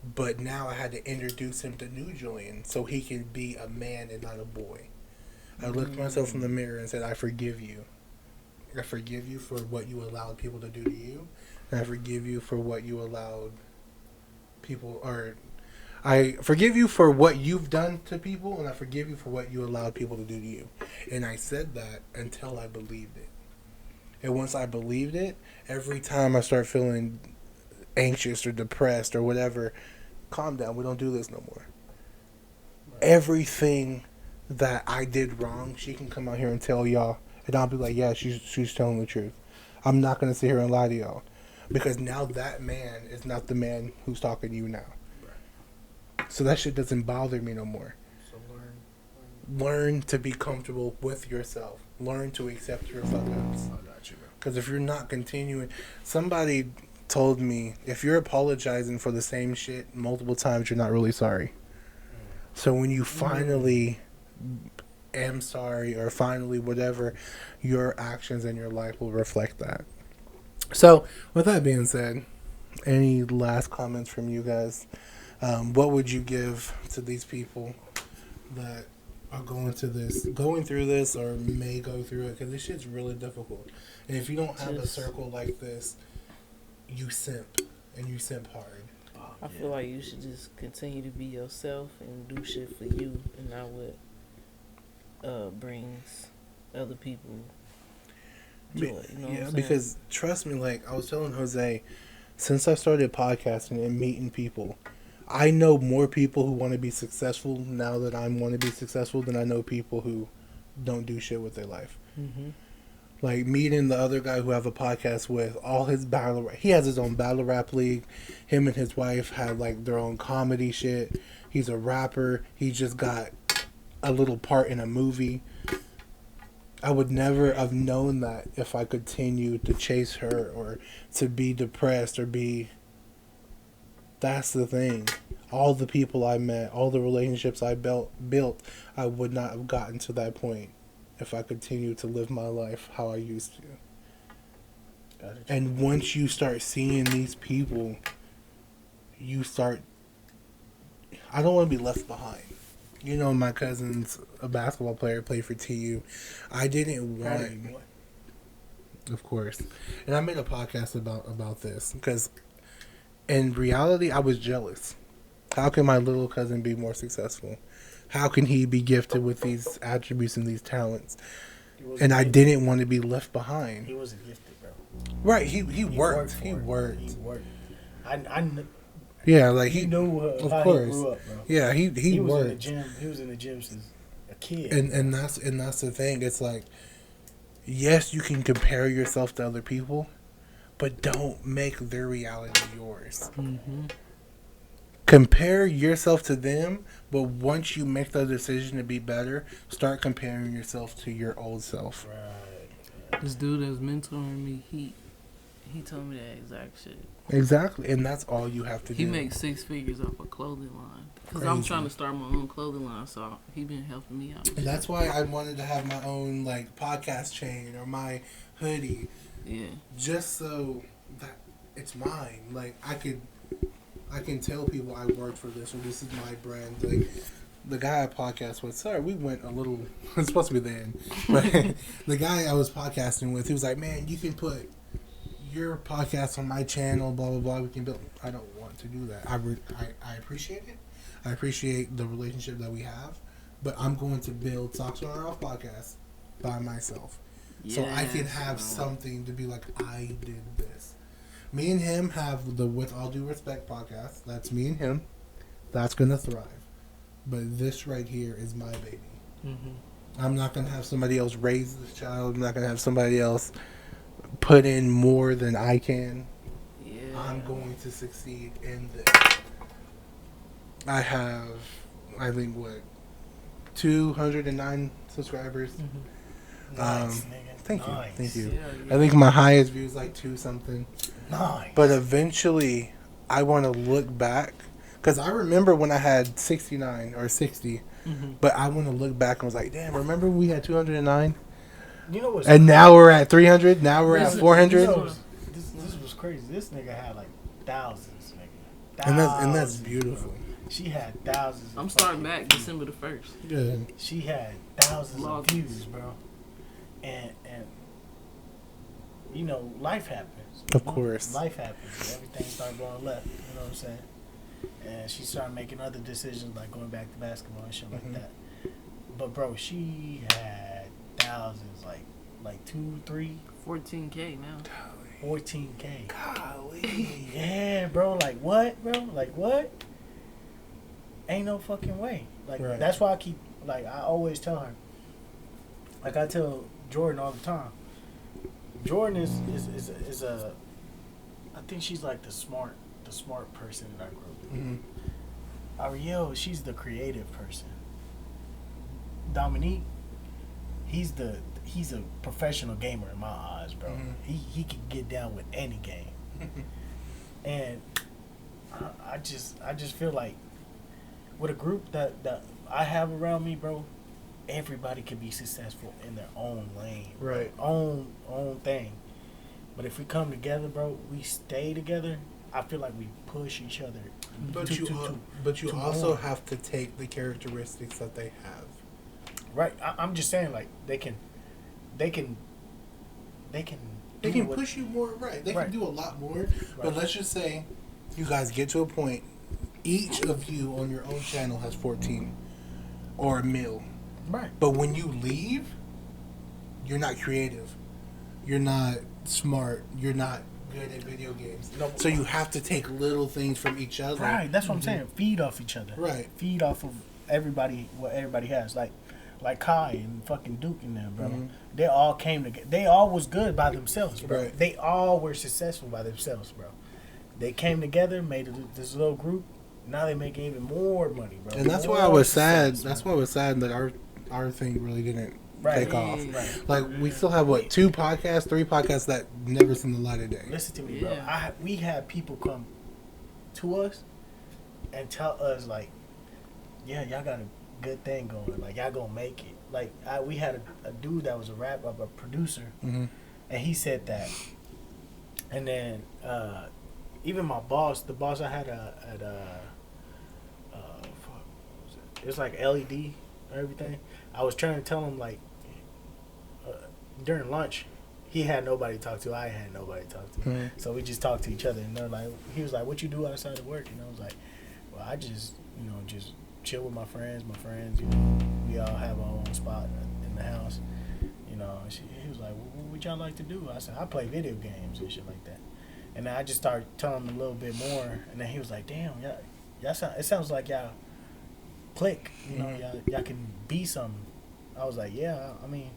But now I had to introduce him to new Julian so he could be a man and not a boy. I looked myself in the mirror and said, I forgive you. I forgive you for what you allowed people to do to you. And I forgive you for what you allowed people, or I forgive you for what you've done to people, and I forgive you for what you allowed people to do to you. And I said that until I believed it. And once I believed it, every time I start feeling anxious or depressed or whatever, calm down, we don't do this no more. Everything that I did wrong, she can come out here and tell y'all, and I'll be like, yeah, she's telling the truth. I'm not going to sit here and lie to y'all. Because now that man is not the man who's talking to you now. So that shit doesn't bother me no more. So Learn to be comfortable with yourself. Learn to accept your fuck ups. I got you, bro. Because if you're not continuing... Somebody told me, if you're apologizing for the same shit multiple times, you're not really sorry. So when you finally am sorry, or finally whatever, your actions and your life will reflect that. So, with that being said, any last comments from you guys? What would you give to these people that are going through this, or may go through it? Because this shit's really difficult. And if you don't have a circle like this, you simp, and you simp hard. I feel like you should just continue to be yourself and do shit for you, and not what brings other people joy. You know what I'm saying? Because trust me, like I was telling Jose, since I started podcasting and meeting people, I know more people who want to be successful now that I want to be successful than I know people who don't do shit with their life. Mm-hmm. Like meeting the other guy who I have a podcast with, all his battle rap. He has his own battle rap league. Him and his wife have like their own comedy shit. He's a rapper. He just got a little part in a movie. I would never have known that if I continued to chase her or to be depressed or be... That's the thing. All the people I met, all the relationships I built, I would not have gotten to that point if I continued to live my life how I used to. And once you start seeing these people, you start... I don't want to be left behind. You know, my cousin's a basketball player, played for TU. I didn't want... Of course. And I made a podcast about this, because in reality, I was jealous. How can my little cousin be more successful? How can he be gifted with these attributes and these talents? And I didn't want to be left behind. He wasn't gifted, bro. Right, he worked. He worked. He worked. I Yeah, like he knew of how course. he grew up, bro. Yeah, he was worked. in the gym. He was in the gym since a kid. And that's the thing. It's like yes, you can compare yourself to other people, but don't make their reality yours. Mm-hmm. Compare yourself to them, but once you make the decision to be better, start comparing yourself to your old self. Right. This dude that's mentoring me, he told me that exact shit. Exactly, and that's all you have to He do. makes 6 figures off a clothing line. Because I'm Crazy. trying to start my own clothing line, so he been helping me out. And that's why I wanted to have my own like podcast chain or my hoodie, Yeah. just so that it's mine. Like I can tell people I worked for this or this is my brand. Like the guy I podcast with, sorry, we went a little. It's supposed to be the end, but the guy I was podcasting with, he was like, "Man, you can put your podcast on my channel, blah blah blah. We can build." I don't want to do that. I appreciate it. I appreciate the relationship that we have, but I'm going to build Socks on Our Off podcast by myself, so I can have something to be like, I did this. Me and him have the With All Due Respect podcast. That's me and him. That's gonna thrive. But this right here is my baby. Mm-hmm. I'm not gonna have somebody else raise this child. I'm not gonna have somebody else put in more than I can. Yeah. I'm going to succeed in this. I have, I think, 209 subscribers. Nice, Um, nigga. Thank you, Nice. thank you. Yeah. I think my highest view is like 2 something. Nice. But eventually, I want to look back. Because I remember when I had 69 or 60. Mm-hmm. But I want to look back and was like, damn, remember we had 209? You know what's And now we're at 300? Now we're at This- 400? you know, this was crazy. This nigga had like thousands, nigga. And that's Thousands, beautiful. bro. She had thousands. I'm of starting fucking back views. December the 1st. Good. She had thousands Love of views, bro. And you know, life happens. Of course. Life happens. Everything started going left. You know what I'm saying? And she started making other decisions like going back to basketball and shit Mhm. like that. But bro, she had thousands, like 2, 3, 14K now. 14K. Golly. Yeah, bro. Like what, bro? Like what? Ain't no fucking way. Like Right. that's why I always tell her. Like I tell Jordan all the time. Jordan is a. I think she's like the smart person in our group. Mhm. Ariel, she's the creative person. Dominique, he's a professional gamer in my eyes, bro. Mhm. He can get down with any game. And I just feel like with a group that I have around me, bro, everybody can be successful in their own lane, Right. own thing. But if we come together, bro, we stay together. I feel like we push each other. But to- you, to- but you to also more. have to take the characteristics that they have. Right. I'm just saying, like they can They do can what- push you more, right? They Right. can do a lot more. But Right. let's just say you guys get to a point. Each of you on your own channel has 14 or a mil. Right. But when you leave, you're not creative. You're not smart. You're not good at video games. No, So you have to take little things from each other. Right. That's what I'm saying. Feed off each other. Right. Feed off of everybody. What everybody has. Like Kai and fucking Duke and them, bro. Mhm. They all came together. They all was good by themselves, bro. Right. They all were successful by themselves, bro. They came together, made this little group. Now they make even more money, bro. And that's why I More was sad. success, That's bro. why I was sad that our thing really didn't Right. take off. Right. Like we still have 2 podcasts, 3 podcasts that never seen the light of day. Listen to me, bro. Yeah. We had people come to us and tell us like, yeah, y'all got a good thing going. Like y'all gonna make it. Like we had a dude that was a producer, Mm-hmm. and he said that. And then even my boss, the boss I had fuck, what was it? It was like LED or everything. I was trying to tell him like during lunch, he had nobody to talk to. I had nobody to talk to. Mhm. So we just talked to each other, and they're like, he was like, "What you do outside of work?" And I was like, "Well, I just just chill with my friends. We all have our own spot in the house. He was like, well, what y'all like to do? I said, I play video games and shit like that. And then I just started telling him a little bit more. And then he was like, damn, it sounds like y'all click. Mhm. Y'all can be something. I was like, yeah, I mean,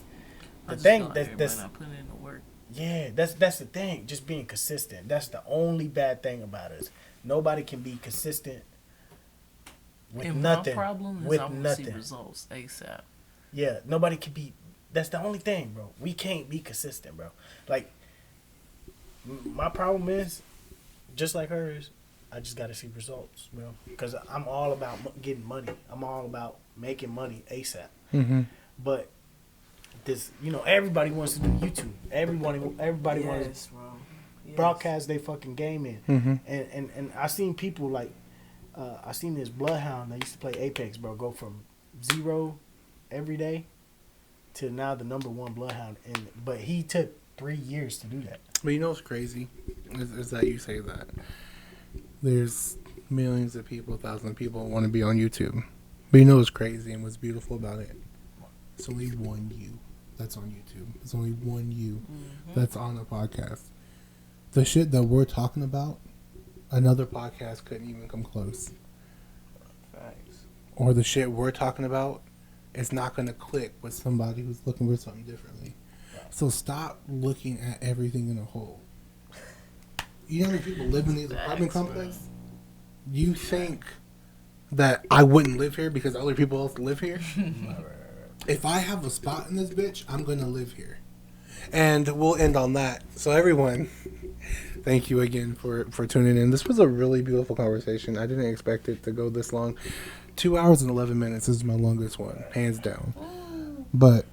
The just thing feel like that's everybody not putting in the work. yeah, that's the thing. Just being consistent. That's the only bad thing about us. Nobody can be consistent with And nothing. my problem is with I want to see nothing. results ASAP. Yeah, nobody can be. That's the only thing, bro. We can't be consistent, bro. Like my problem is, just like hers, I just got to see results, bro. Because I'm all about getting money. I'm all about making money ASAP. Mm-hmm. But this, everybody wants to do YouTube. Everybody wants Yes, bro. Yes. broadcast they fucking game in. Mm-hmm. And I seen people like I seen this bloodhound that used to play Apex, bro, go from 0 every day to now the #1 bloodhound. But he took 3 years to do that. But you know what's crazy is that you say that there's millions of people, thousands of people want to be on YouTube. But you know what's crazy and what's beautiful about it? It's only one you that's on YouTube. It's only one you that's on a podcast. The shit that we're talking about, another podcast couldn't even come close. Facts. Or the shit we're talking about is not going to click with somebody who's looking for something differently. So stop looking at everything in a whole. You know how many people live in these apartment complexes? You think that I wouldn't live here because other people else live here? If I have a spot in this bitch, I'm going to live here. And we'll end on that. So everyone, thank you again for tuning in. This was a really beautiful conversation. I didn't expect it to go this long. 2 hours and 11 minutes is my longest one, hands down. But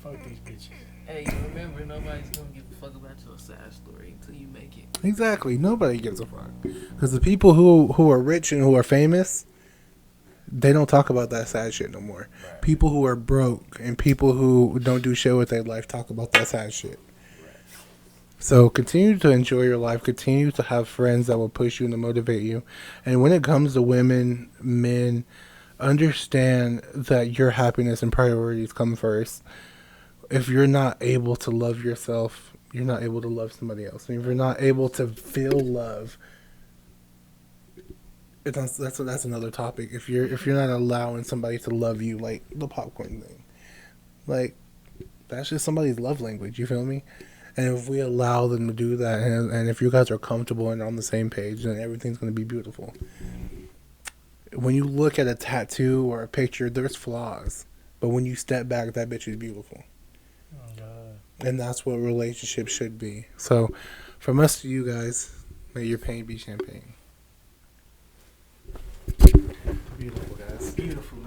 Fuck these bitches. Hey, remember, nobody's gonna give a fuck about your sad story until you make it. exactly, nobody gives a fuck. Because the people who are rich and who are famous, they don't talk about that sad shit no more. Right. People who are broke and people who don't do shit with their life talk about that sad shit. So continue to enjoy your life. Continue to have friends that will push you and to motivate you. And when it comes to women, men, understand that your happiness and priorities come first. If you're not able to love yourself, you're not able to love somebody else. And if you're not able to feel love, that's another topic. If you're not allowing somebody to love you, like the popcorn thing, like that's just somebody's love language. You feel me? And if we allow them to do that, and if you guys are comfortable and on the same page, then everything's going to be beautiful. When you look at a tattoo or a picture, there's flaws. But when you step back, that bitch is beautiful. Oh, God. And that's what relationships should be. So, from us to you guys, may your pain be champagne. Beautiful, guys. Beautiful.